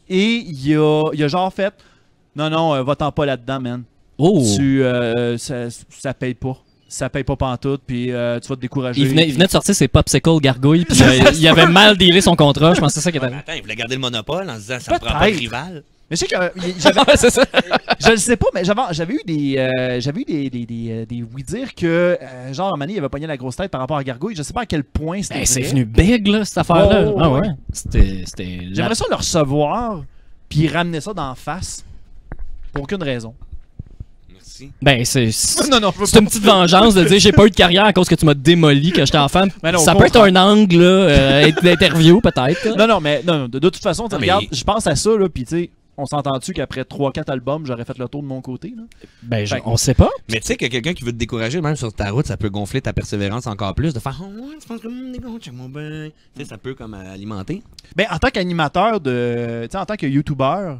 Et il a genre fait... Non, va-t'en pas là-dedans, man. Oh. Ça paye pas. Ça paye pas pantoute, puis tu vas te décourager. Il venait de sortir ses popsicles gargouilles, puis il avait mal dealé son contrat. Je pense que c'est ça qui est Ouais, arrivé. mais attends, il voulait garder le monopole en se disant ça me prend pas de Peut-être. rival. Mais je sais que Ouais, c'est ça. je le sais pas, mais j'avais eu des oui-dire que, genre, à un moment donné, il avait pogné la grosse tête par rapport à Gargouille. Je sais pas à quel point c'était Ben, c'est vrai. venu big, là, cette affaire-là. Oh, Ah ouais. ouais. C'était. J'aimerais ça le recevoir, puis il ramenait ça d'en face pour aucune raison. Merci. Ben, c'est Non, je veux une petite vengeance de dire j'ai pas eu de carrière à cause que tu m'as démoli quand j'étais enfant. Ben non, Ça au peut être contraire. un angle d'interview, peut-être. là. Non, mais de toute façon, Non, mais- regarde, je pense à ça, là, puis tu sais, on s'entend-tu qu'après 3-4 albums, j'aurais fait le tour de mon côté, là? Ben, Fait que- on sait pas. Mais tu sais que quelqu'un qui veut te décourager, même sur ta route, ça peut gonfler ta persévérance encore plus, de faire « Oh ouais, tu penses que le décourage, mon ben... » Tu sais, ça peut comme alimenter. Ben, en tant qu'animateur de. Tu sais, en tant que YouTuber,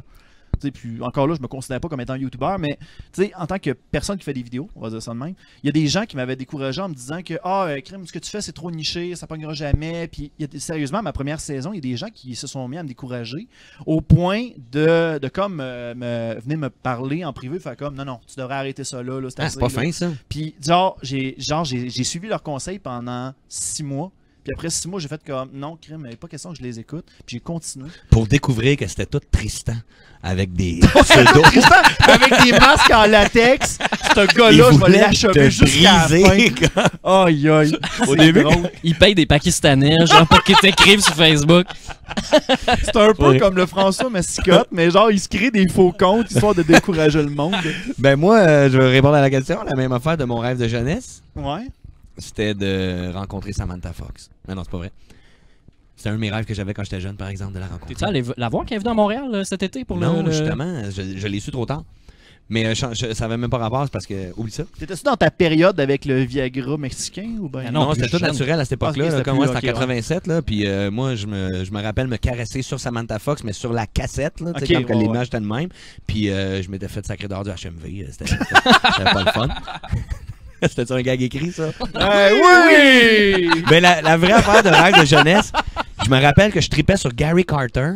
tu sais, puis encore là, je me considère pas comme étant YouTuber, mais tu sais, en tant que personne qui fait des vidéos, on va dire ça de même, il y a des gens qui m'avaient découragé en me disant que crime, ce que tu fais, c'est trop niché, ça pognera jamais. Puis, sérieusement, ma première saison, il y a des gens qui se sont mis à me décourager au point de comme venir me parler en privé, faire comme non, tu devrais arrêter ça là. Ah, c'est pas fin, ça. Puis, j'ai suivi leurs conseils pendant 6 mois. Puis après 6 mois, j'ai fait comme non, crime, il n'est pas question que je les écoute. Puis j'ai continué. Pour découvrir que c'était tout Tristan avec des pseudos. Tristan, avec des masques en latex, ce gars-là, je vais l'achever jusqu'à la fin. Aïe, aïe. Au début. Ils payent des Pakistanais, genre, pour qu'ils t'écrivent sur Facebook. C'est un peu comme le François Massicotte, mais genre, il se crée des faux comptes histoire de décourager le monde. Ben moi, je vais répondre à la question. La même affaire de mon rêve de jeunesse, Ouais. c'était de rencontrer Samantha Fox. Mais non, c'est pas vrai. C'était un de mes rêves que j'avais quand j'étais jeune, par exemple, de la rencontrer. T'es-tu allé la voir quand elle est venue à Montréal cet été pour Non, le... justement, je l'ai su trop tard. Mais ça avait même pas rapport, c'est parce que... Oublie ça. T'étais-tu dans ta période avec le Viagra mexicain ou ben Ah Non, plus c'était tout jeune. naturel à cette époque-là. Ok, là, c'était comme moi, plus- c'était en ok, 87. Là, puis moi, je me rappelle me caresser sur Samantha Fox, mais sur la cassette, là, tu sais, Ok, quand ouais, l'image était de même. Puis je m'étais fait sacrer dehors du HMV. C'était pas le fun. C'était un gag écrit, ça? oui! Mais la vraie affaire de rêve de jeunesse, je me rappelle que je tripais sur Gary Carter,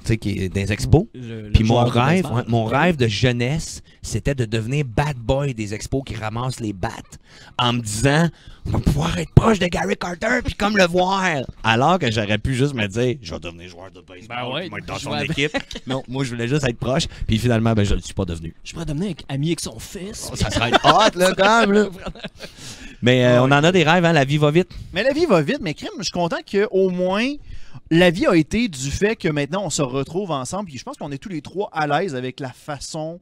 tu sais, qui est des expos. Puis mon rêve de jeunesse, c'était de devenir bad boy des expos qui ramassent les battes en me disant on va pouvoir être proche de Gary Carter puis comme le voir. Alors que j'aurais pu juste me dire je vais devenir joueur de baseball, Ben ouais, puis moi être dans son jouer avec. équipe. Non, moi je voulais juste être proche. Puis finalement, ben je ne le suis pas devenu. Je pourrais devenir ami avec son fils. Ça serait hot là quand même. Là. Mais on en a des rêves, hein, la vie va vite. Mais la vie va vite, mais crime, je suis content qu'au moins la vie a été du fait que maintenant on se retrouve ensemble. Puis je pense qu'on est tous les trois à l'aise avec la façon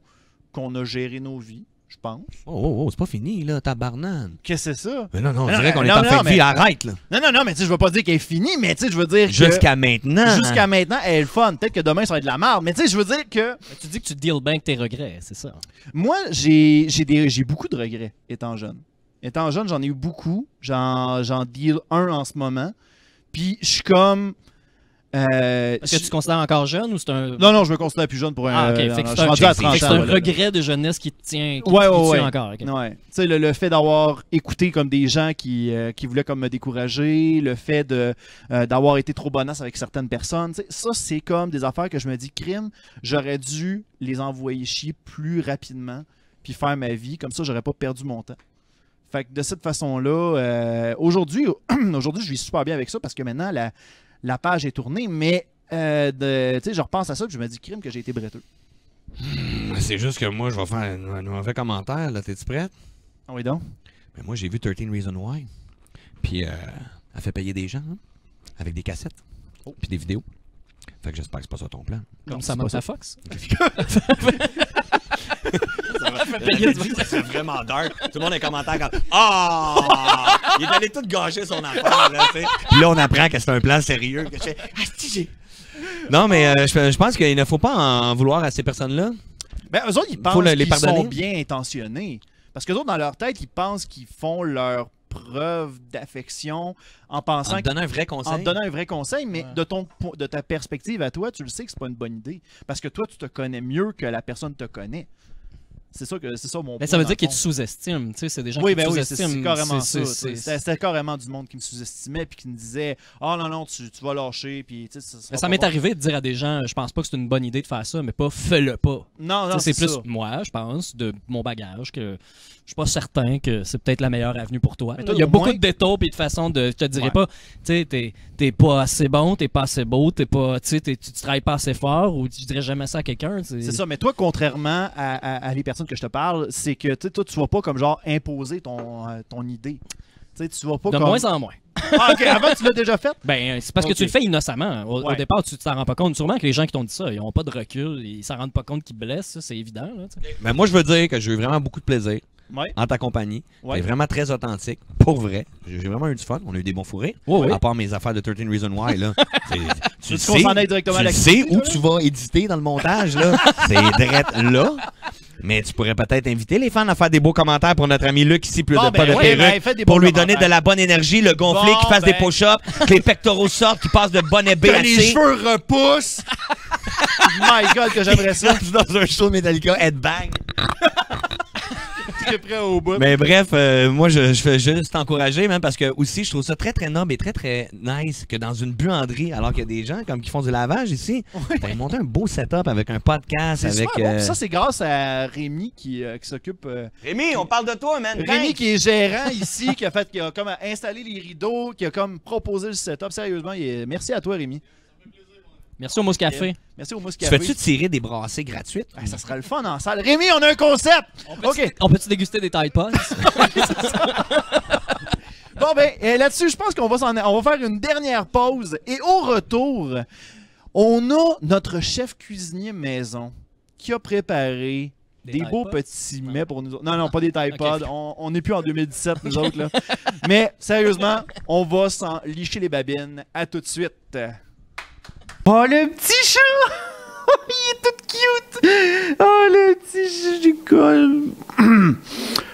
qu'on a géré nos vies, je pense. Oh, c'est pas fini là, tabarnane. Qu'est-ce que c'est ça? Mais non, on Non, dirait qu'on est non, en fin non, de vie, mais- arrête là. Non, mais tu sais, je veux pas dire qu'elle est finie, mais tu sais, je veux dire que Jusqu'à maintenant. jusqu'à maintenant, elle est le fun. Peut-être que demain, ça va être de la merde. Mais tu sais, je veux dire que Tu dis que tu deals bien avec tes regrets, c'est ça. moi, j'ai beaucoup de regrets étant jeune. Étant jeune, j'en ai eu beaucoup. J'en deal un en ce moment. Puis je suis comme... Est-ce que tu te considères encore jeune ou c'est un... Non, je me considère plus jeune pour un... Ah, ok. non, Fait que je c'est suis un, rendu à fait que 30 c'est ans. un voilà. regret de jeunesse qui te tient, qui Ouais, te ouais. tient encore. ok. Ouais. Tu sais, le fait d'avoir écouté comme des gens qui voulaient comme me décourager, le fait d'avoir été trop bonasse avec certaines personnes, tu sais, ça, c'est comme des affaires que je me dis, crime, j'aurais dû les envoyer chier plus rapidement puis faire ma vie. Comme ça, j'aurais pas perdu mon temps. Fait que de cette façon-là, aujourd'hui, je vis super bien avec ça parce que maintenant, la page est tournée, mais tu sais, je repense à ça et je me dis, crime, que j'ai été bretteux. C'est juste que moi, je vais faire un mauvais commentaire. Là, t'es-tu prête? Ah oui donc? Mais moi, j'ai vu 13 Reasons Why. Puis, elle fait payer des gens, hein, avec des cassettes. Puis des vidéos. Fait que j'espère que c'est pas ça ton plan. Comme Non, Samantha Fox. C'est vraiment dark. Tout le monde est commentaire comme ah, il est allé tout gâcher son affaire là, tu sais. Puis là on apprend que c'est un plan sérieux que je fais asti, j'ai... Non mais je pense qu'il ne faut pas en vouloir à ces personnes-là. Ben, eux autres, ils pensent Faut les qu'ils pardonner. sont bien intentionnés. Parce que autres, dans leur tête, ils pensent qu'ils font leur preuve d'affection en En pensant te donnant un vrai conseil. en te donnant un vrai conseil, mais Ouais. de ta perspective à toi, tu le sais que c'est pas une bonne idée. Parce que toi, tu te connais mieux que la personne te connaît. C'est ça mon Mais point, ça veut dans dire le qu'ils te fond. sous-estiment. Tu sais, c'est des gens Oui, qui te ben oui, c'est sous-estiment. carrément ça. c'est- C'était carrément du monde qui me sous-estimait puis qui me disait « Ah non, tu vas lâcher. » Puis, tu sais, sera Mais ça pas m'est bon. arrivé de dire à des gens, je pense pas que c'est une bonne idée de faire ça, mais pas fais-le pas. Non, Tu non, sais, c'est plus ça. moi, je pense, de mon bagage, que je suis pas certain que c'est peut-être la meilleure avenue pour toi. Mais toi, Il y a au beaucoup moins- de détours et de façons de. Je te dirais Ouais. pas, tu sais, t'es pas assez bon, t'es pas assez beau, t'es pas. Tu sais, tu travailles pas assez fort, ou tu dirais jamais ça à quelqu'un. C'est ça, mais toi, contrairement à les personnes que je te parle, c'est que tu sais, toi, tu vas pas comme genre imposer ton idée. Tu sais, tu vas pas De comme... moins en moins. Ah, OK, avant, tu l'as déjà fait? Ben, c'est parce que Ok. tu le fais innocemment. Au Ouais. départ, tu t'en rends pas compte. Sûrement que les gens qui t'ont dit ça, ils ont pas de recul. Ils s'en rendent pas compte qu'ils blessent. Ça, c'est évident. Là, tu sais. Mais moi, je veux dire que j'ai eu vraiment beaucoup de plaisir Ouais. en ta compagnie. Ouais. C'est vraiment très authentique. Pour vrai. J'ai vraiment eu du fun. On a eu des bons fourrés. Ouais, ouais. À part mes affaires de 13 Reasons Why, là. Tu Veux-tu qu'on s'en aille directement à tu l'activité, sais où là? tu vas éditer dans le montage, là. C'est direct là. Mais tu pourrais peut-être inviter les fans à faire des beaux commentaires pour notre ami Luc ici, plus Bon, de ben pas de ouais, perruque, ben, faites des pour bons lui donner commentaires. de la bonne énergie, le gonfler, Bon, qu'il fasse ben. des push-ups, que les pectoraux sortent, qu'il passe de bonnet B Que à les C. cheveux repoussent! My God, que j'aimerais ça. Dans un show de Metallica, headbang. Tu es prêt au bout. Mais bref, moi, je fais juste t'encourager, même, parce que aussi, je trouve ça très, très noble et très, très nice que dans une buanderie, alors qu'il y a des gens comme qui font du lavage ici, t'as monté un beau setup avec un podcast, C'est avec... super bon. Ça, c'est grâce à Rémi qui s'occupe... Rémi, on parle de toi, man. Rémi qui est gérant ici, qui a comme installé les rideaux, qui a comme proposé le setup. Sérieusement, merci à toi, Rémi. Merci au Mousse Café. Merci au Mousse Tu Café. fais-tu tirer des brassées gratuites? Ah, ça sera le fun en salle. Rémi, on a un concept! OK. On peut-tu déguster des Tide Pods? Bon, ben, là-dessus, je pense qu'on va on va faire une dernière pause. Et au retour, on a notre chef cuisinier maison qui a préparé des Tide beaux Pods? petits mets pour nous autres. Non, pas des Tide Ok. Pods. On n'est plus en 2017, nous autres. Là. Mais sérieusement, on va s'en licher les babines. À tout de suite. Oh, le petit chat! Il est tout cute! Oh, le petit chat du col!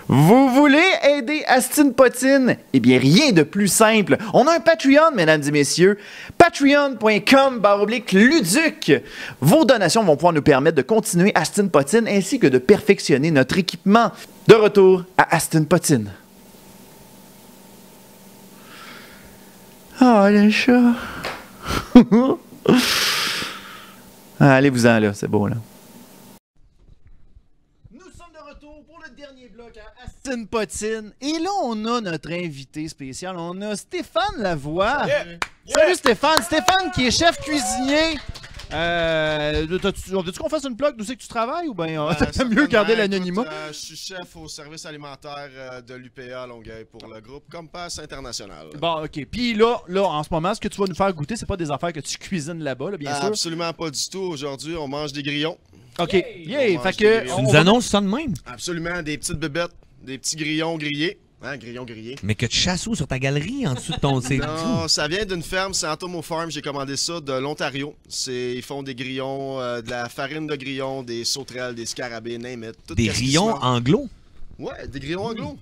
Vous voulez aider Astin Potine? Eh bien, rien de plus simple. On a un Patreon, mesdames et messieurs. Patreon.com/Luduc. Vos donations vont pouvoir nous permettre de continuer Astin Potine ainsi que de perfectionner notre équipement. De retour à Astin Potine. Oh, le chat! Ah, allez-vous-en là, c'est beau là. Nous sommes de retour pour le dernier bloc à Astin Potine. Et là, on a notre invité spécial. On a Stéphane Lavoie. Salut Stéphane. Stéphane qui est chef cuisinier. Veux-tu qu'on fasse une plug d'où c'est que tu travailles ou bien t'aimes mieux garder l'anonymat? Je suis chef au service alimentaire de l'UPA à Longueuil pour le groupe Compass International. Bon, ok. Puis là, en ce moment, ce que tu vas nous faire goûter, c'est pas des affaires que tu cuisines là-bas, là, bien sûr. Absolument pas du tout. Aujourd'hui, on mange des grillons. Ok. Yeah. On Fait mange que. des Tu on nous va- annonces ça de même? Absolument, des petites bébêtes, des petits grillons grillés. Hein, grillons grillés. Mais que tu chasses où sur ta galerie en dessous de ton... Non, ça vient d'une ferme, c'est Antomo Farm. J'ai commandé ça de l'Ontario. Ils font des grillons, de la farine de grillons, des sauterelles, des scarabées, name it. Tout Des qu'est-ce qui grillons se mange. anglo? Ouais, des grillons anglo.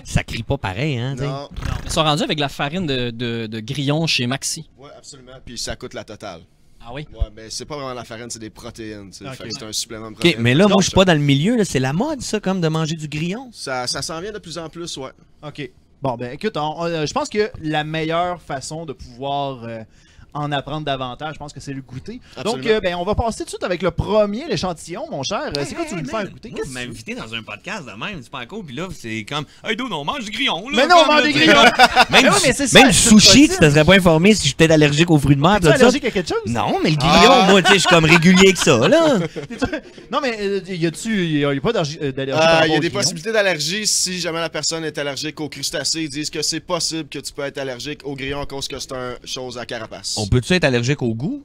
Ça crie pas pareil, hein? t'sais. Non, Ils sont rendus avec la farine de grillon chez Maxi. ouais, absolument. Puis ça coûte la totale. Ah oui? Ouais, mais c'est pas vraiment la farine, c'est des protéines. tu sais. Ok. Fait que c'est un supplément de OK, protéines. mais là, moi, Donc, je suis pas dans le milieu. Là. C'est la mode, ça, comme de manger du grillon. Ça s'en vient de plus en plus, ouais. OK. Bon, ben écoute, je pense que la meilleure façon de pouvoir en apprendre davantage, je pense que c'est le goûter. Absolument. Donc, ben, on va passer tout de suite avec le premier échantillon, mon cher. C'est quoi tu veux nous faire goûter? Vous Qu'est-ce que tu veux? m'invitez dans un podcast de même, c'est pas cool. Puis là, c'est comme, hey, dude, on mange du grillon. Là, Mais non, on comme, mange là, des t'sais. grillons! Même, Mais oui, mais c'est ça, même du c'est sushi, possible. tu te serais pas informé si j'étais allergique aux fruits de mer. Es-tu tout ça. allergique à quelque chose? Non, mais le grillon, moi, tu sais, je suis comme régulier que ça, là. Non, mais y a pas d'allergie par rapport Il y a au des grillon? possibilités d'allergie si jamais la personne est allergique aux crustacés. Ils disent que c'est possible que tu peux être allergique au grillon à cause que c'est une chose à carapace. On peut-tu être allergique au goût?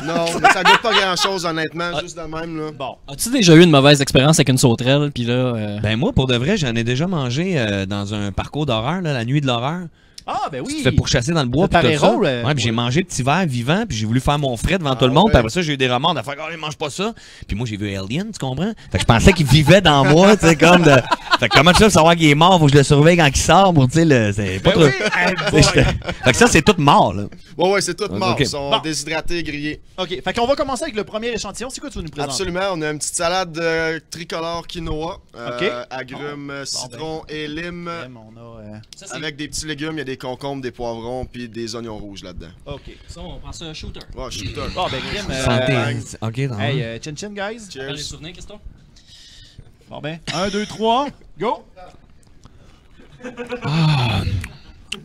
Non, mais ça goûte pas grand-chose, honnêtement, juste de même, là. Bon. As-tu déjà eu une mauvaise expérience avec une sauterelle? Puis là. Ben moi, pour de vrai, j'en ai déjà mangé dans un parcours d'horreur, là, la nuit de l'horreur. Ah, ben oui! Tu te fais pourchasser dans le bois. Le Puis tout ça. pareil-rôle, Ouais, puis j'ai mangé petit verre vivant, puis j'ai voulu faire mon frais devant tout le monde. Puis après ça, j'ai eu des remords de faire, oh, mange pas ça. Puis moi, j'ai vu Alien, tu comprends? Fait que je pensais qu'il vivait dans moi, tu sais, comme de. Fait que comment tu veux savoir qu'il est mort? Faut que je le surveille quand il sort pour, tu sais, c'est pas trop. Fait que ça, c'est tout mort, là. Ouais, c'est tout mort. Ok. Ils sont Bon. déshydratés, grillés. OK, fait qu'on va commencer avec le premier échantillon. C'est quoi tu veux nous présenter? Absolument, on a une petite salade tricolore quinoa, Ok. agrumes, citron et lime. On a... Avec des petits légumes, il y a des concombres, des poivrons, puis des oignons rouges là-dedans. OK. Ça, on prend ça un shooter. Ouais, shooter. Bon, ben, crime. Santé. Ok, dans Hey, chin-chin, guys. T'as les Cheers. souvenirs, Christophe? Bon, ben, 1, 2, 3, go!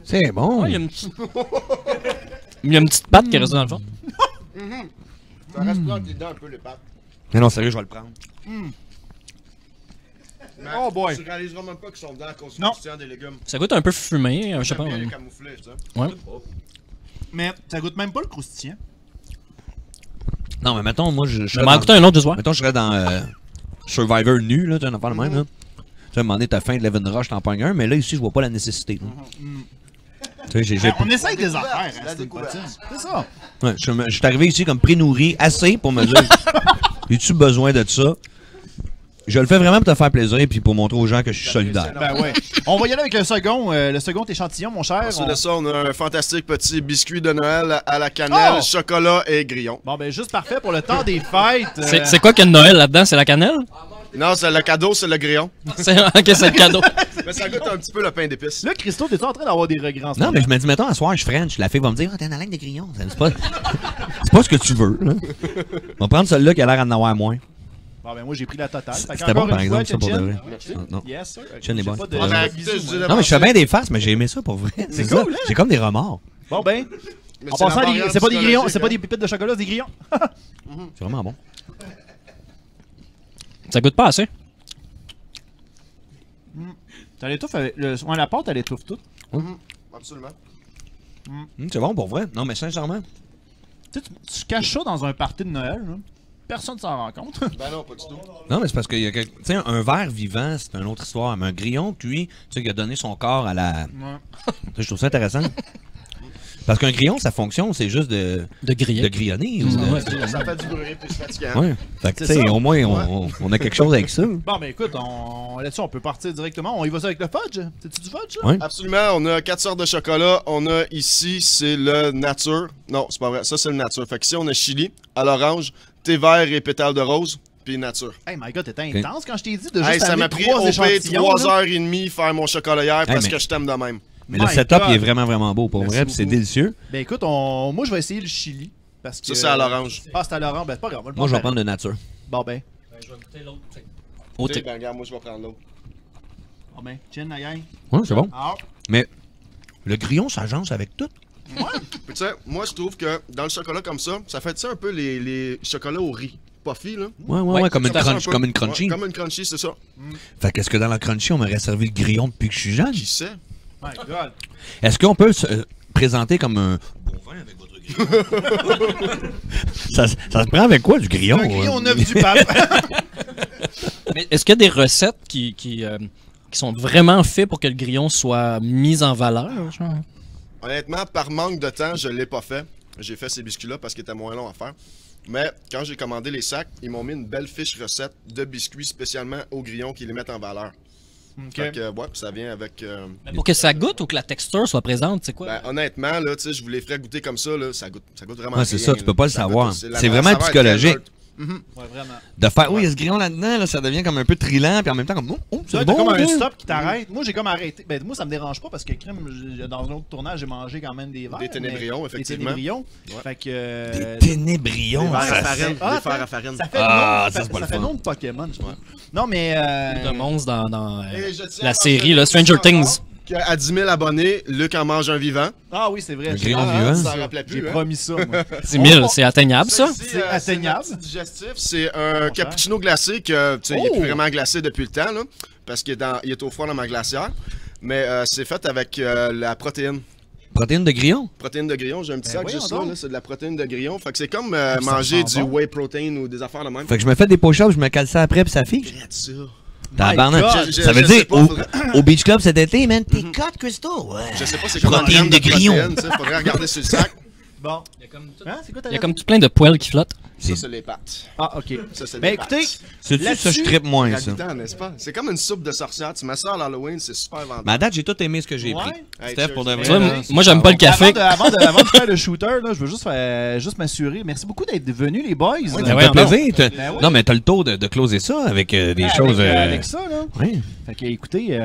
C'est bon. Ouais, il y a une petite. Il y a une petite patte qui est restée dans le fond. Ça reste là entre les dents un peu les pâtes. Mais non, sérieux, je vais le prendre. Oh boy. Tu réaliseras même pas qu'ils sont dedans à cause du Non. croustillant des légumes. Ça goûte un peu fumé, je sais pas. J'aime bien Ouais. les camoufler, tu sais. Ouais. Mais ça goûte même pas le croustillant. Non, mais mettons, moi, je Je serais m'en dans... goûter un autre ce soir. Mettons, je serais dans Survivor nu, là, tu sais, un affaire de même, là. Tu sais, à un moment donné, t'as faim de Leven Rush, t'en pognes un, mais là, ici, je vois pas la nécessité. là. Tu sais, j'ai On essaye des affaires, hein, La c'est une découverte. poutine. C'est ça. Ouais, je suis arrivé ici comme pré-nourri, assez pour me dire as-tu besoin de ça? Je le fais vraiment pour te faire plaisir et puis pour montrer aux gens que je suis solidaire. Ben ouais. On va y aller avec le second échantillon, mon cher. Ensuite de ça, on a un fantastique petit biscuit de Noël à la cannelle, Oh! chocolat et grillon. Bon, ben juste parfait pour le temps des fêtes. C'est quoi qu'il y a de Noël là-dedans? C'est la cannelle? Non, c'est le cadeau, c'est le grillon. Ok, c'est le cadeau. Mais ça goûte un petit peu le pain d'épices. Là, Christo, t'es en train d'avoir des regrets en ce Non, moment? mais je me dis, mettons, à soir, je French. La fille va me dire, t'es dans la ligne de grillon. C'est pas... c'est pas ce que tu veux. Là. On va prendre celle-là qui a l'air d'en avoir moins. Bon, ben moi, j'ai pris la totale. Fait C'était qu'encore bon, par une fois, exemple, ça, pour de Chin-Chin. vrai. Merci. Non. Yes, sir. Chin est J'ai bonne. pas de- Ah, ben, bisous, écoutez, je moi. dirais- Non, mais je fais bien des faces, mais j'ai aimé ça pour vrai. C'est ça. cool, hein? J'ai comme des remords. Bon, ben, Mais en c'est la passant, variante c'est pas des grillons, c'est psychologique, pas des pépites de chocolat, c'est des grillons. C'est vraiment bon. Ça goûte pas assez. Ça l'étouffe avec. Ouais, la pâte, elle étouffe tout. Absolument. C'est bon pour vrai. Non, mais sincèrement. Tu sais, tu caches ça dans un party de Noël, là. Personne s'en rend compte. Ben non, pas du tout. Non, mais c'est parce qu'il y a quelque... Tu sais, un verre vivant, c'est une autre histoire. Mais un grillon cuit, tu sais, qui a donné son corps à la... Tu sais, je trouve ça intéressant. Parce qu'un grillon, sa fonction, c'est juste de De grillonner. Ou de... Ouais. Ça fait du bruit puis c'est fatigant. Ouais. Fait que, tu C'est sais, ça. au moins, on a quelque chose avec ça. Bon, ben écoute, là-dessus, on peut partir directement. On y va ça avec le fudge. C'est-tu du fudge, ça? Ouais. Absolument, on a 4 sortes de chocolat. On a ici, c'est le nature. Non, c'est pas vrai. Ça, c'est le nature. Fait que ici, on a chili, à l'orange, thé vert et pétales de rose, puis nature. Hey, my god, t'étais intense quand je t'ai dit de juste Hey, ça amener m'a pris 3 au pire échantillons. 3h30 faire mon chocolat hier parce mais- que je t'aime de même. Mais le My setup, God. il est vraiment, vraiment beau pour Merci vrai. Puis c'est beaucoup. délicieux. Ben écoute, moi, je vais essayer le chili. Parce que... Ça, c'est à l'orange. Ah, c'est à l'orange. Ben, c'est pas grave. on va le Moi, je vais prendre. prendre de nature. Bon, ben. Je vais goûter l'autre. Ok, ben regarde, moi, je vais prendre l'autre. Bon, ben. Chin, la gang. Ouais, c'est bon. Ah. Mais le grillon s'agence avec tout. Puis tu sais, moi, je trouve que dans le chocolat comme ça, ça fait, tu sais, un peu les chocolats au riz. Puffy, là. Ouais, comme, Ça fait ça un crunch, peu. comme une crunchy. Ouais, comme une crunchy, c'est ça. Fait qu'est-ce que dans la crunchy, on m'aurait servi le grillon depuis que je suis jeune? Qui sait? My god. Est-ce qu'on peut se présenter comme un bon vin avec votre grillon? ça se prend avec quoi, du grillon? Un grillon neuf du pape. Mais est-ce qu'il y a des recettes qui sont vraiment faites pour que le grillon soit mis en valeur? Genre? Honnêtement, par manque de temps, je l'ai pas fait. J'ai fait ces biscuits-là parce qu'ils étaient moins longs à faire. Mais quand j'ai commandé les sacs, ils m'ont mis une belle fiche recette de biscuits spécialement au grillon qui les mettent en valeur. Fait que, ouais, ça vient avec... Pour que ça goûte ou que la texture soit présente, c'est quoi? Ben, honnêtement, là, tu sais, je vous les ferais goûter comme ça, là, ça goûte vraiment Ouais, c'est rien, ça, tu peux pas le Ça savoir. goûte- la C'est meilleure vraiment saveur est psychologique. très neutre. Ouais, vraiment. De faire, oui, il y a ce grillon là-dedans, là, ça devient comme un peu trillant, puis en même temps, comme, oh, Ça, c'est t'as bon. comme un là. stop qui t'arrête. Moi, j'ai comme arrêté. Ben, moi, ça me dérange pas parce que, crème, dans un autre tournage, j'ai mangé quand même des verres. Des ténébrions, mais- effectivement. Des ténébrions. Ouais. Fait que. Des ténébrions. Des verres ça- à farine. Ah, Des fers à farine. Ça fait Ah, le ça, nom, c'est pas le fait fun. nom de Pokémon, je crois. Non, mais. De monstre dans Et je tiens à la série, mentionner là, Stranger aussi Things. encore qu'à 10 000 abonnés, Luc en mange un vivant. Ah oui, c'est vrai. Un j'ai- grillon ah, vivant. Ça c'est- en rappelait J'ai plus, hein. promis ça, moi. 10 000, c'est atteignable, ça? ici, C'est atteignable. notre petit digestif, c'est un cappuccino glacé que, tu sais, il est Oh! plus vraiment glacé depuis le temps, là, parce qu'il est, il est au froid dans ma glacière. Mais c'est fait avec la protéine. Protéines de grillon? Protéine de grillon, j'ai un petit Ben sac juste voyons là, donc. c'est de la protéine de grillon. Fait que c'est comme ça manger sent du bon. whey protein ou des affaires de même. Fait que je me fais des push-ups, je me cale ça après, puis ça fiche. Regarde ça. Tabarnak. God. Je- Ça veut je sais dire, pas, au Beach Club cet été, man, t'es cut, Crystal. Ouais. Je sais pas c'est quoi Protéine de grillon. Faudrait regarder sur le sac. Bon. Hein, c'est quoi ta Il y a comme tout plein de poils qui flottent. Ça, c'est les pâtes. Ah, ok. Ça, c'est Ben des écoutez, pâtes. C'est-tu ça, Là-dessus, je trippe moins, ça. Ragoûtant, n'est-ce pas? C'est comme une soupe de sorcière. Tu mets ça à l'Halloween, c'est super vendeur. Mais à date, j'ai tout aimé ce que j'ai Ouais. pris. Hey, Steph, pour de cheers. vrai. Tu vois, là, moi, j'aime pas le café. avant de faire le shooter, là, je veux juste m'assurer. Merci beaucoup d'être venus, les boys. Ça Ben me ouais, fait non. plaisir. Ben oui. Non, mais t'as le tour de closer ça avec des choses. Avec ça, là. Oui. Fait que, écoutez.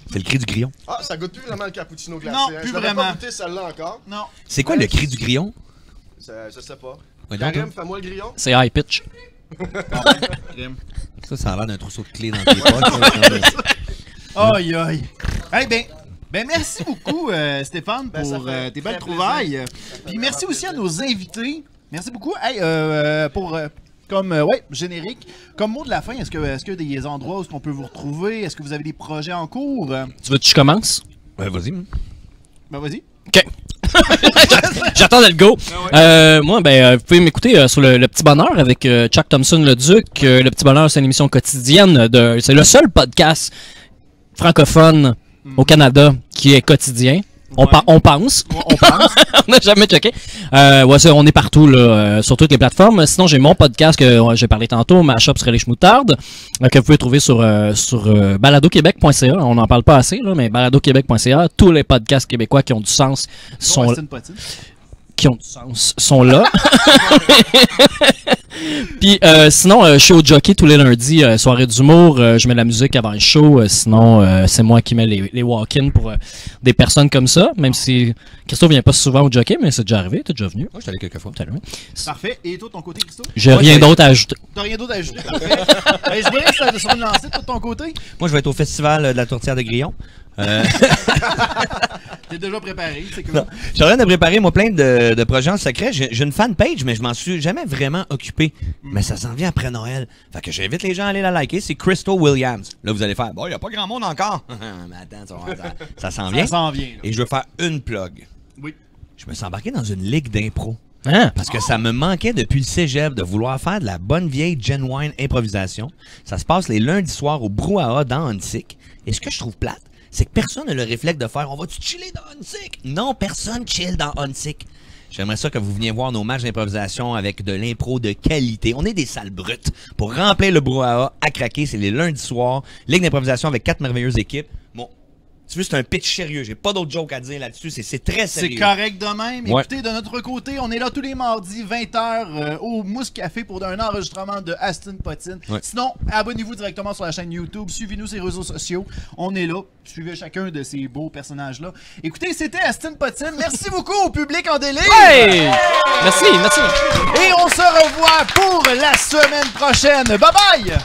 C'est le cri du grillon. Ah, ça goûte plus vraiment le cappuccino glacé. Non, hein. plus Je n'aurais vraiment. pas goûté celle-là encore. Non. C'est quoi le cri du grillon? Je sais pas. Ouais, donc, Karim, fais-moi le grillon. C'est high pitch. ça a l'air d'un trousseau de clés dans tes poches. là. Aïe, aïe. Eh ben, merci beaucoup, Stéphane, Ben, ça pour fait tes belles très trouvailles. Puis merci aussi à nos invités. Merci beaucoup. Hey, générique, comme mot de la fin, est-ce qu'il y a des endroits où on peut vous retrouver? Est-ce que vous avez des projets en cours? Tu veux que je commence? Vas-y. Ben, vas-y. OK. J'attendais le go. Moi, vous pouvez m'écouter sur le Petit Bonheur avec Chuck Thompson le Duc. Le Petit Bonheur, c'est une émission quotidienne. C'est le seul podcast francophone au Canada qui est quotidien. On pense. On pense. On n'a jamais checké. On est partout là, sur toutes les plateformes. Sinon, j'ai mon podcast que j'ai parlé tantôt, Mashup sur les chmoutardes, que vous pouvez trouver sur baladoquebec.ca. On n'en parle pas assez, là, mais baladoquebec.ca. Tous les podcasts québécois qui ont du sens sont là. Puis sinon, je suis au Jockey tous les lundis, soirée d'humour. Je mets la musique avant le show. Sinon, c'est moi qui mets les walk-ins pour des personnes comme ça. Même si Christophe vient pas souvent au Jockey, mais c'est déjà arrivé. T'es déjà venu. Moi, je suis allé quelques fois. Parfait. Et toi, de ton côté, Christophe? J'ai rien d'autre à ajouter. T'as rien d'autre à ajouter? Parfait. Je voudrais que ça soit une lancée, toi, de ton côté. Moi, je vais être au festival de la tourtière de Grillon. T'es déjà préparé, c'est cool. Je suis en train de préparer, moi, plein de projets en secret. J'ai une fanpage, mais je m'en suis jamais vraiment occupé. Mais ça s'en vient après Noël. Fait que j'invite les gens à aller la liker. C'est Crystal Williams. Là, vous allez faire, bon, il n'y a pas grand monde encore. Mais attends, ça s'en vient. Ça s'en vient. Là. Et je veux faire une plug. Oui. Je me suis embarqué dans une ligue d'impro. Hein? Parce que ça me manquait depuis le cégep de vouloir faire de la bonne vieille genuine improvisation. Ça se passe les lundis soirs au Brouhaha dans Huntsic. Et ce que je trouve plate, c'est que personne n'a le réflexe de faire « On va-tu chiller dans Huntsic? » Non, personne chill dans Huntsic. J'aimerais ça que vous veniez voir nos matchs d'improvisation avec de l'impro de qualité. On est des salles brutes. Pour remplir le Brouhaha à craquer, c'est les lundis soirs. Ligue d'improvisation avec 4 merveilleuses équipes. Bon, tu veux, c'est un pitch sérieux. J'ai pas d'autre joke à dire là-dessus. C'est très sérieux. C'est correct de même. Ouais. Écoutez, de notre côté, on est là tous les mardis, 20h, au Mousse Café pour un enregistrement de Aston Potine. Ouais. Sinon, abonnez-vous directement sur la chaîne YouTube. Suivez-nous sur les réseaux sociaux. On est là. Suivez chacun de ces beaux personnages-là. Écoutez, c'était Aston Potine. Merci beaucoup au public en délire. Hey! Merci. Et on se revoit pour la semaine prochaine. Bye bye!